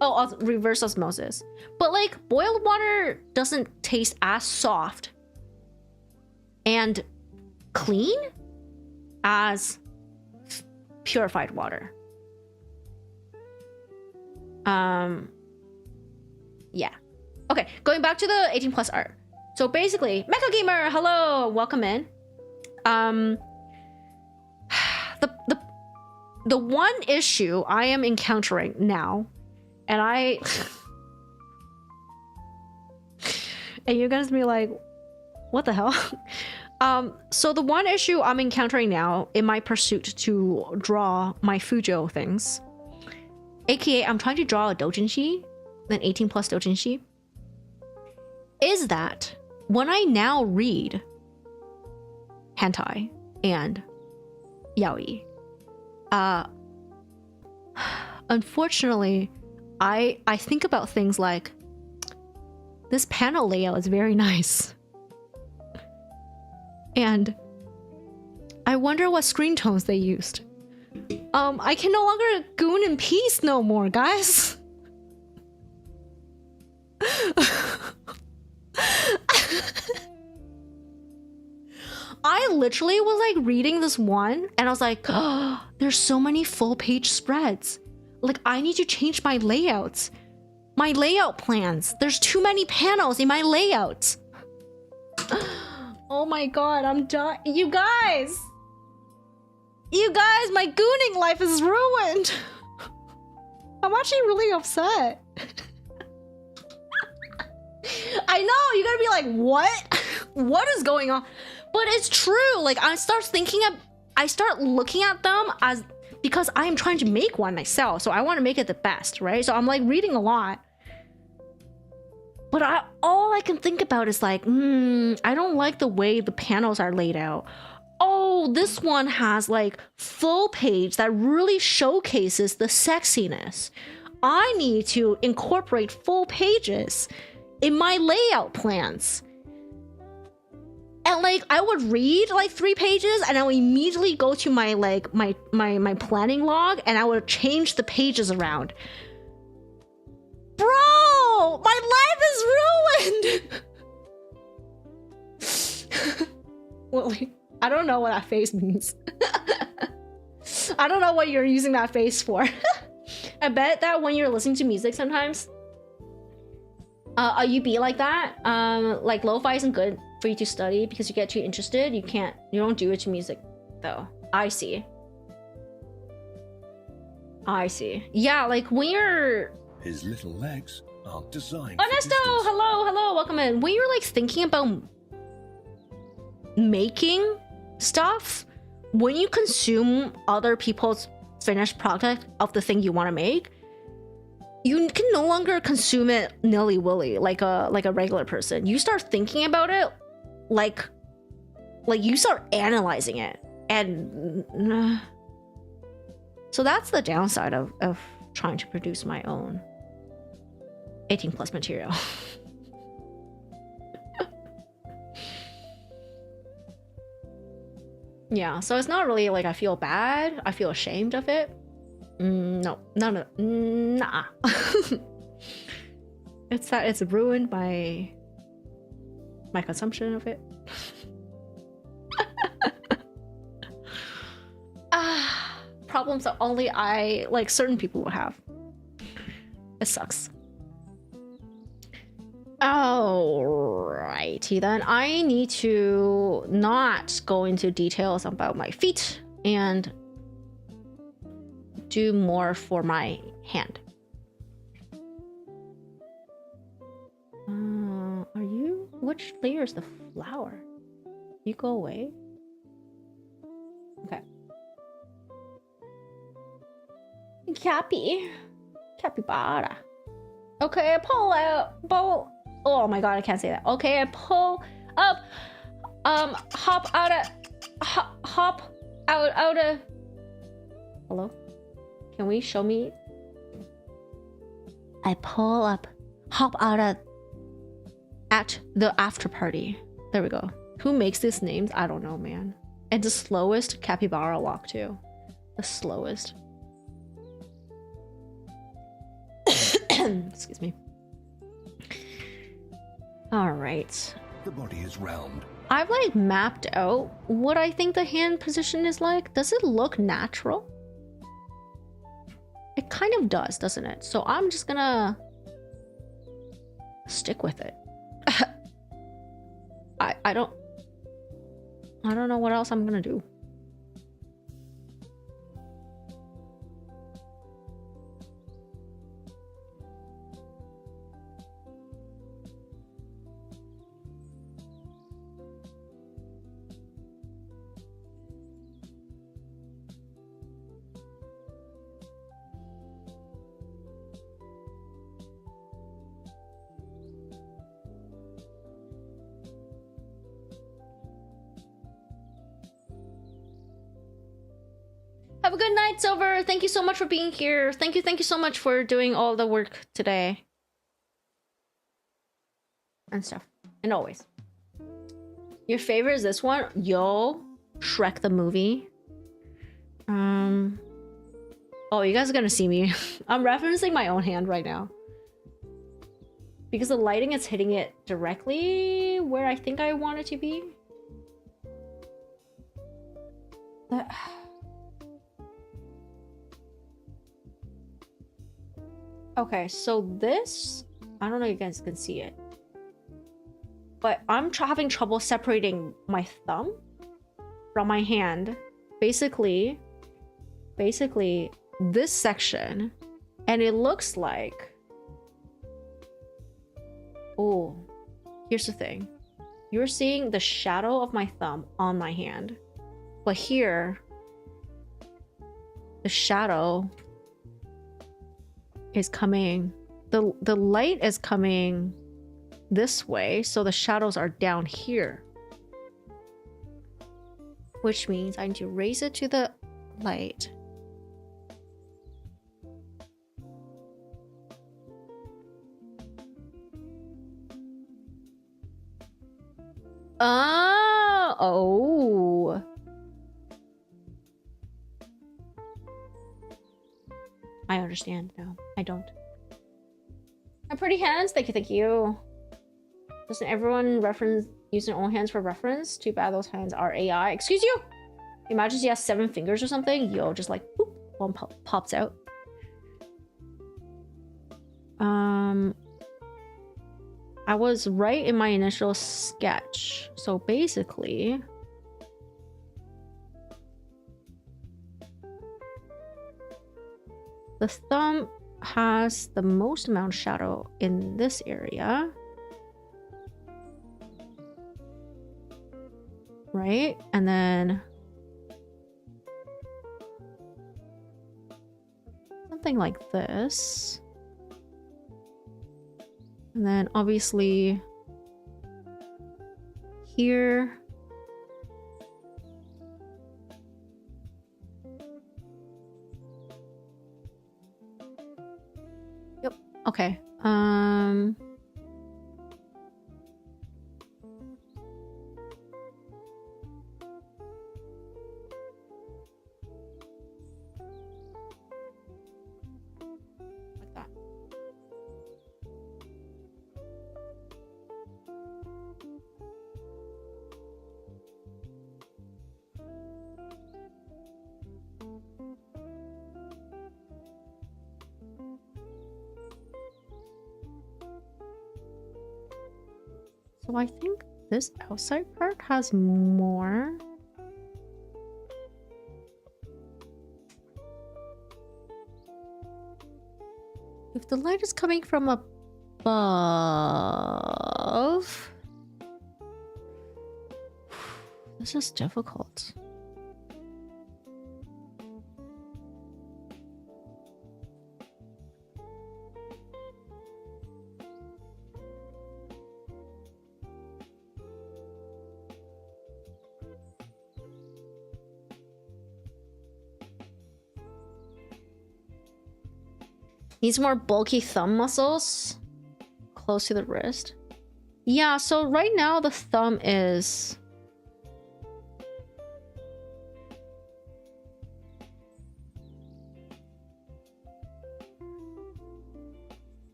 Oh, reverse osmosis. But like, boiled water doesn't taste as soft and clean as purified water. Yeah. Okay, going back to the 18+ art. So basically, Mecha Gamer, hello, welcome in. The one issue I am encountering now, and and you're gonna be like, what the hell? So the one issue I'm encountering now in my pursuit to draw my Fujo things, aka I'm trying to draw a doujinshi, an 18+ doujinshi, is that when I now read hentai and yaoi, unfortunately, I think about things like, this panel layout is very nice. And I wonder what screen tones they used. I can no longer goon in peace no more, guys. I literally was like reading this one and I was like, oh, there's so many full page spreads. Like, I need to change my layouts. My layout plans. There's too many panels in my layouts. Oh my god, I'm done. You guys, my gooning life is ruined. I'm actually really upset. I know, you're gonna be like, what? What is going on? But it's true. Like, I start looking at them as, because I am trying to make one myself, so I want to make it the best, right? So I'm like reading a lot. But all I can think about is like, I don't like the way the panels are laid out. Oh, this one has like full page that really showcases the sexiness. I need to incorporate full pages in my layout plans. And like, I would read like 3 pages and I would immediately go to my like my planning log and I would change the pages around. Bro, my life is ruined. Well, like, I don't know what that face means. I don't know what you're using that face for. I bet that when you're listening to music sometimes, you be like that. Like, lo-fi isn't good for you to study because you get too interested. You don't do it to music though. I see. Yeah, like when you're... His little legs are designed Ernesto, hello, welcome in. When you're like thinking about making stuff, when you consume other people's finished product of the thing you want to make, you can no longer consume it nilly-willy like a regular person. You start thinking about it like you start analyzing it. And so that's the downside of trying to produce my own 18+ material. Yeah, so it's not really like I feel bad. I feel ashamed of it. No. Nah. It's that it's ruined my consumption of it. problems that only I, like certain people would have. It sucks. Alrighty then. I need to not go into details about my feet and do more for my hand. Are you? Which layer is the flower? You go away? Okay. Capybara. Okay, I pull out. Oh my god, I can't say that. Okay, I pull up. Hop out of. Hop out of. Hello? Can we show me? I pull up. Hop out of. At the after party. There we go. Who makes these names? I don't know, man. And the slowest capybara walk too. The slowest. Excuse me. All right. The body is round. I've like mapped out what I think the hand position is like. Does it look natural? It kind of does, doesn't it? So I'm just gonna stick with it. I don't know what else I'm gonna do. Have a good night, Silver. Thank you so much for being here. Thank you so much for doing all the work today. And stuff. And always. Your favorite is this one? Yo, Shrek the movie. Oh, you guys are gonna see me. I'm referencing my own hand right now. Because the lighting is hitting it directly where I think I want it to be. Okay, so this, I don't know if you guys can see it, but I'm having trouble separating my thumb from my hand. Basically this section, and it looks like, oh, here's the thing. You're seeing the shadow of my thumb on my hand, but here, the shadow is coming, the light is coming this way, so the shadows are down here, which means I need to raise it to the light. Oh. I understand now. I don't. My pretty hands. Thank you. Doesn't everyone use their own hands for reference? Too bad those hands are AI. Excuse you? Imagine you have 7 fingers or something. Yo, just like, boop, one pops out. I was right in my initial sketch. So basically, the thumb has the most amount of shadow in this area. Right? And then something like this. And then obviously here. Yep. Okay. Like that. So I think this outside part has more. If the light is coming from above, this is difficult. Needs more bulky thumb muscles close to the wrist. Yeah, so right now the thumb is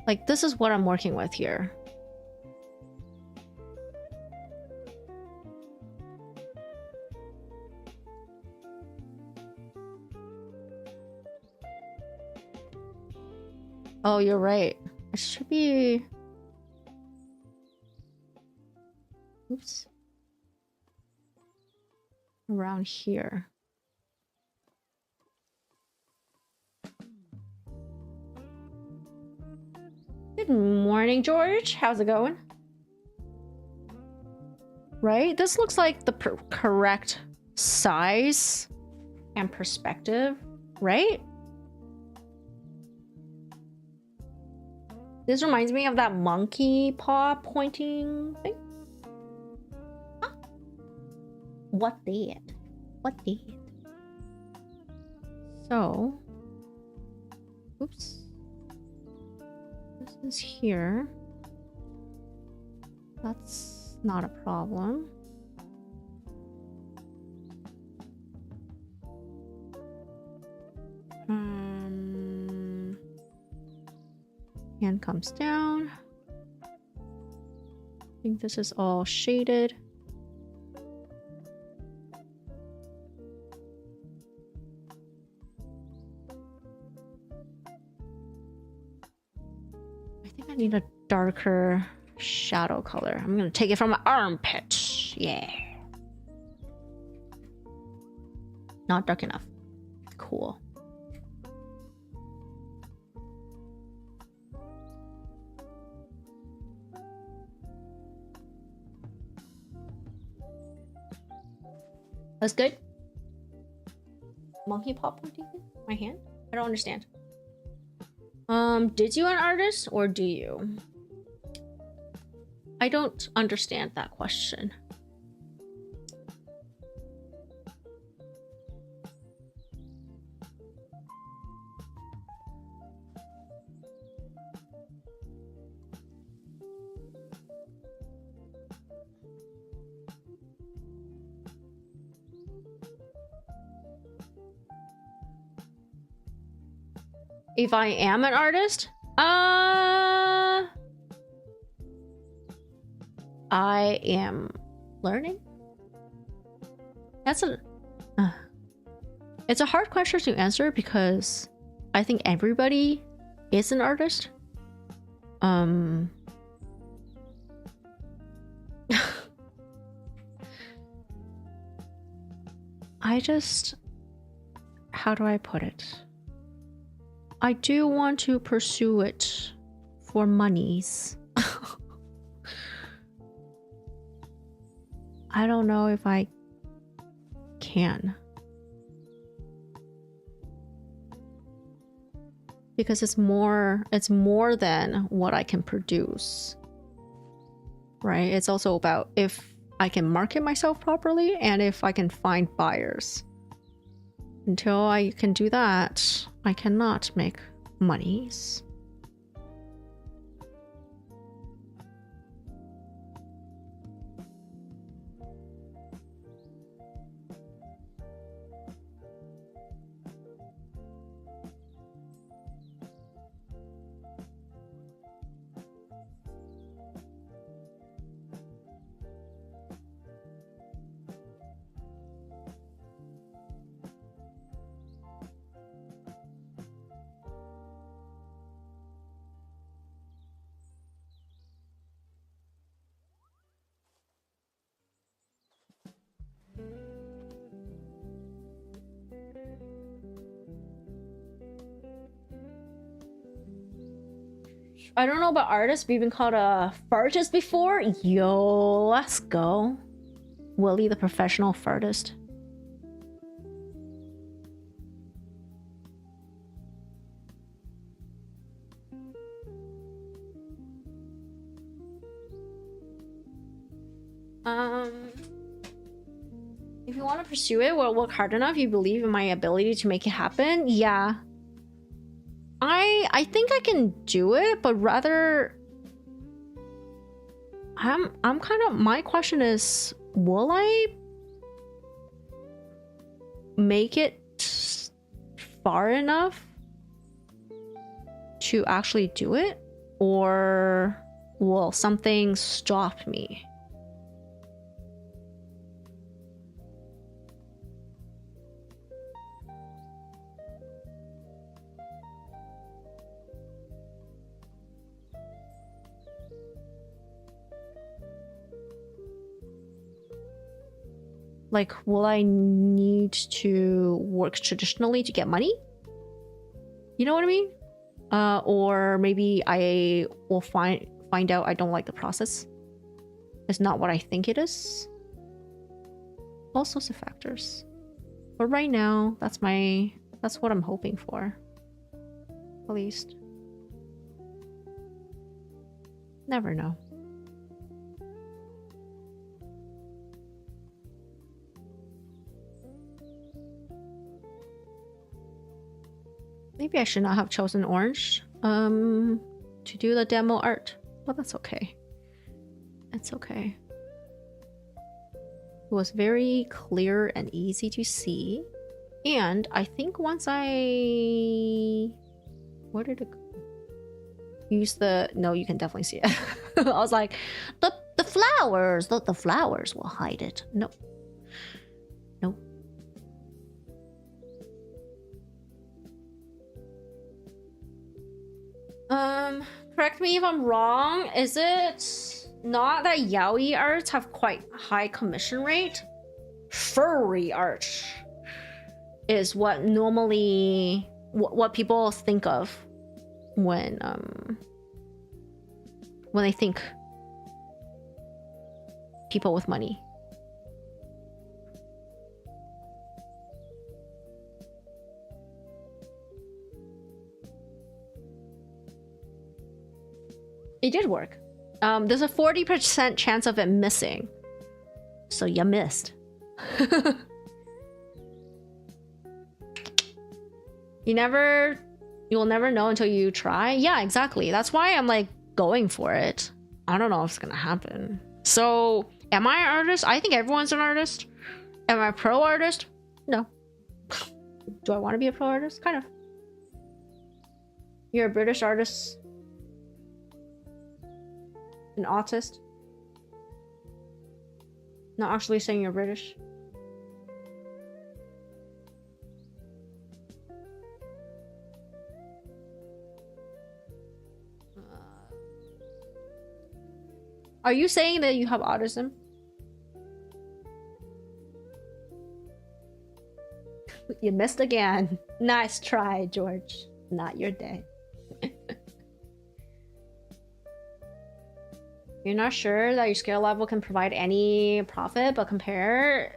like, this is what I'm working with here. Oh, you're right. It should be... Oops. Around here. Good morning, George. How's it going? Right? This looks like the correct size and perspective, right? This reminds me of that monkey paw pointing thing. Huh? What did? What did? So, oops. This is here. That's not a problem. Hand comes down. I think this is all shaded. I think I need a darker shadow color. I'm gonna take it from my armpit. Yeah. Not dark enough. Cool. That's good. Monkey paw pointing? My hand? I don't understand. Did you an artist or do you? I don't understand that question. If I am an artist, I am learning. That's it's a hard question to answer because I think everybody is an artist. I just, how do I put it? I do want to pursue it for monies. I don't know if I can. Because it's more than what I can produce. Right? It's also about if I can market myself properly and if I can find buyers. Until I can do that, I cannot make monies. I don't know about artists. We've been called a fartist before. Yo, let's go. Willie the professional fartist. If you want to pursue it, well, work hard enough. You believe in my ability to make it happen. Yeah, I think I can do it, but rather, I'm kind of. My question is, will I make it far enough to actually do it, or will something stop me? Like, will I need to work traditionally to get money? You know what I mean? Or maybe I will find out I don't like the process. It's not what I think it is. All sorts of factors. But right now, that's what I'm hoping for. At least. Never know. Maybe I should not have chosen orange to do the demo art. But that's okay. It's okay. It was very clear and easy to see. And I think once I... Where did it go? Use the... No, you can definitely see it. I was like, the flowers, the flowers will hide it. Nope. Nope. Correct me if I'm wrong. Is it not that yaoi arts have quite high commission rate? Furry art is what normally what people think of when they think people with money. It did work. There's a 40% chance of it missing. So you missed. You'll never know until you try. Yeah, exactly. That's why I'm like going for it. I don't know if it's gonna happen. So, am I an artist? I think everyone's an artist. Am I a pro artist? No. Do I want to be a pro artist? Kind of. You're a British artist. An autist. Not actually saying you're British. Are you saying that you have autism? You missed again. Nice try, George. Not your day. You're not sure that your skill level can provide any profit, but compare,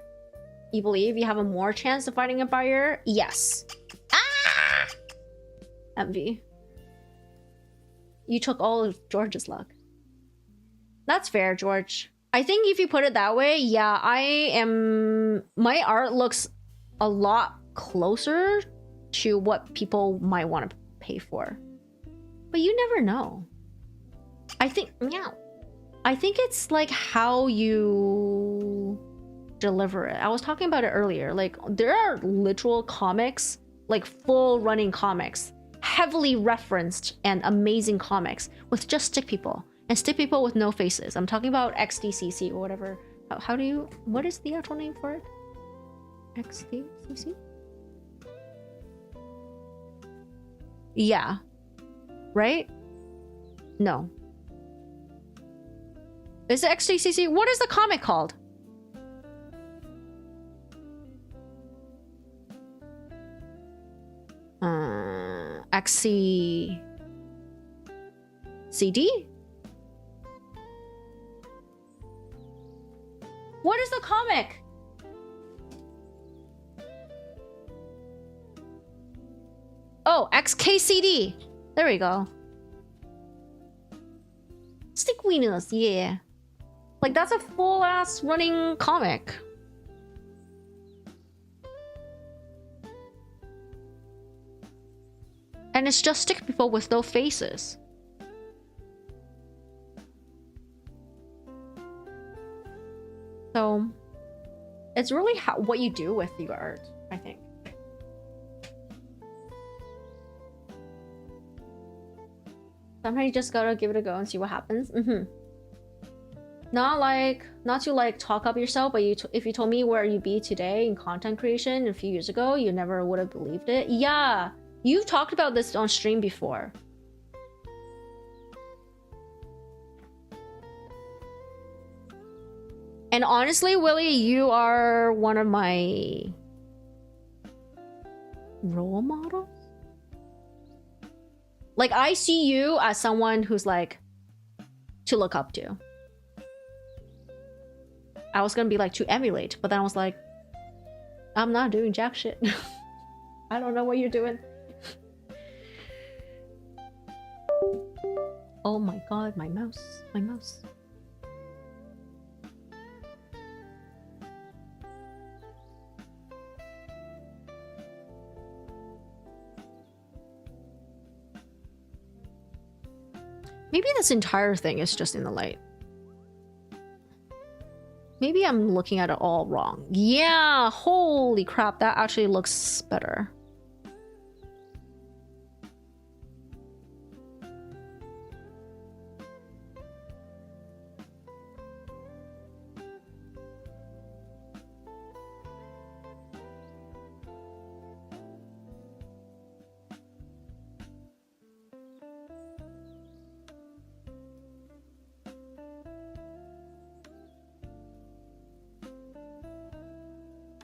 you believe you have a more chance of finding a buyer? Yes. Ah! Envy. You took all of George's luck. That's fair, George. I think if you put it that way, yeah, my art looks a lot closer to what people might want to pay for. But you never know. I think it's like how you deliver it. I was talking about it earlier. Like, there are literal comics, like full running comics, heavily referenced and amazing comics with just stick people. And stick people with no faces. I'm talking about XDCC or whatever. What is the actual name for it? XDCC? Yeah. Right? No. Is it XDCC? What is the comic called? XC... CD? What is the comic? Oh, XKCD. There we go. Stick Wieners, yeah. Like, that's a full-ass running comic. And it's just stick people with no faces. So, it's really what you do with your art, I think. Sometimes you just gotta give it a go and see what happens. Not to like talk up yourself, but if you told me where you'd be today in content creation a few years ago, you never would have believed it. Yeah, you've talked about this on stream before. And honestly, Willie, you are one of my role models. Like, I see you as someone who's like to look up to. I was gonna be like to emulate, but then I was like, I'm not doing jack shit. I don't know what you're doing. Oh my god, my mouse. My mouse. Maybe this entire thing is just in the light. Maybe I'm looking at it all wrong. Yeah, holy crap, that actually looks better.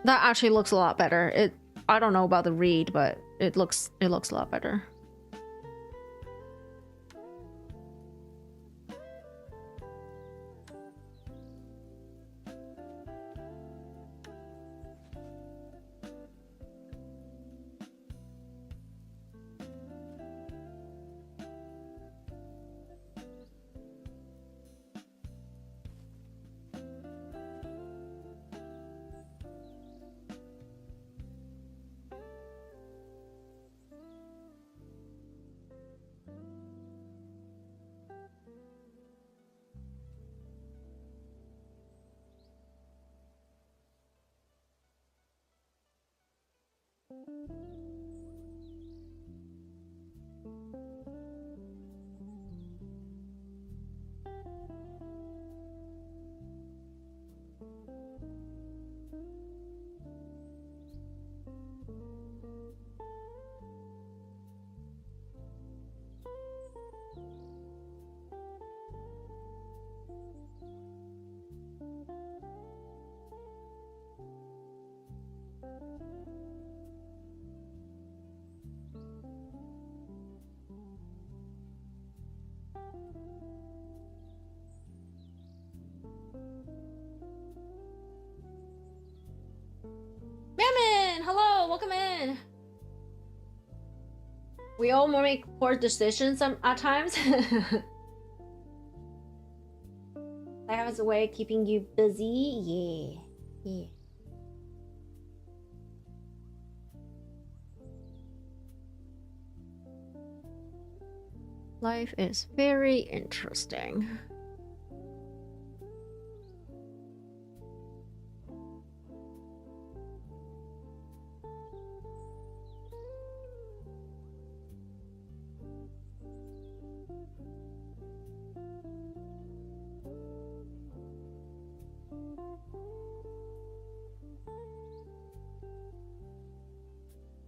That actually looks a lot better. I don't know about the read, but it looks a lot better. Mammon, hello, welcome in. We all make poor decisions at times. That has a way of keeping you busy. Yeah. Life is very interesting.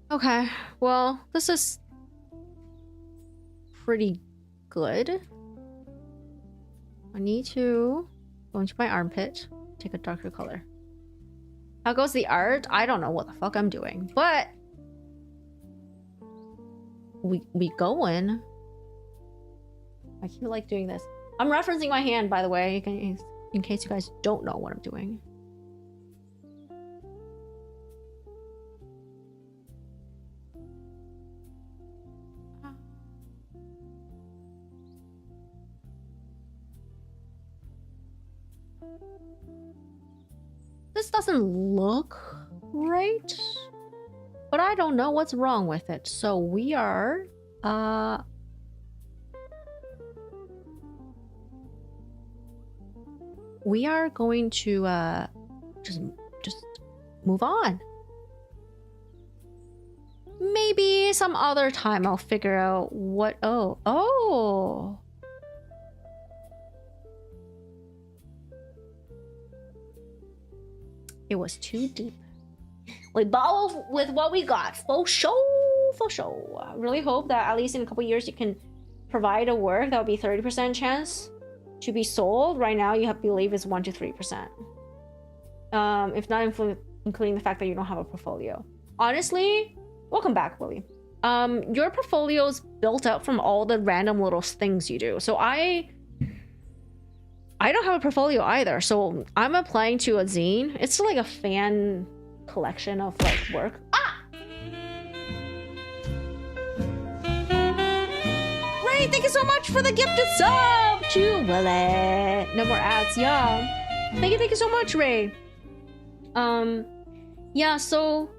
Okay, well, this is pretty good. I need to go into my armpit, take a darker color. How goes the art? I don't know what the fuck I'm doing, but we going. I keep like doing this. I'm referencing my hand, by the way, in case you guys don't know what I'm doing. This doesn't look right, but I don't know what's wrong with it. So we are going to just move on. Maybe some other time I'll figure out what. Oh. It was too deep. We bottle with what we got. For sure. I really hope that at least in a couple years you can provide a work that would be 30% chance to be sold. Right now you have to believe it's 1 to 3%. If not including the fact that you don't have a portfolio. Honestly, welcome back, Willie. Your portfolio is built up from all the random little things you do. So I don't have a portfolio either, so I'm applying to a zine. It's like a fan collection of like work. Ray, thank you so much for the gifted sub to Willie. No more ads, yeah. Thank you so much, Ray. Yeah, so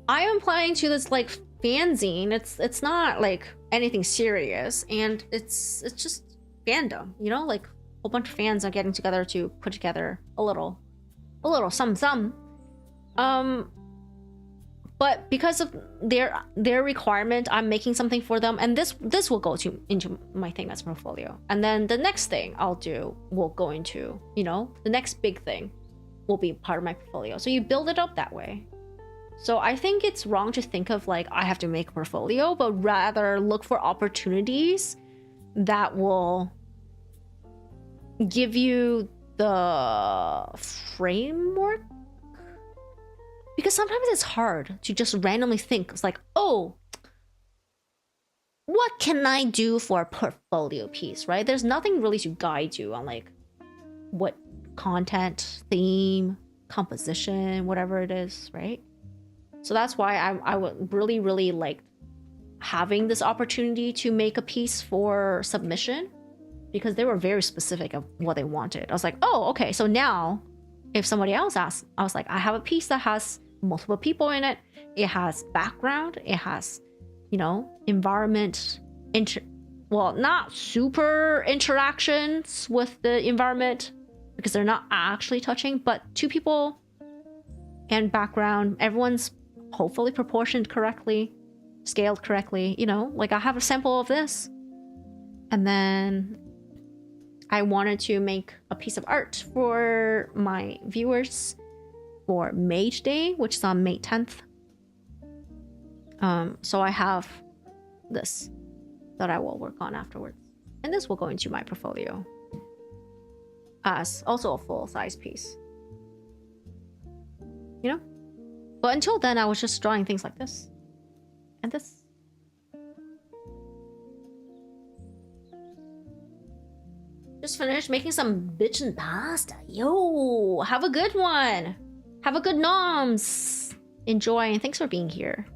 I am applying to this like fanzine. It's not like anything serious, and it's just fandom, you know, like a bunch of fans are getting together to put together a little some. But because of their requirement, I'm making something for them, and this will go into my thing as portfolio. And then the next thing I'll do will go into, you know, the next big thing will be part of my portfolio. So you build it up that way. So I think it's wrong to think of like I have to make a portfolio, but rather look for opportunities that will give you the framework, because sometimes it's hard to just randomly think. It's like, oh, what can I do for a portfolio piece, right? There's nothing really to guide you on like what content, theme, composition, whatever it is, right? So that's why I would really like having this opportunity to make a piece for submission, because they were very specific of what they wanted. I was like, oh, okay. So now if somebody else asks, I was like, I have a piece that has multiple people in it. It has background. It has, you know, environment, well, not super interactions with the environment because they're not actually touching, but 2 people and background. Everyone's hopefully proportioned correctly, scaled correctly, you know, like I have a sample of this. And then I wanted to make a piece of art for my viewers for Mage Day, which is on May 10th. So I have this that I will work on afterwards. And this will go into my portfolio as also a full-size piece. You know? But until then, I was just drawing things like this. And this. Just finished making some bitchin' pasta. Yo, have a good one. Have a good noms. Enjoy, and thanks for being here.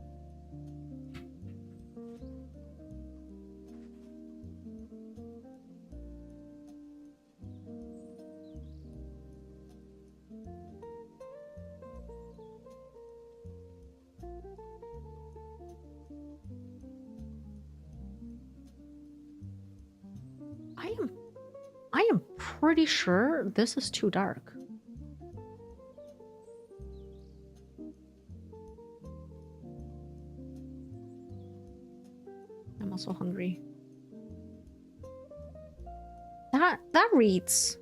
I am pretty sure this is too dark. I'm also hungry. That reads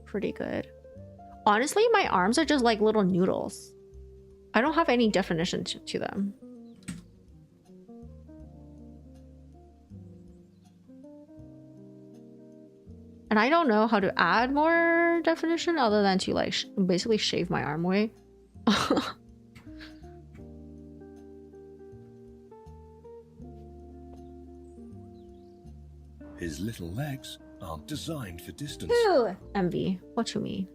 pretty good. Honestly, my arms are just like little noodles. I don't have any definition to them. And I don't know how to add more definition other than to like basically shave my arm away. His little legs aren't designed for distance. Ooh, envy. What you mean?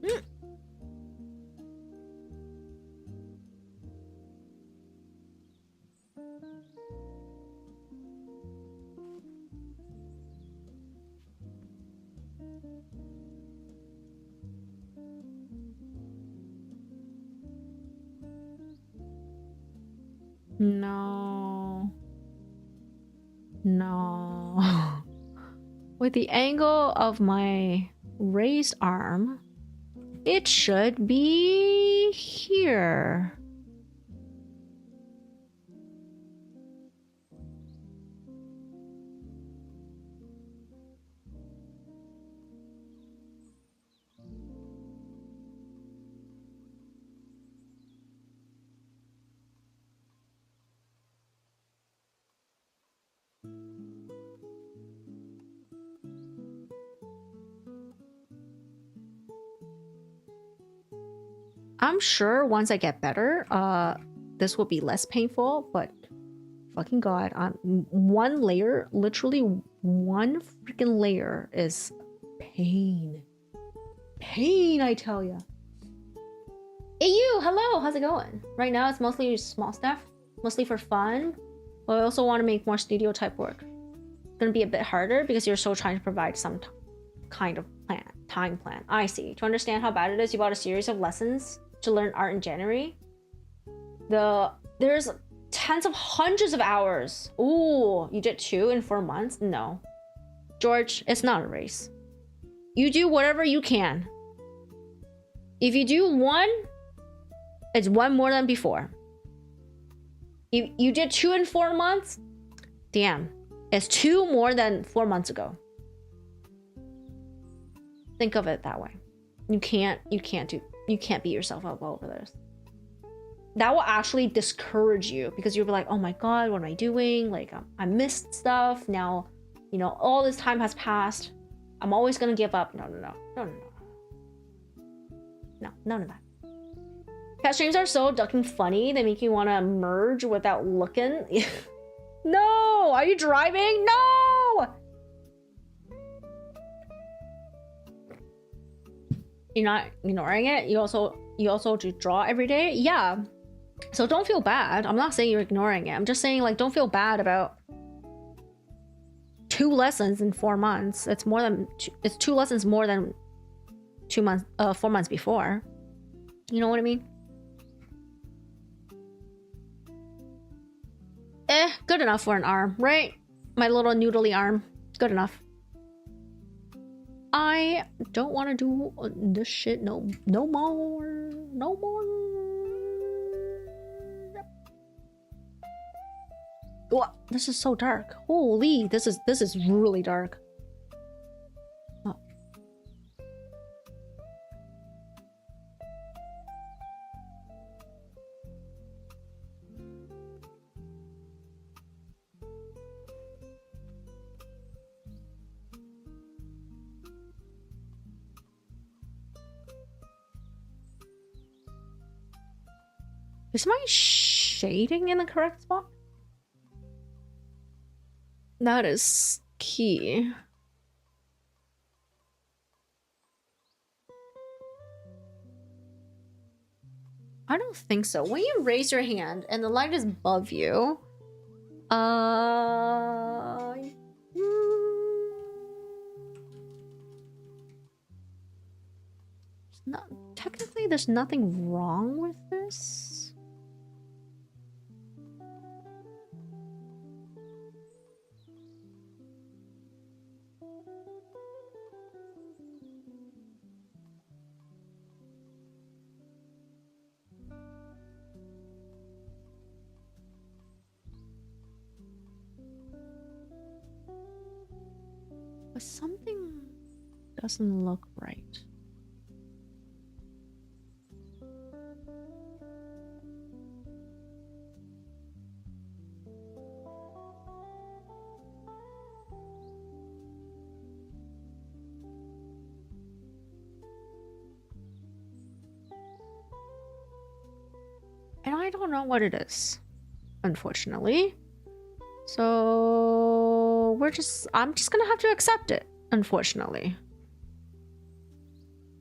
Hmm. No. No. With the angle of my raised arm, it should be here. I'm sure once I get better, this will be less painful, but fucking god, one layer, literally one freaking layer is pain. Pain, I tell ya. Hey you, hello, how's it going? Right now it's mostly small stuff, mostly for fun, but I also want to make more studio type work. It's gonna be a bit harder because you're still trying to provide some kind of time plan. I see. To understand how bad it is, you bought a series of lessons to learn art in January. There's tens of hundreds of hours. Ooh, you did 2 in 4 months? No. George, it's not a race. You do whatever you can. If you do 1, it's 1 more than before. If you did 2 in 4 months, damn, it's 2 more than 4 months ago. Think of it that way. You can't beat yourself up over this. That will actually discourage you because you'll be like, oh my god, what am I doing? Like, I missed stuff. Now, you know, all this time has passed. I'm always gonna give up. No, none of that. Cat streams are so ducking funny. They make you want to merge without looking. No! Are you driving? No! You're not ignoring it. You also do draw every day. Yeah. So don't feel bad. I'm not saying you're ignoring it. I'm just saying, like, don't feel bad about 2 lessons in 4 months. It's more than it's 2 lessons more than 4 months before. You know what I mean? Good enough for an arm, right? My little noodly arm. Good enough. I don't want to do this shit no more. No more. What? This is so dark. Holy, this is really dark. Oh. Is my shading in the correct spot? That is key. I don't think so. When you raise your hand and the light is above you, technically there's nothing wrong with this. But something doesn't look right. don't know what it is, unfortunately. So I'm just gonna have to accept it, unfortunately.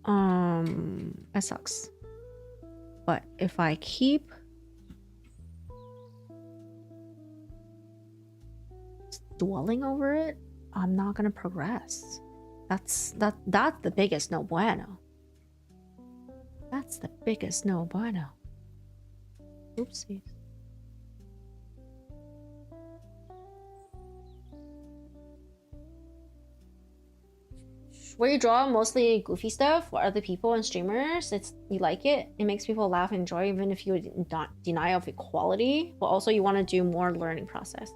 That sucks. But if I keep dwelling over it, I'm not gonna progress. That's the biggest no bueno. That's the biggest no bueno. Oopsies. Where you draw mostly goofy stuff for other people and streamers, you like it. It makes people laugh and enjoy, even if you don't deny of equality. But also, you want to do more learning process.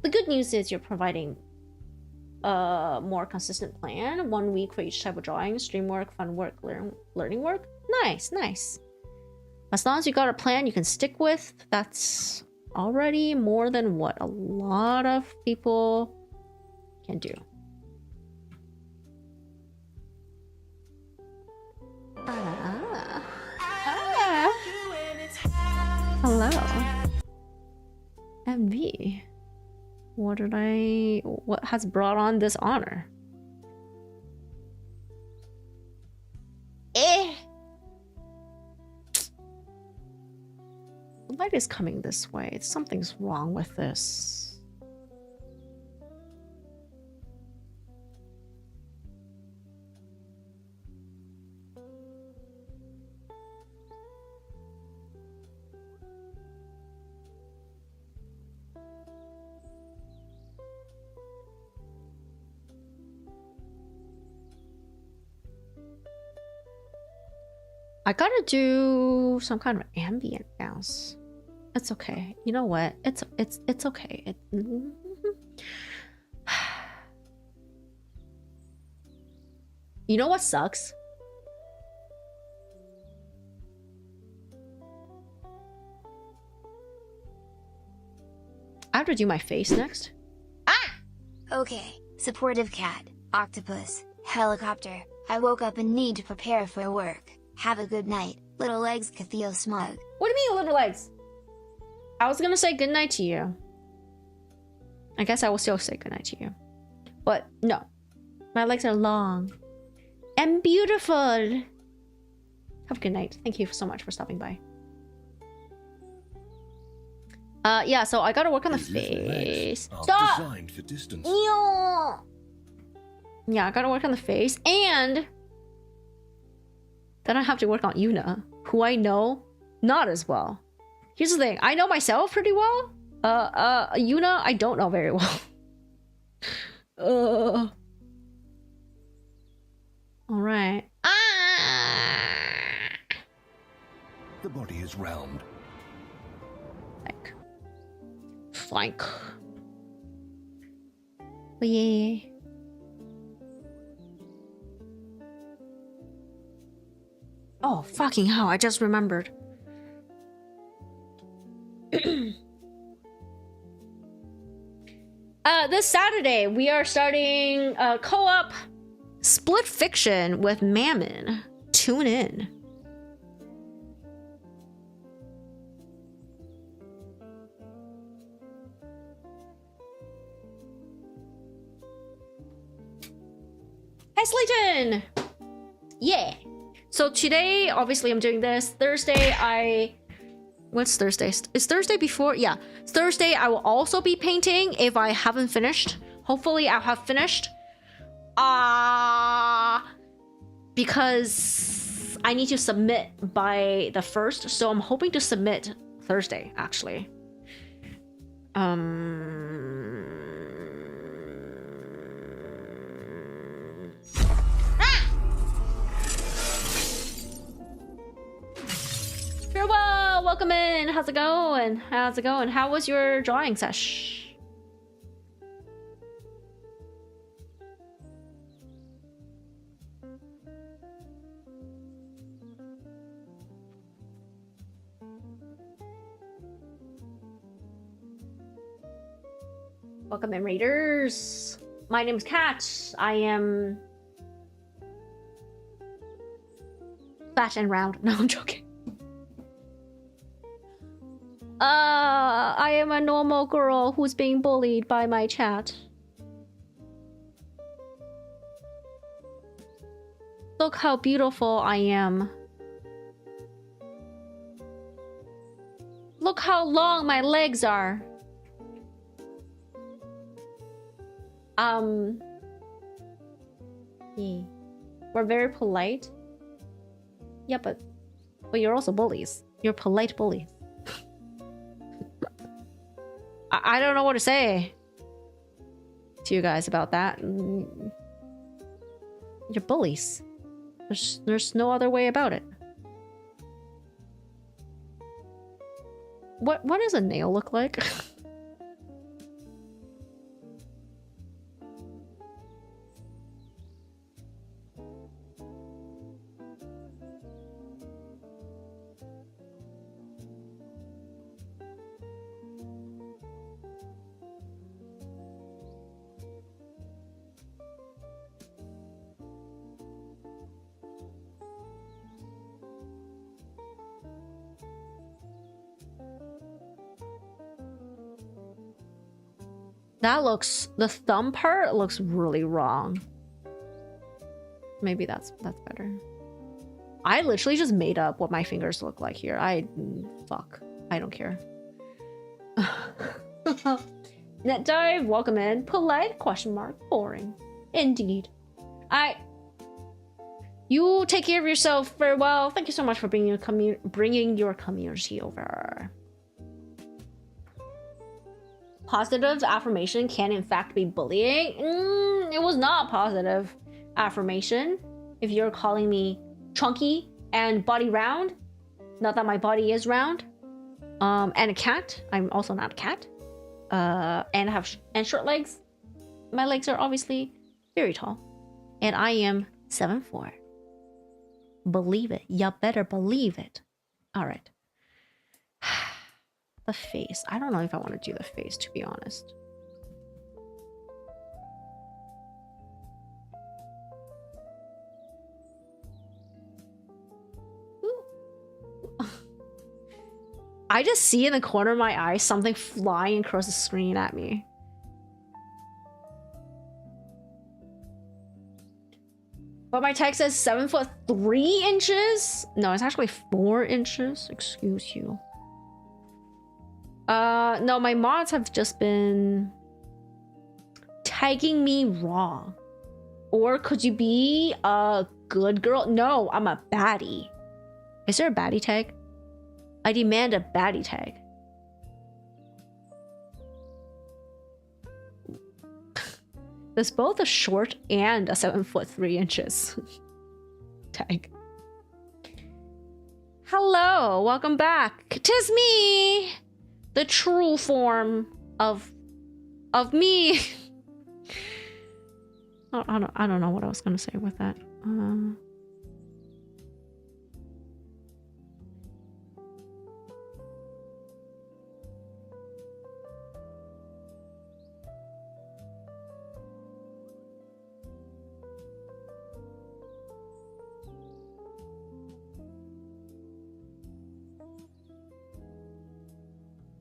The good news is you're providing a more consistent plan. 1 week for each type of drawing, stream work, fun work, learning work. Nice, nice. As long as you got a plan you can stick with, that's already more than what a lot of people can do. Hello. MV. What has brought on this honor? The light is coming this way. Something's wrong with this. I gotta do some kind of ambient bounce. It's okay. You know what? It's okay. You know what sucks? I have to do my face next. Okay, supportive cat, octopus, helicopter. I woke up and need to prepare for work. Have a good night, little legs Catheo Smug. What do you mean, little legs? I was gonna say goodnight to you. I guess I will still say goodnight to you. But no. My legs are long. And beautiful. Have a good night. Thank you so much for stopping by. Yeah, so I gotta work on the His little face. legs are Stop! designed for distance. Yeah, I gotta work on the face. And then I have to work on Yuna, who I know not as well. Here's the thing, I know myself pretty well. Yuna, I don't know very well. Alright. The body is round. Flank. Oh yeah. Oh, fucking hell, I just remembered. This Saturday, we are starting co-op split fiction with Mammon. Tune in. Hi, Slayton! Yeah. So today, obviously, I'm doing this. Thursday, what's Thursday? Is Thursday before? Yeah. Thursday, I will also be painting if I haven't finished. Hopefully, I'll have finished. Because I need to submit by the 1st. So I'm hoping to submit Thursday, actually. Farewell! Welcome in! How's it going? How's it going? How was your drawing sesh? Welcome in, Raiders! My name's Kat. I am fat and round. No, I'm joking. I am a normal girl who's being bullied by my chat. Look how beautiful I am. Look how long my legs are. Yeah. We're very polite. Yeah, but you're also bullies. You're polite bullies. I don't know what to say to you guys about that. You're bullies. There's no other way about it. What does a nail look like? That looks, the thumb part looks really wrong. Maybe that's better. I literally just made up what my fingers look like here. Fuck. I don't care. Net dive, welcome in. Polite, question mark, boring. Indeed. You take care of yourself very well. Thank you so much for bringing your community over. Positive affirmation can in fact be bullying. It was not positive affirmation. If you're calling me chunky and body round, not that my body is round, and a cat. I'm also not a cat. And I have short legs. My legs are obviously very tall, and I am 7'4". Believe it. You better believe it. All right. The face. I don't know if I want to do the face, to be honest. I just see in the corner of my eye something flying across the screen at me. But my text says 7'3". No, it's actually 4 inches. Excuse you. No, my mods have just been tagging me wrong. Or could you be a good girl? No, I'm a baddie. Is there a baddie tag? I demand a baddie tag. There's both a short and a 7'3" tag. Hello, welcome back. 'Tis me, the true form of me. I don't know what I was gonna say with that.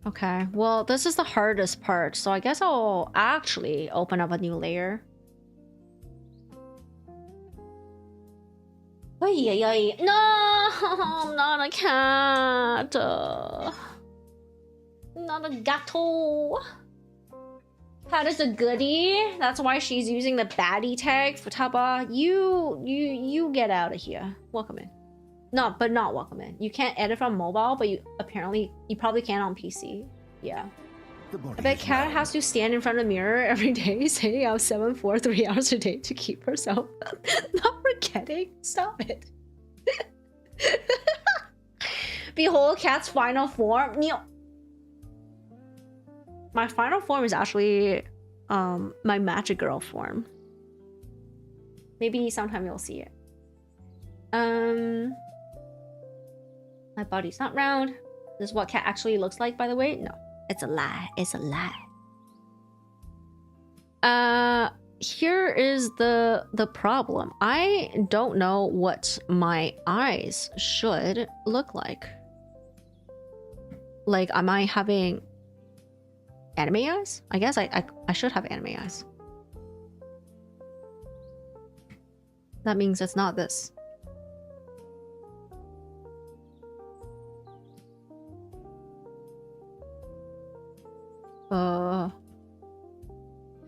Okay, well, this is the hardest part, so I guess I'll actually open up a new layer. Ay. No, I'm not a cat. Not a gato. Cat is a goodie. That's why she's using the baddie tag. Futaba, you get out of here. Welcome in. No, but not welcome in. You can't edit from mobile, but you probably can on PC. Yeah. I bet Cat has to stand in front of the mirror every day saying I'm 7'4", 3 hours a day to keep herself not forgetting. Stop it. Behold Cat's final form. My final form is actually my magic girl form. Maybe sometime you'll see it. My body's not round. This is what Cat actually looks like, by the way. No, it's a lie. It's a lie. Here is the problem. I don't know what my eyes should look like. Like, am I having anime eyes? I guess I should have anime eyes. That means it's not this.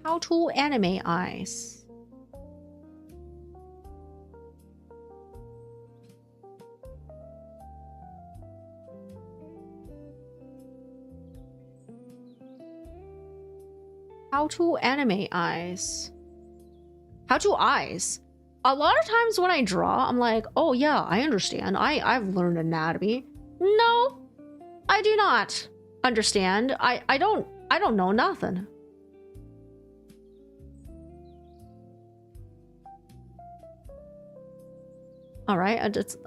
How to anime eyes? How to anime eyes? How to eyes? A lot of times when I draw, I'm like, oh yeah, I understand. I've learned anatomy. No, I do not understand. I don't know nothing. All right, I just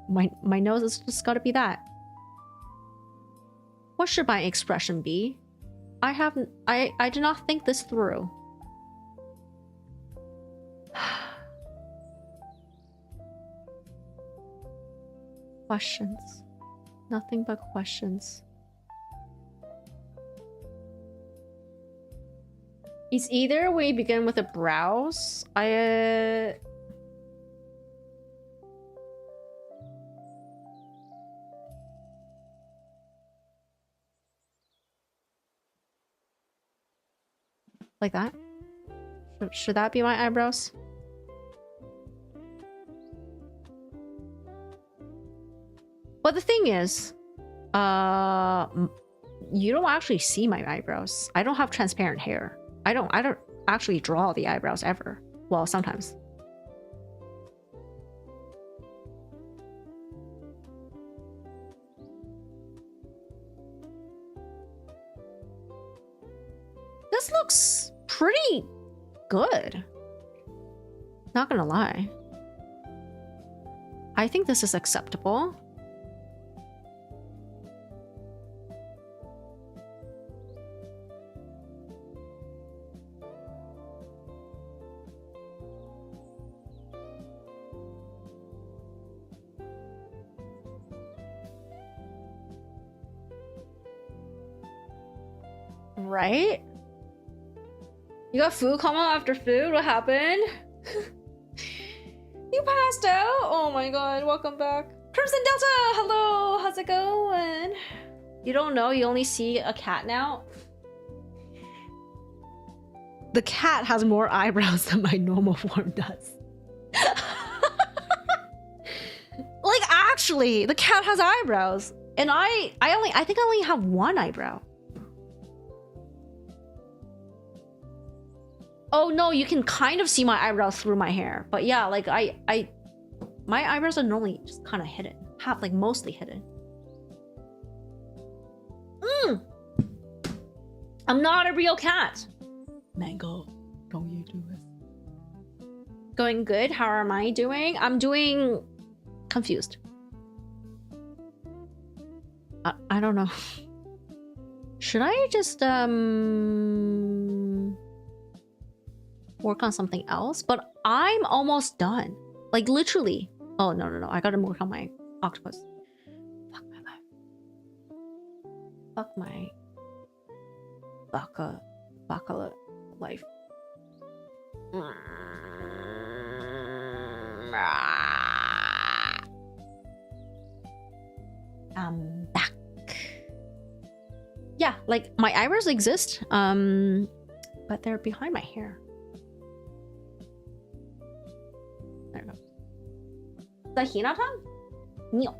my nose has just got to be that. What should my expression be? I did not think this through. Questions. Nothing but questions. It's either we begin with the brows. Like that? Should that be my eyebrows? But the thing is, you don't actually see my eyebrows. I don't have transparent hair. I don't actually draw the eyebrows ever. Well, sometimes. This looks pretty good. Not gonna lie. I think this is acceptable. Right? You got food coming after food? What happened? You passed out? Oh my god, welcome back. Crimson Delta! Hello! How's it going? You don't know? You only see a cat now? The cat has more eyebrows than my normal form does. Like, actually, the cat has eyebrows. And I think I only have one eyebrow. Oh no, you can kind of see my eyebrows through my hair. But yeah, like my eyebrows are normally just kind of hidden. Like mostly hidden. I'm not a real cat. Mango, don't you do it. Going good, how am I doing? I'm doing confused. I don't know. Should I just work on something else? But I'm almost done. Like literally. Oh no. I gotta work on my octopus. Fuck my life. Fuck my baka life. I'm back. Yeah, like my eyebrows exist, but they're behind my hair. There we go. Is that Hinata? No.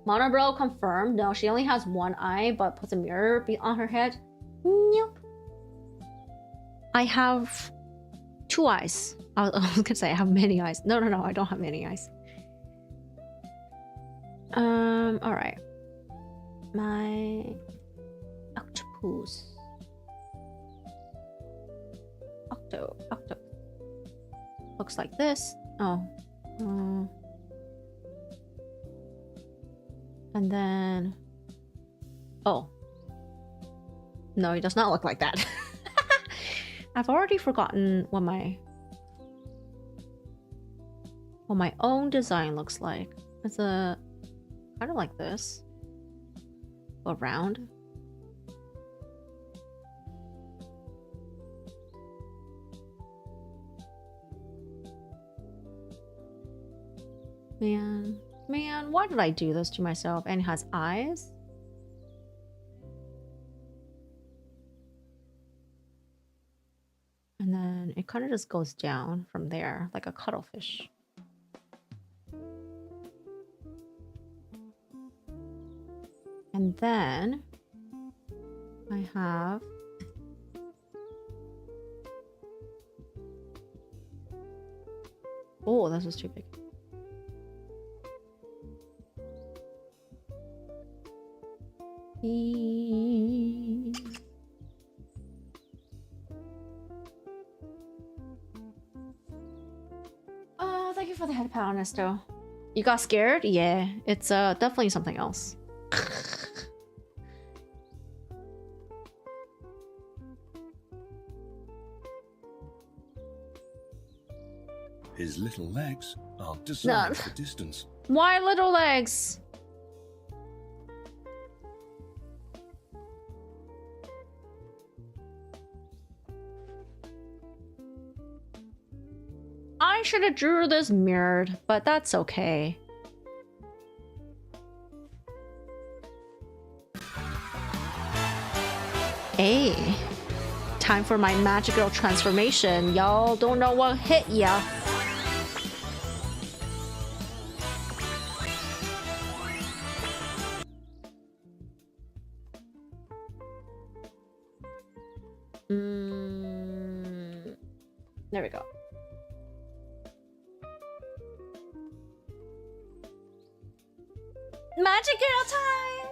Monobrow confirmed. No, she only has one eye, but puts a mirror on her head. Nope. I have two eyes. I was gonna say I have many eyes. No, I don't have many eyes. Alright. My octopus. Octo. Looks like this. Oh. And then... Oh. No, it does not look like that. I've already forgotten what my own design looks like. It's a... kind of like this. around. Man, why did I do this to myself? And it has eyes? And then it kind of just goes down from there, like a cuttlefish. And then I have oh, this was too big. Oh, thank you for the head pat, Ernesto. You got scared? Yeah, it's definitely something else. His little legs aren't designed for distance. Why little legs? I should have drew this mirrored, but that's okay. Hey, time for my magical transformation. Y'all don't know what hit ya. There we go. Magic girl time!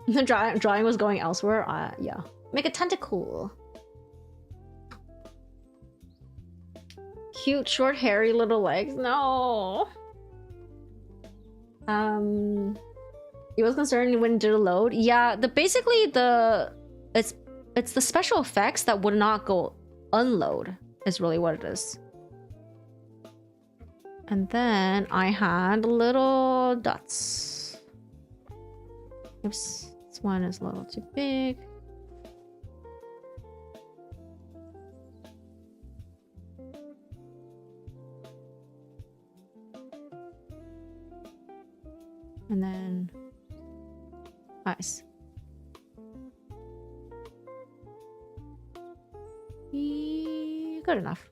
The drawing was going elsewhere. Yeah. Make a tentacle. Cute, short, hairy little legs. No. He was concerned when it did a load. Yeah, it's the special effects that would not go unload is really what it is. And then I had little dots. Oops, this one is a little too big. And then eyes. Good enough.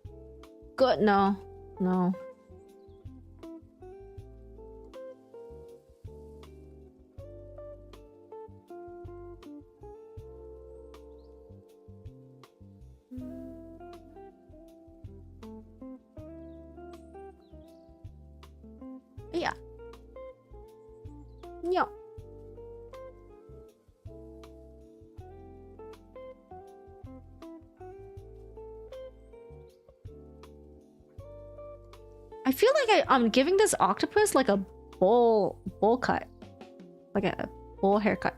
Good. No. Yeah. No. I feel like I'm giving this octopus like a bowl cut. Like a bowl haircut.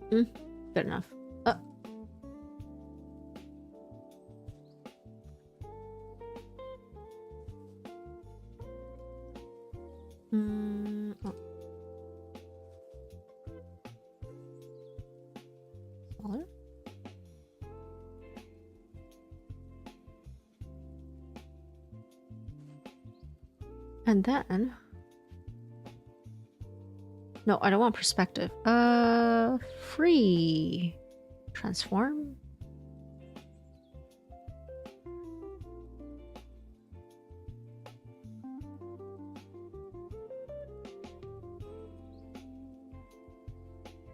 Good enough. Oh. Smaller? And then no, I don't want perspective. Free transform.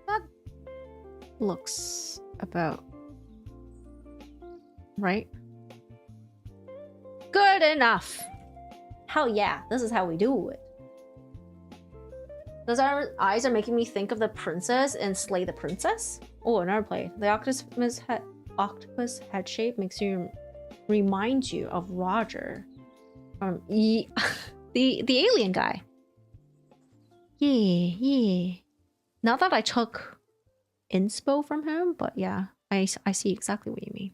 That looks about right. Good enough. Hell yeah, this is how we do it. Those eyes are making me think of the princess in Slay the Princess. Oh, another play. The octopus head shape makes you remind you of Roger from the alien guy. Yeah. Now that I took inspo from him, but yeah, I see exactly what you mean.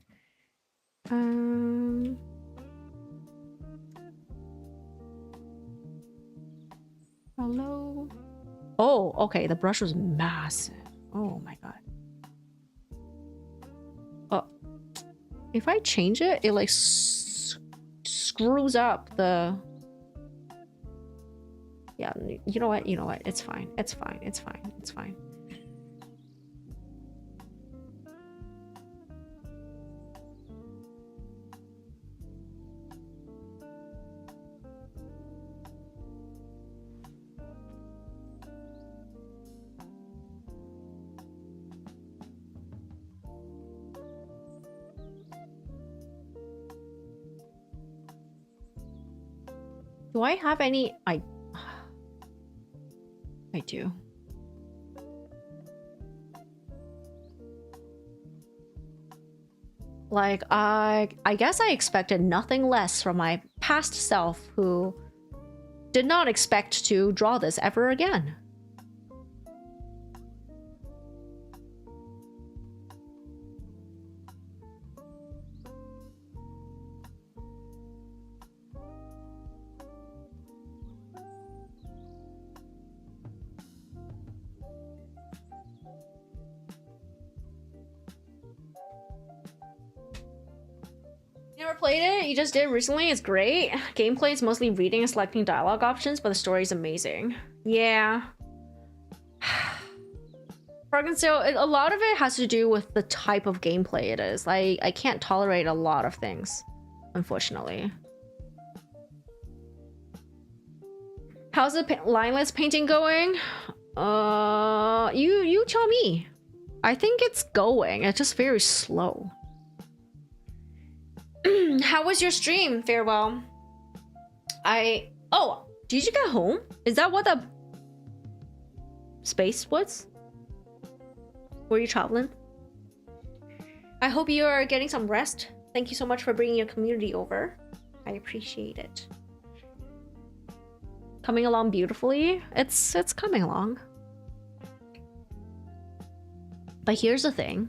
Hello. Oh, okay. The brush was massive. Oh my god. Oh, if I change it, it like screws up the. Yeah, you know what? You know what? It's fine. It's fine. It's fine. It's fine. Do I have any? I do. Like, I guess I expected nothing less from my past self, who did not expect to draw this ever again. Never played it? You just did recently? It's great. Gameplay is mostly reading and selecting dialogue options, but the story is amazing. Yeah. Froggenstale, a lot of it has to do with the type of gameplay it is. I can't tolerate a lot of things, unfortunately. How's the lineless painting going? You tell me. I think it's going. It's just very slow. How was your stream, Farewell? Oh, did you get home? Is that what the space was? Were you traveling? I hope you are getting some rest. Thank you so much for bringing your community over. I appreciate it. Coming along beautifully. It's coming along. But here's the thing.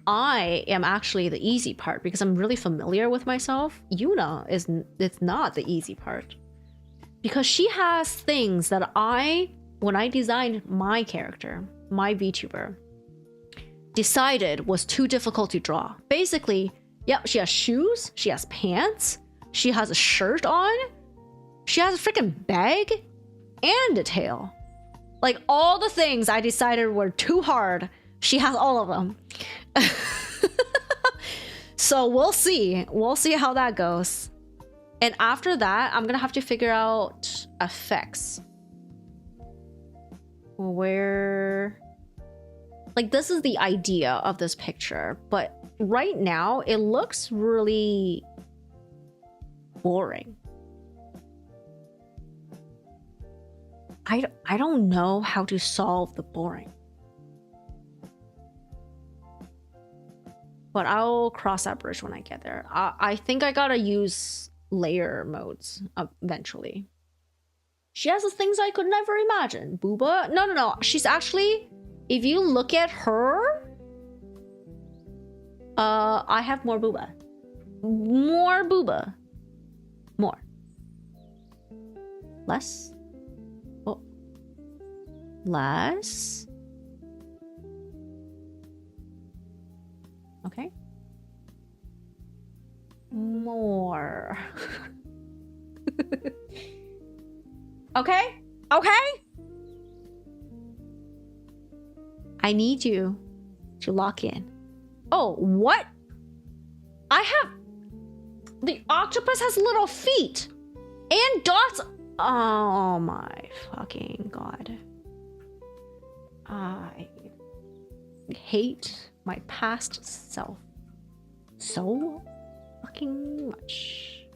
I am actually the easy part because I'm really familiar with myself. Yuna it's not the easy part. Because she has things that when I designed my character, my VTuber, decided was too difficult to draw. Basically, yep, she has shoes, she has pants, she has a shirt on, she has a freaking bag, and a tail. Like, all the things I decided were too hard, she has all of them. So we'll see. We'll see how that goes. And after that, I'm gonna have to figure out effects. Where... Like, this is the idea of this picture, but right now, it looks really boring. I don't know how to solve the boring. But I'll cross that bridge when I get there. I think I gotta use layer modes eventually. She has the things I could never imagine. Booba? No. She's actually... If you look at her... I have more Booba. More Booba. More. Less? Oh. Less? Okay. More. Okay? I need you to lock in. Oh, what? I have... The octopus has little feet. And dots... Oh my fucking god. I hate my past self so fucking much.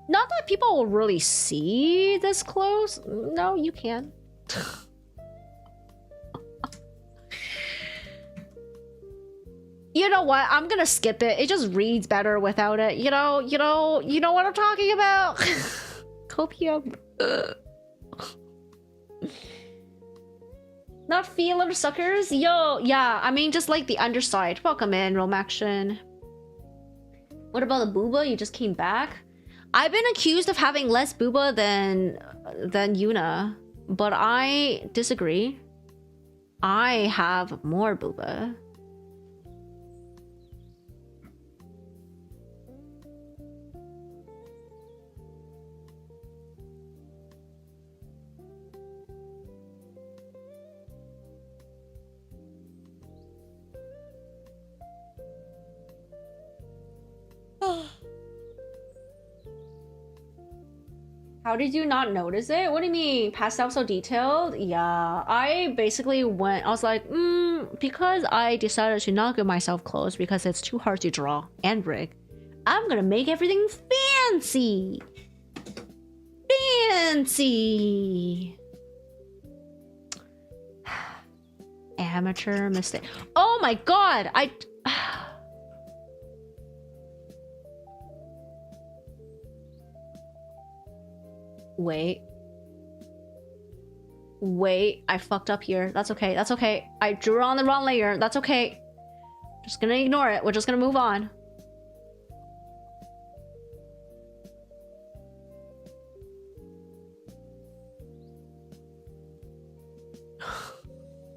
Not that people will really see this close. No, you can. You know what? I'm gonna skip it. It just reads better without it. You know what I'm talking about? Copium. Not feeler suckers? Yo, yeah, I mean just like the underside. Welcome in, Romaction. What about the booba? You just came back? I've been accused of having less booba than Yuna, but I disagree. I have more booba. How did you not notice it? What do you mean? Passed out so detailed? Yeah, I basically went, I was like, because I decided to not give myself clothes because it's too hard to draw and rig, I'm gonna make everything fancy. Fancy. Amateur mistake. Oh my god, Wait, I fucked up here. That's okay, that's okay. I drew on the wrong layer. That's okay. Just gonna ignore it. We're just gonna move on.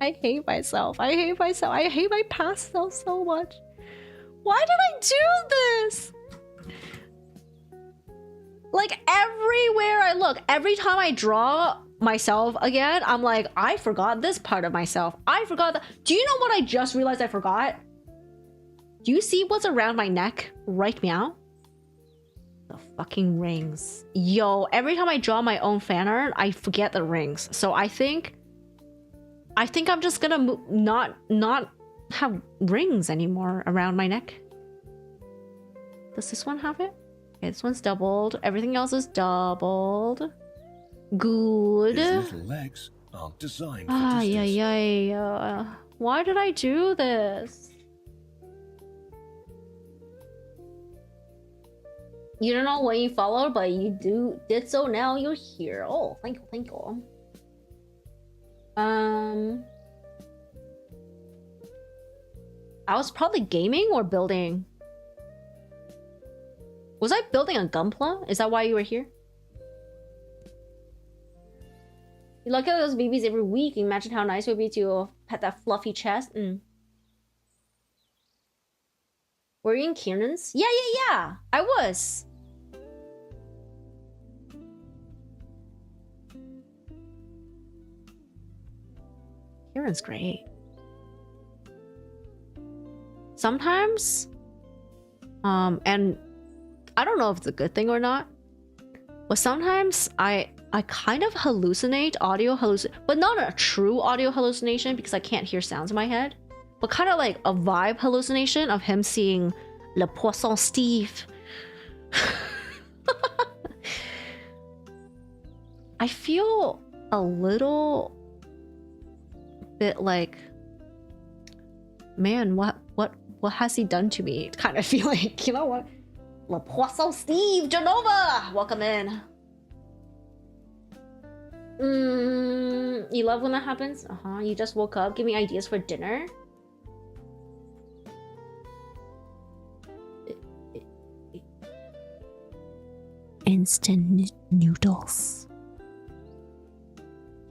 I hate myself. I hate myself. I hate my past self so much. Why did I do this? Like everywhere I look, every time I draw myself again, I'm like, I forgot this part of myself. I forgot that. Do you know what I just realized I forgot? Do you see what's around my neck right meow? The fucking rings. Yo, every time I draw my own fan art, I forget the rings. So I think I'm just gonna not have rings anymore around my neck. Does this one have it? Okay, this one's doubled. Everything else is doubled. Good. His little legs aren't designed for Ah, distance. yeah. Why did I do this? You don't know when you followed, but you did so now. You're here. Oh, thank you. I was probably gaming or building. Was I building a Gunpla? Is that why you were here? You look at those babies every week. Imagine how nice it would be to pet that fluffy chest. Were you in Kieran's? Yeah. I was. Kieran's great. Sometimes, and I don't know if it's a good thing or not, but sometimes I kind of hallucinate but not a true audio hallucination because I can't hear sounds in my head, but kind of like a vibe hallucination of him seeing Le Poisson Steve. I feel a little bit like, man, what has he done to me? Kind of feel like, you know what? Le Poisson Steve Genova! Welcome in. You love when that happens? You just woke up. Give me ideas for dinner. Instant noodles.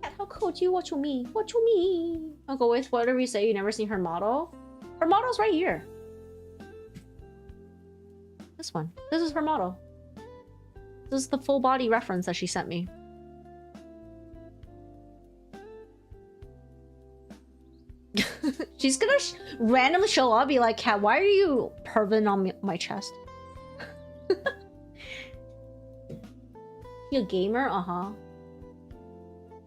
How could you? What you mean? What you mean? I'll go with whatever you say. You never seen her model? Her model's right here. This one. This is her model. This is the full body reference that she sent me. She's gonna randomly show up, be like, "Cat, why are you perving on my chest?" You a gamer?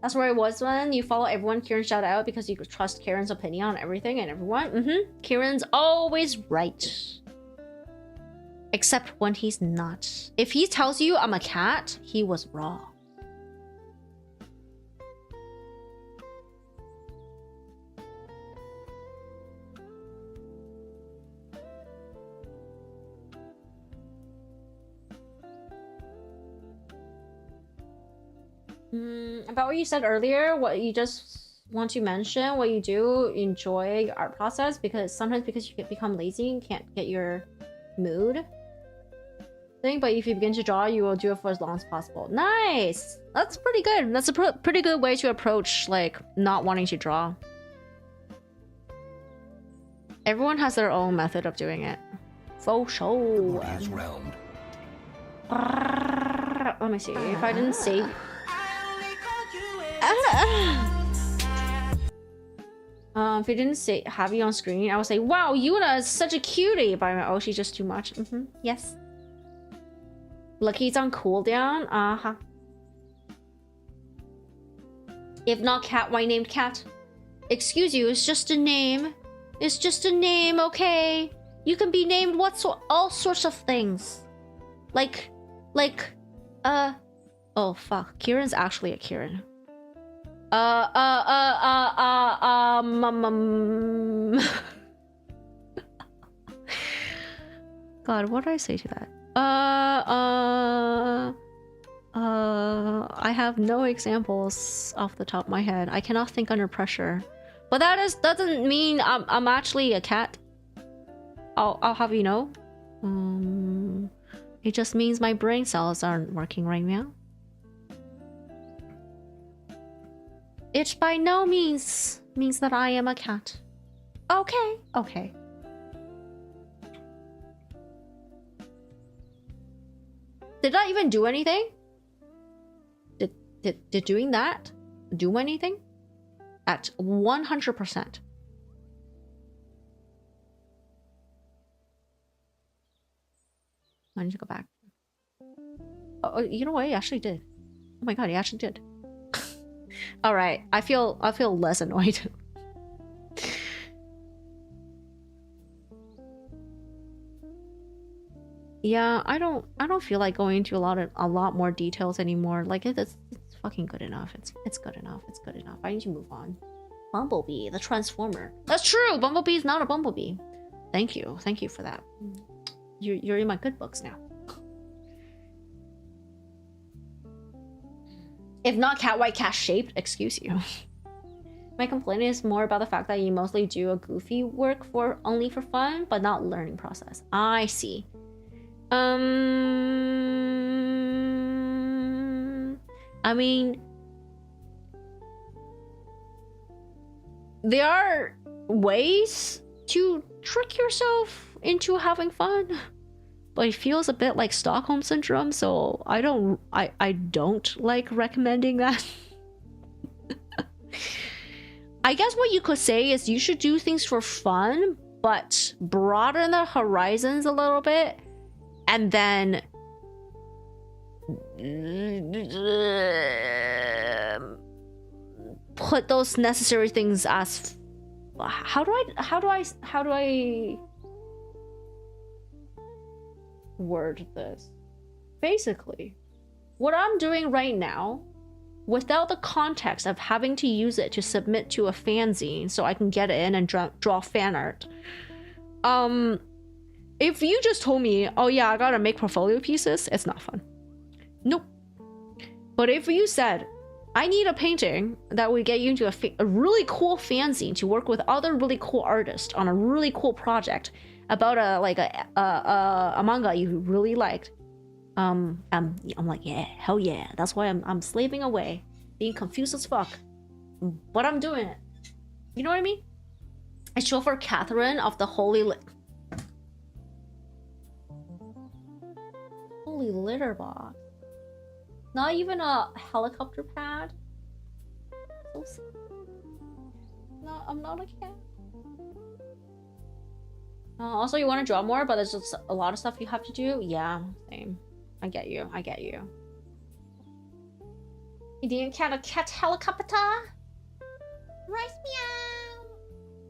That's where I was when you follow everyone. Kieran shout out because you trust Kieran's opinion on everything and everyone. Kieran's always right. Except when he's not. If he tells you I'm a cat, he was wrong. About what you said earlier, what you just want to mention, what you do enjoy your art process, because sometimes because you become lazy and can't get your mood thing, but if you begin to draw, you will do it for as long as possible. Nice! That's pretty good. That's a pretty good way to approach, like, not wanting to draw. Everyone has their own method of doing it. For sure. Warrior's round. Let me see. If I didn't say... if you didn't say have you on screen, I would say, wow, Yuna is such a cutie. But I'm like, oh, she's just too much. Yes. Lucky's on cooldown. Uh-huh. If not cat, why named cat? Excuse you, it's just a name. It's just a name, okay? You can be named all sorts of things. Like, oh fuck. Kieran's actually a Kieran. God, what did I say to that? I have no examples off the top of my head. I cannot think under pressure. But doesn't mean I'm actually a cat. I'll have you know. It just means my brain cells aren't working right now. It by no means means that I am a cat. Okay, okay. Did I even do anything? Did doing that do anything? At 100%. I need to go back. Oh, you know what? He actually did. Oh my god, he actually did. All right, I feel less annoyed. Yeah, I don't feel like going into a lot more details anymore. Like it's fucking good enough. It's good enough. It's good enough. I need to move on. Bumblebee, the Transformer. That's true. Bumblebee is not a bumblebee. Thank you for that. You're in my good books now. If not cat white cat shaped, excuse you. My complaint is more about the fact that you mostly do a goofy work only for fun, but not learning process. I see. I mean, there are ways to trick yourself into having fun, but it feels a bit like Stockholm syndrome, so I don't like recommending that. I guess what you could say is you should do things for fun, but broaden the horizons a little bit, and then put those necessary things as how do I word this? Basically, what I'm doing right now, without the context of having to use it to submit to a fanzine so I can get it in and draw fan art. If you just told me, oh yeah, I gotta make portfolio pieces, it's not fun. Nope. But if you said, I need a painting that would get you into a really cool fanzine to work with other really cool artists on a really cool project about a manga you really liked, I'm like, yeah, hell yeah. That's why I'm slaving away, being confused as fuck, but I'm doing it. You know what I mean? I show for Catherine of the Holy Litter Box. Not even a helicopter pad. So sad. No, I'm not a cat. Also, you want to draw more, but there's just a lot of stuff you have to do. Yeah, same. I get you. You didn't catch a cat helicopter? Rice meow.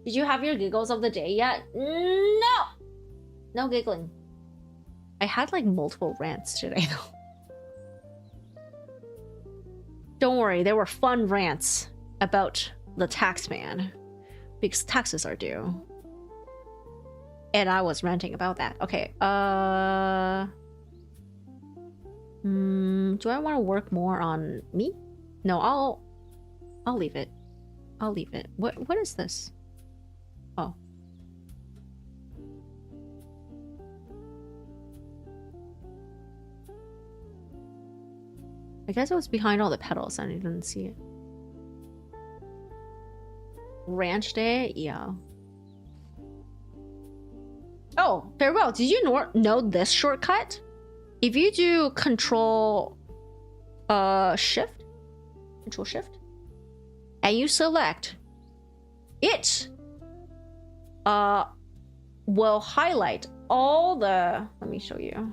Did you have your giggles of the day yet? No! No giggling. I had like multiple rants today though. Don't worry, there were fun rants about the tax man, because taxes are due. And I was ranting about that. Okay, do I want to work more on me? No, I'll leave it. I'll leave it. What is this? Oh. I guess it was behind all the petals and I didn't see it. Ranch day? Yeah. Oh, farewell. Did you know this shortcut? If you do control shift, and you select it, will highlight all the, let me show you.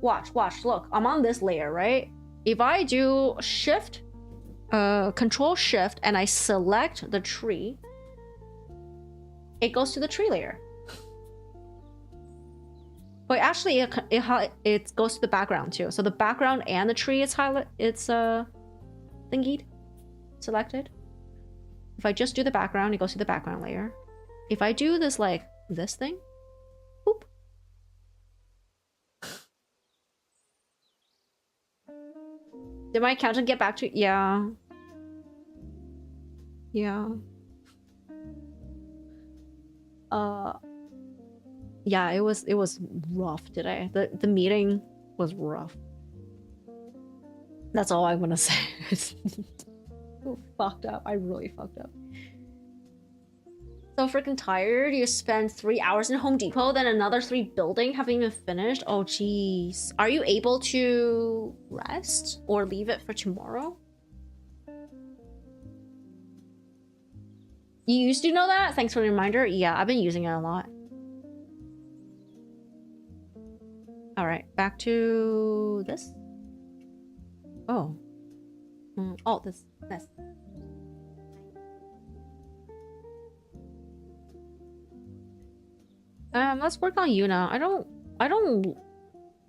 Watch, look, I'm on this layer, right? If I do shift, control shift, and I select the tree, it goes to the tree layer. But actually, it goes to the background too. So the background and the tree is thingied, selected. If I just do the background, it goes to the background layer. If I do this like this thing, boop. Did my accountant get back to you? Yeah. Yeah. Yeah, it was rough today. The meeting was rough. That's all I want to say. Fucked up. I really fucked up. So freaking tired. You spend 3 hours in Home Depot, then another 3 building, haven't even finished. Oh jeez. Are you able to rest or leave it for tomorrow? You used to know that? Thanks for the reminder. Yeah, I've been using it a lot. Alright, back to this. Oh. Oh, this. Let's work on Yuna. I don't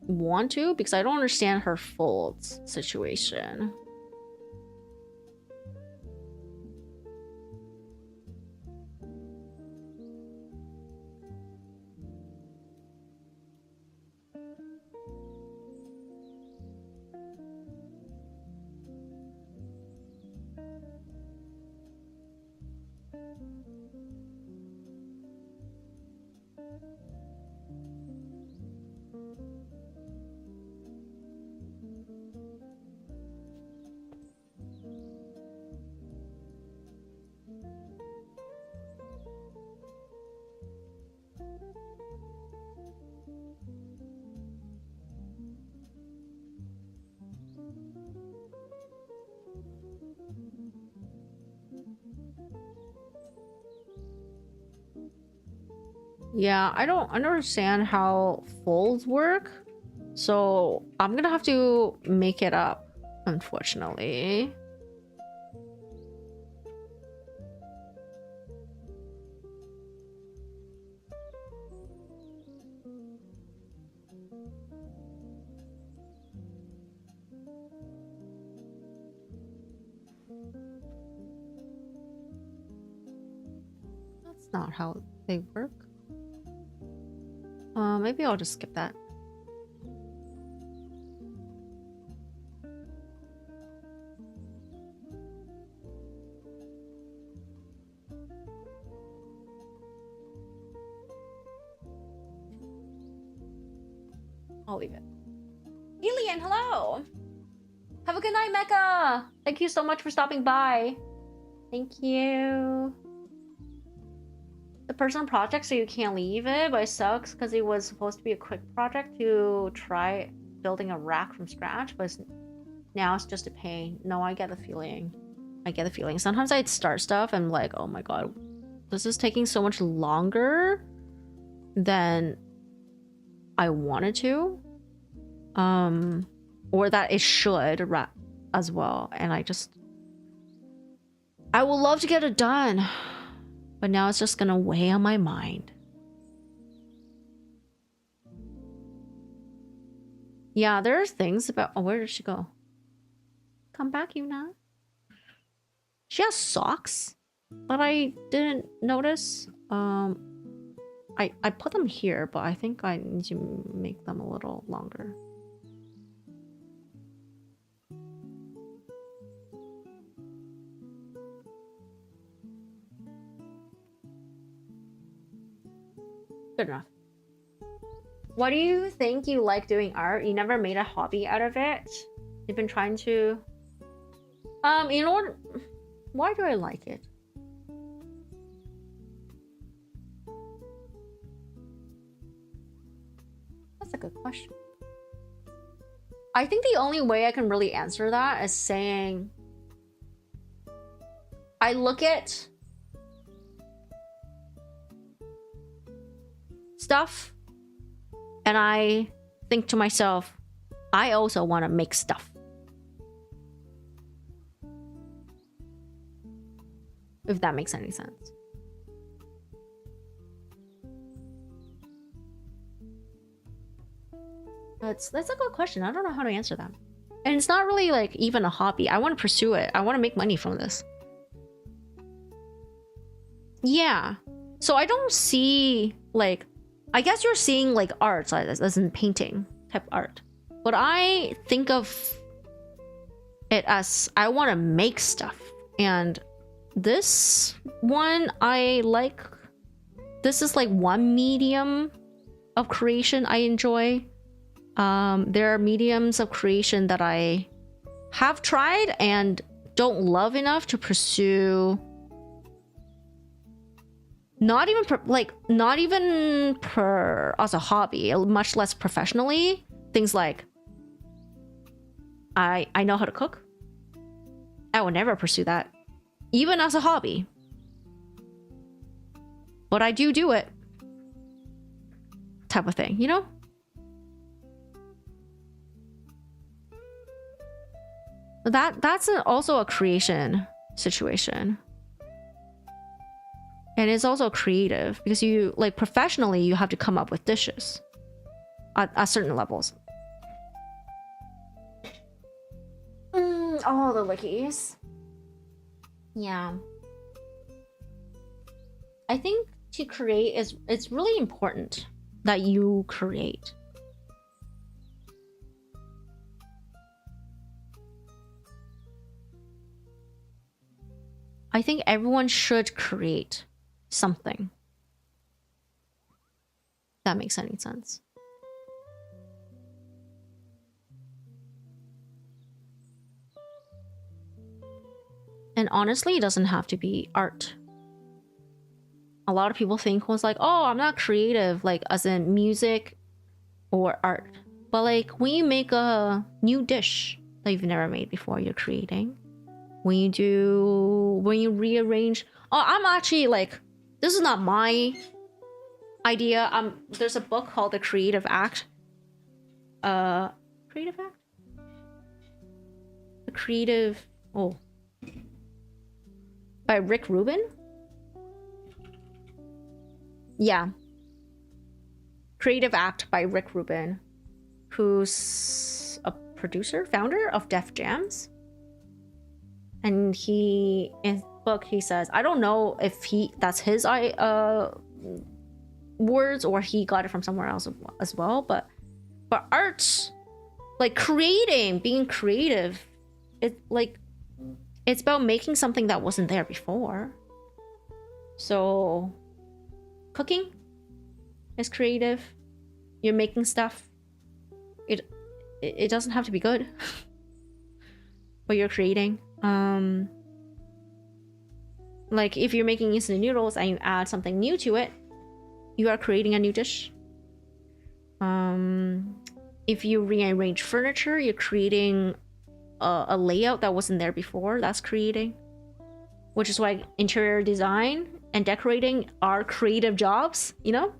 want to because I don't understand her folds situation. Yeah, I don't understand how folds work, so I'm gonna have to make it up, unfortunately. That's not how they work. Maybe I'll just skip that. I'll leave it. Elian, hello! Have a good night, Mecca! Thank you so much for stopping by. Thank you. The personal project, so you can't leave it, but it sucks because it was supposed to be a quick project to try building a rack from scratch, but now it's just a pain. No, I get the feeling. I get the feeling. Sometimes I'd start stuff and I'm like, oh my god, this is taking so much longer than I wanted to. Or that it should as well. And I would love to get it done. But now it's just gonna weigh on my mind. Yeah, there are things about... Oh, where did she go? Come back, Yuna. She has socks, but I didn't notice. I put them here, but I think I need to make them a little longer. Good enough. What do you think you like doing art? You never made a hobby out of it? You've been trying to... you know what? Why do I like it? That's a good question. I think the only way I can really answer that is saying... I look at... stuff, and I think to myself, I also want to make stuff. If that makes any sense. That's a good question. I don't know how to answer that. And it's not really like even a hobby. I want to pursue it. I want to make money from this. Yeah. So I don't see like, I guess you're seeing like art as in painting type art. But I think of it as I want to make stuff. And this one I like. This is like one medium of creation I enjoy. There are mediums of creation that I have tried and don't love enough to pursue. Not even as a hobby, much less professionally. Things like I know how to cook. I will never pursue that, even as a hobby. But I do it. Type of thing, you know? That's also a creation situation. And it's also creative because you like professionally you have to come up with dishes at certain levels. Oh, the wikis. Yeah. I think to create it's really important that you create. I think everyone should create something. If that makes any sense. And honestly, it doesn't have to be art. A lot of people think was like, oh, I'm not creative, like as in music or art. But like when you make a new dish that you've never made before, you're creating. When you rearrange, oh, I'm actually like, this is not my idea. There's a book called The Creative Act. Creative Act? The Creative, by Rick Rubin? Yeah. Creative Act by Rick Rubin, who's a producer, founder of Def Jams. And in his book, he says, I don't know if that's his words or he got it from somewhere else as well, but art, like creating, being creative, it's about making something that wasn't there before. So cooking is creative. You're making stuff. It doesn't have to be good, but you're creating. Like if you're making instant noodles and you add something new to it, you are creating a new dish. If you rearrange furniture, you're creating a layout that wasn't there before. That's creating. Which is why interior design and decorating are creative jobs, you know?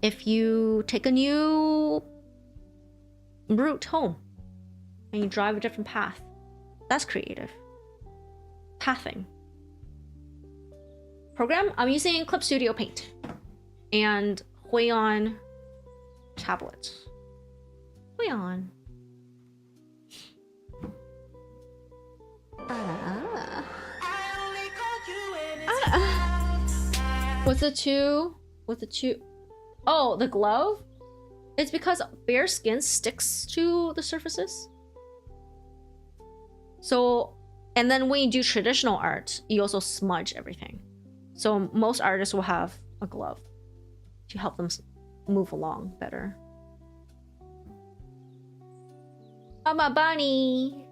If you take a new route home and you drive a different path, that's creative. Pathing. Program, I'm using Clip Studio Paint and Huion tablet. Huion. With the two. Oh, the glove? It's because bare skin sticks to the surfaces. So, and then when you do traditional art, you also smudge everything. So most artists will have a glove to help them move along better. I'm a bunny.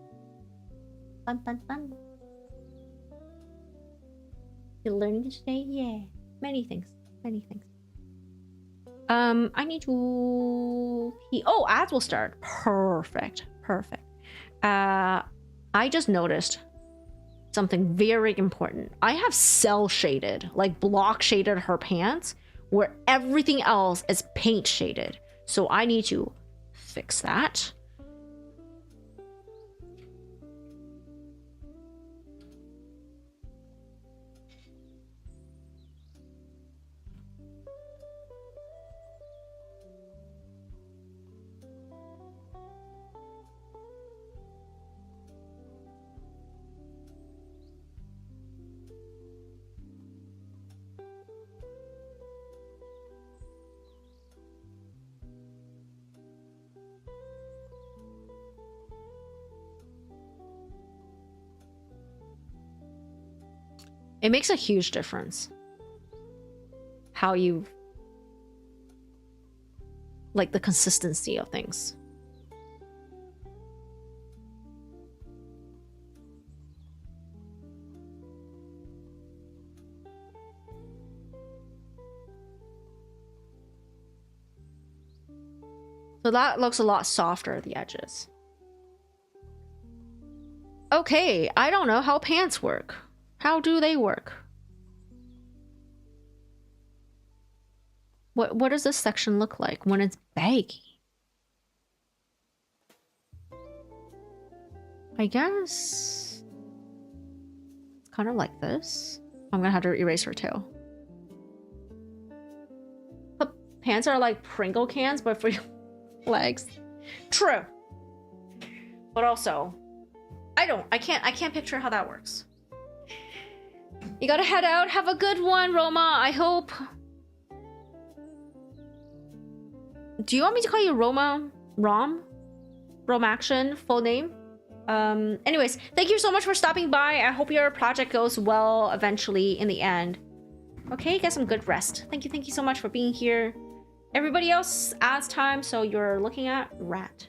Fun, fun, fun. You're learning to stay? Yeah. Many things. Many things. I need to... Oh, ads will start. Perfect. Perfect. I just noticed something very important. I have cell shaded, like block shaded her pants, where everything else is paint shaded. So I need to fix that. It makes a huge difference how you like the consistency of things. So that looks a lot softer at the edges. Okay, I don't know how pants work. How do they work? What does this section look like when it's baggy? I guess it's kind of like this. I'm gonna have to erase her tail. But pants are like Pringle cans, but for your legs. True. But also, I can't picture how that works. You gotta head out. Have a good one, Roma. I hope. Do you want me to call you Roma? Rom Action, full name? Anyways, thank you so much for stopping by. I hope your project goes well eventually in the end. Okay, get some good rest. Thank you so much for being here. Everybody else adds time, so you're looking at Rat.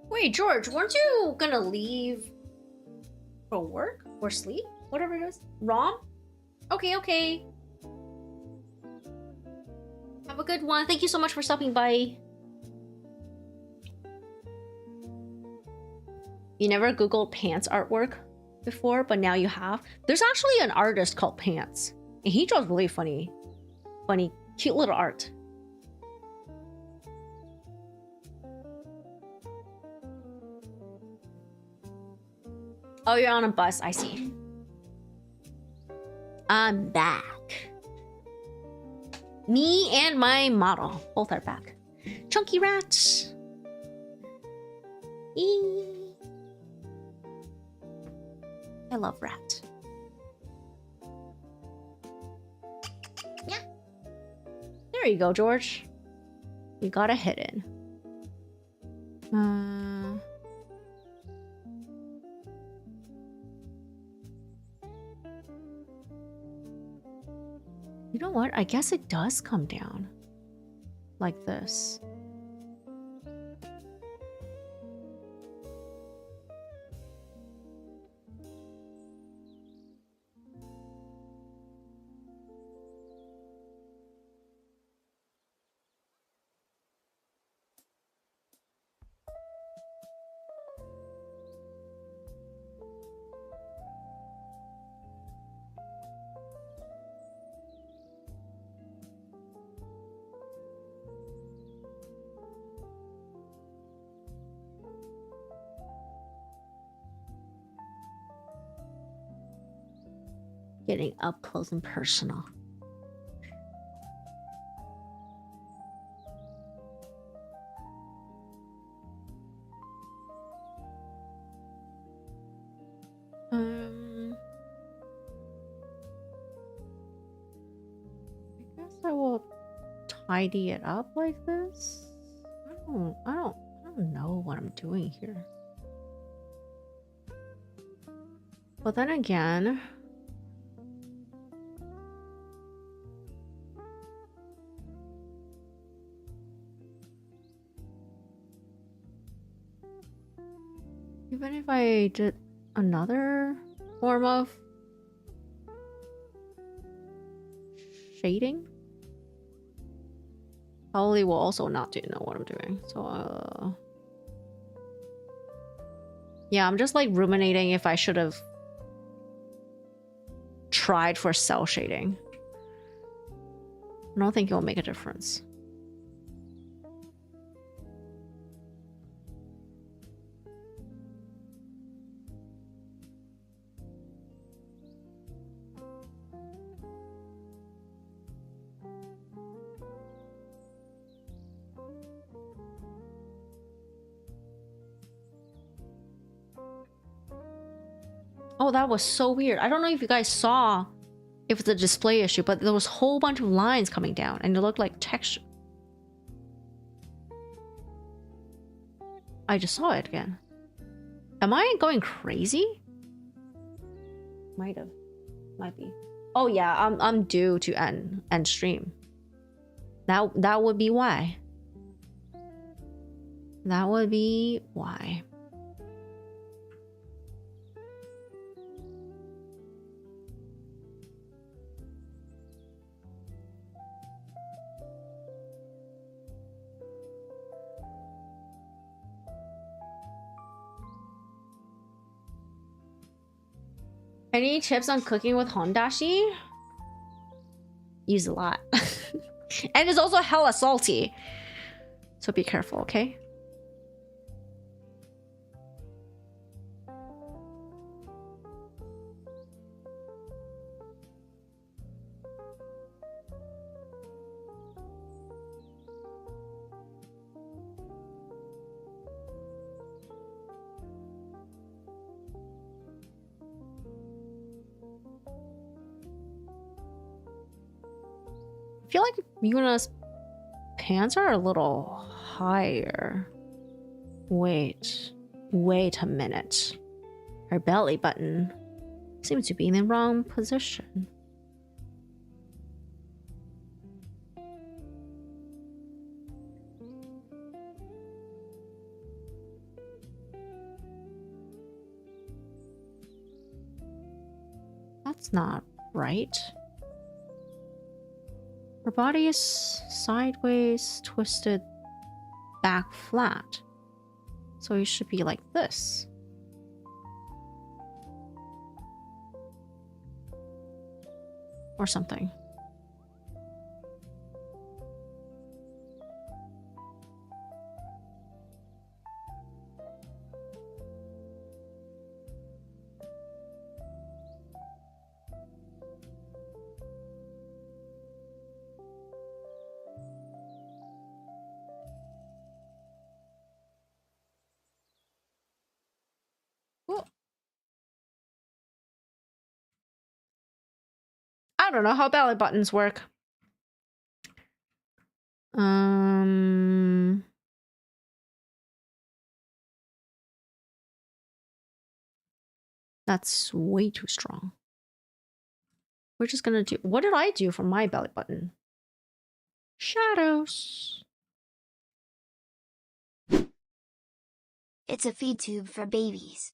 Wait, George, weren't you gonna leave for work or sleep? Whatever it is. Rom? Okay. Have a good one. Thank you so much for stopping by. You never Googled Pants artwork before, but now you have. There's actually an artist called Pants, and he draws really funny, cute little art. Oh, you're on a bus. I see. I'm back. Me and my model both are back. Chunky Rat. Eee. I love Rat. Yeah. There you go, George. You got a hit in. You know what? I guess it does come down like this. Getting up close and personal. I guess I will tidy it up like this. I don't know what I'm doing here. But then again, even if I did another form of shading, probably will also not know what I'm doing. So, yeah, I'm just like ruminating if I should have tried for cell shading. I don't think it will make a difference. Oh, that was so weird. I don't know if you guys saw if it's a display issue, but there was a whole bunch of lines coming down and it looked like texture. I just saw it again. Am I going crazy? Might have. Might be. Oh yeah, I'm due to end stream. That would be why. That would be why. Any tips on cooking with hondashi? Use a lot. And it's also hella salty. So be careful, okay? I feel like Yuna's pants are a little higher. Wait a minute. Her belly button seems to be in the wrong position. That's not right. Her body is sideways, twisted, back flat. So it should be like this. Or something. don't know how belly buttons work. That's way too strong. We're just gonna do... What did I do for my belly button? Shadows. It's a feed tube for babies.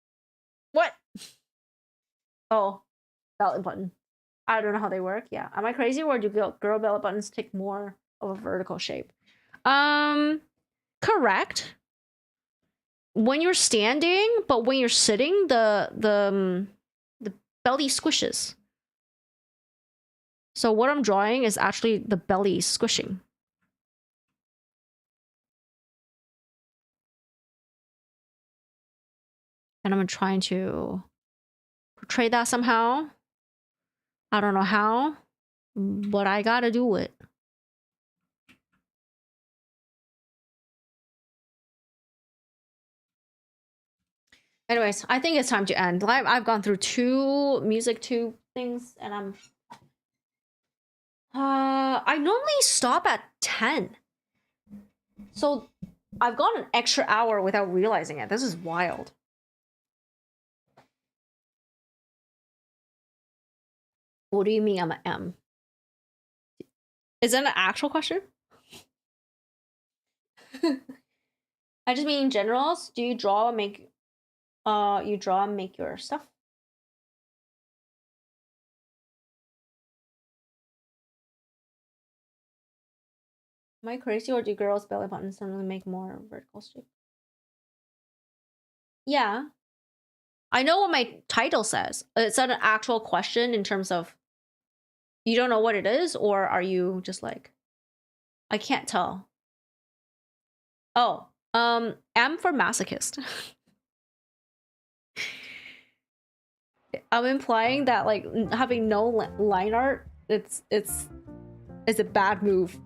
What? Oh, belly button. I don't know how they work. Yeah. Am I crazy, or do girl belly buttons take more of a vertical shape? Correct. When you're standing, but when you're sitting, the belly squishes. So what I'm drawing is actually the belly squishing. And I'm trying to portray that somehow. I don't know how, but I gotta do it. Anyways, I think it's time to end. I've gone through 2 music tube things, and I'm... I normally stop at 10. So I've gone an extra hour without realizing it. This is wild. What do you mean I'm an M? Is that an actual question? I just mean in generals. Do you draw and make you draw and make your stuff? Am I crazy, or do girls' belly buttons suddenly make more vertical shape? Yeah. I know what my title says. It's not an actual question in terms of you don't know what it is, or are you just like, I can't tell. Oh, M for masochist. I'm implying that like having no line art, it's a bad move.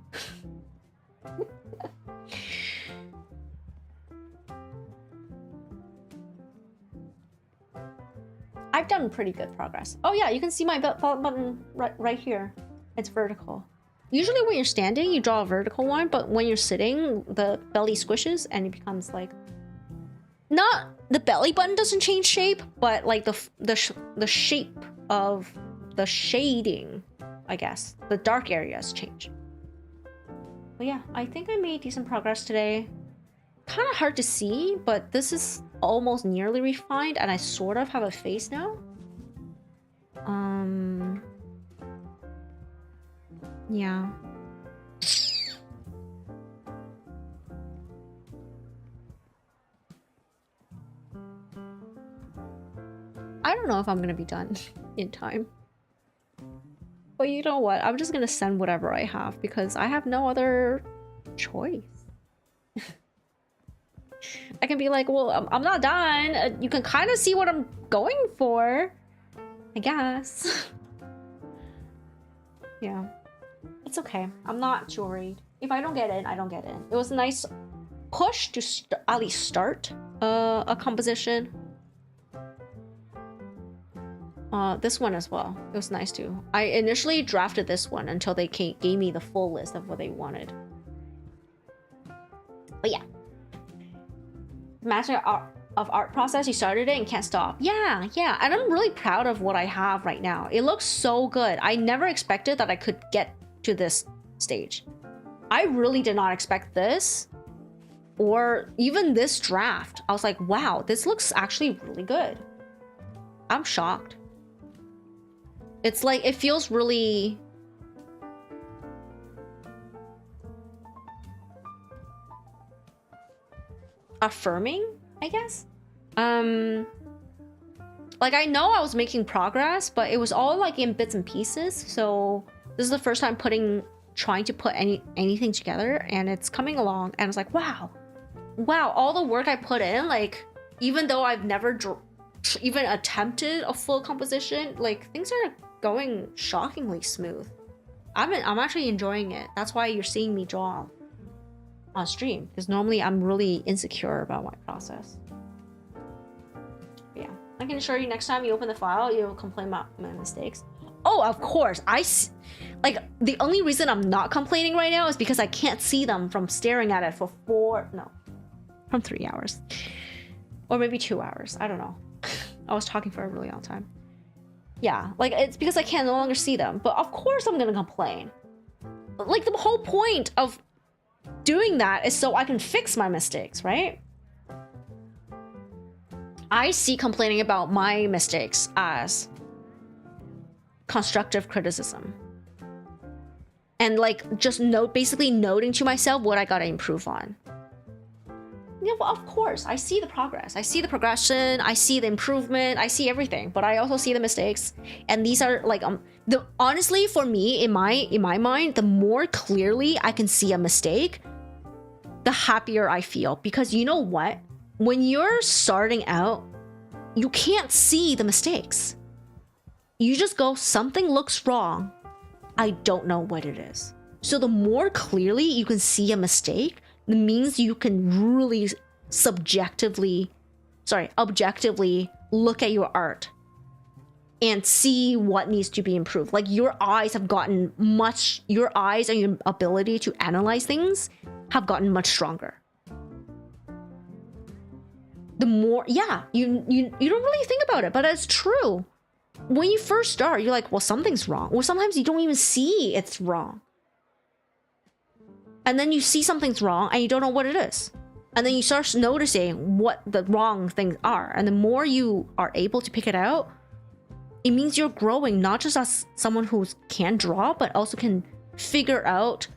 I've done pretty good progress. Oh yeah, you can see my belt button right here. It's vertical. Usually when you're standing, you draw a vertical one, but when you're sitting, the belly squishes and it becomes like... Not... The belly button doesn't change shape, but like the shape of the shading, I guess. The dark areas change. But yeah, I think I made decent progress today. Kind of hard to see, but this is almost nearly refined, and I sort of have a face now. Yeah. I don't know if I'm gonna be done in time. But you know what? I'm just gonna send whatever I have because I have no other choice. I can be like, well, I'm not done. You can kind of see what I'm going for, I guess. Yeah. It's okay. I'm not too worried. If I don't get in, I don't get in. It was a nice push to at least start a composition. This one as well. It was nice too. I initially drafted this one until they gave me the full list of what they wanted. But yeah. Master of art process, you started it and can't stop. Yeah, and I'm really proud of what I have right now. It looks so good. I never expected that I could get to this stage. I really did not expect this, or even this draft. I was like, wow, this looks actually really good. I'm shocked. It's like, it feels really... affirming, I guess. Like, I know I was making progress, but it was all like in bits and pieces. So this is the first time trying to put anything together, and it's coming along. And it's like, wow, all the work I put in, like, even though I've never even attempted a full composition, like, things are going shockingly smooth. I'm actually enjoying it. That's why you're seeing me draw on stream, because normally I'm really insecure about my process. But yeah, I can assure you next time you open the file, you'll complain about my mistakes. Oh, of course. Like, the only reason I'm not complaining right now is because I can't see them from staring at it for from 3 hours. Or maybe 2 hours. I don't know. I was talking for a really long time. Yeah, like, it's because I can no longer see them. But of course I'm gonna complain. Like, the whole point of doing that is so I can fix my mistakes, right? I see complaining about my mistakes as constructive criticism. And like, just basically noting to myself what I gotta improve on. Yeah, well, of course, I see the progress. I see the progression. I see the improvement. I see everything. But I also see the mistakes. And these are like, honestly, for me, in my mind, the more clearly I can see a mistake, the happier I feel. Because you know what? When you're starting out, you can't see the mistakes. You just go, something looks wrong. I don't know what it is. So the more clearly you can see a mistake, it means you can really objectively look at your art and see what needs to be improved. Like, your eyes and your ability to analyze things have gotten much stronger. The more, yeah, you don't really think about it, but it's true. When you first start, you're like, well, something's wrong. Or sometimes you don't even see it's wrong. And then you see something's wrong and you don't know what it is. And then you start noticing what the wrong things are. And the more you are able to pick it out, it means you're growing, not just as someone who can draw, but also can figure out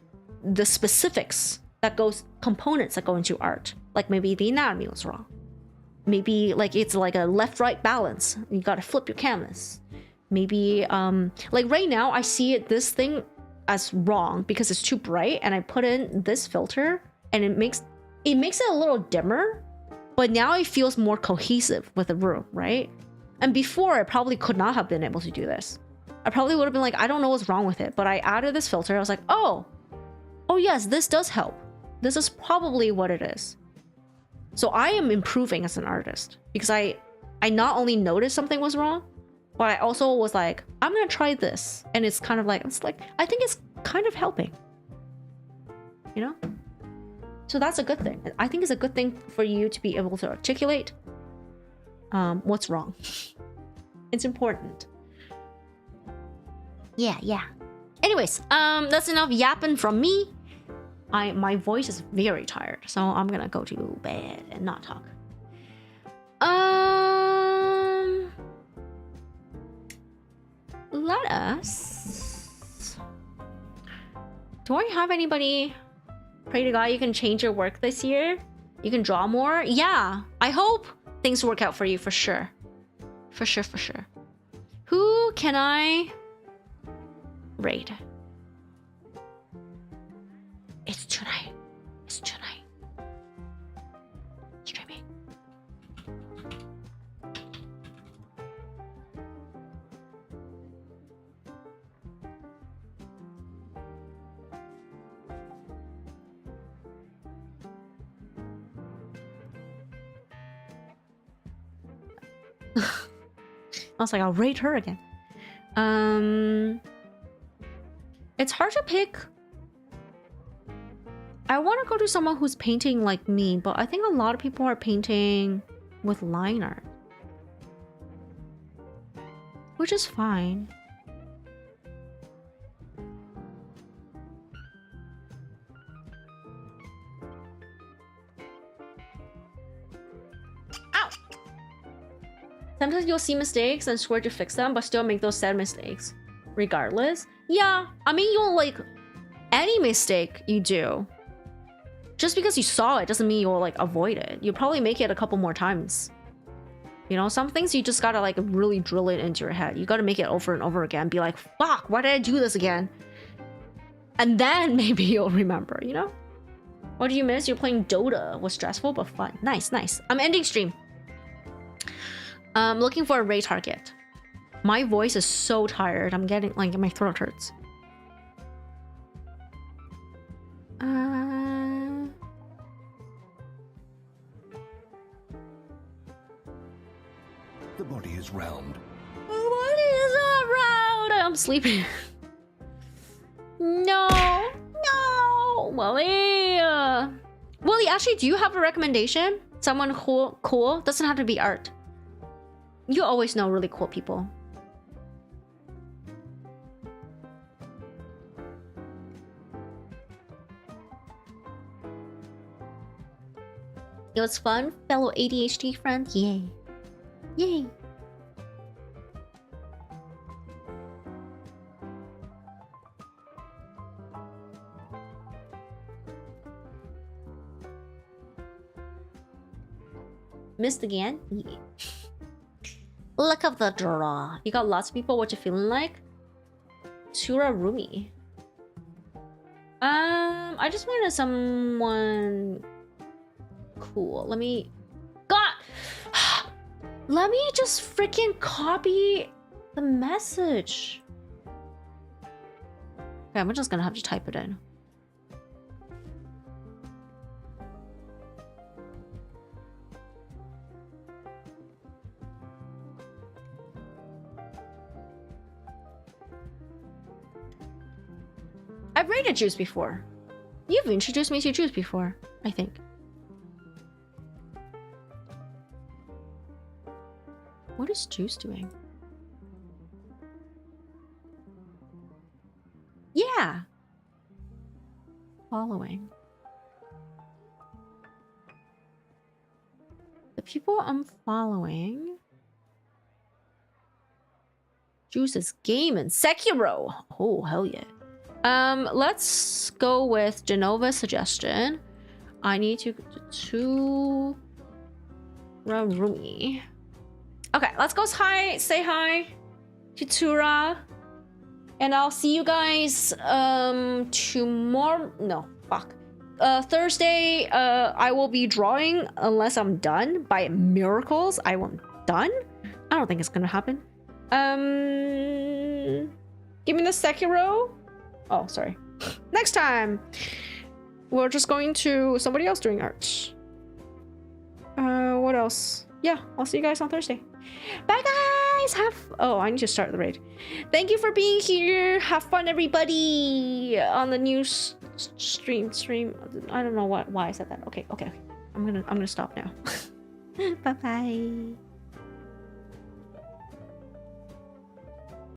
the specifics components that go into art. Like, maybe the anatomy was wrong. Maybe like it's like a left-right balance. You gotta flip your canvas. Maybe like right now I see this thing as wrong because it's too bright, and I put in this filter and it makes it a little dimmer, but now it feels more cohesive with the room, right? And before, I probably could not have been able to do this. I probably would have been like, I don't know what's wrong with it, but I added this filter. I was like, oh yes, this does help. This is probably what it is. So I am improving as an artist because I not only noticed something was wrong, but I also was like, I'm gonna try this. And it's kind of like, I think it's kind of helping, you know? So that's a good thing. I think it's a good thing for you to be able to articulate what's wrong. It's important. Yeah. Anyways, that's enough yapping from me. My voice is very tired, so I'm gonna go to bed and not talk. Let us... Do I have anybody? Pray to God you can change your work this year. You can draw more. Yeah, I hope things work out for you, for sure. For sure. Who can I raid? It's tonight. Streaming. I was like, I'll rate her again. It's hard to pick. I want to go to someone who's painting like me, but I think a lot of people are painting with line art, which is fine. Ow! Sometimes you'll see mistakes and swear to fix them, but still make those sad mistakes regardless. Yeah, I mean, you'll like any mistake you do. Just because you saw it doesn't mean you'll like avoid it. You'll probably make it a couple more times. You know, some things you just gotta like really drill it into your head. You gotta make it over and over again. Be like, fuck, why did I do this again? And then maybe you'll remember, you know? What do you miss? You're playing Dota. Was stressful but fun. Nice. I'm ending stream. Looking for a raid target. My voice is so tired. I'm getting like my throat hurts. The body is round. The body is not round. I I'm sleeping. No. Willie. Willie, actually, do you have a recommendation? Someone cool? Doesn't have to be art. You always know really cool people. It was fun, fellow ADHD friend. Yay. Yay. Missed again? Yeah. Look at the draw. You got lots of people. What you feeling like? Tura Rumi. I just wanted someone cool. Let me... God! Let me just freaking copy the message. Okay, I'm just gonna have to type it in. I've rated Juice before. You've introduced me to Juice before, I think. What is Juice doing? Yeah. Following. The people I'm following. Juice is gaming. Sekiro. Oh, hell yeah. Let's go with Genova's suggestion. I need to Rumi. Okay, let's go say hi to Tura. And I'll see you guys tomorrow. No, fuck. Thursday, I will be drawing unless I'm done. By miracles, I won't done. I don't think it's gonna happen. Give me the Sekiro. Oh, sorry. Next time, we're just going to somebody else doing art. What else? Yeah, I'll see you guys on Thursday. Bye, guys. Oh, I need to start the raid. Thank you for being here. Have fun, everybody, on the new stream. I don't know why I said that. Okay. I'm gonna stop now. Bye bye.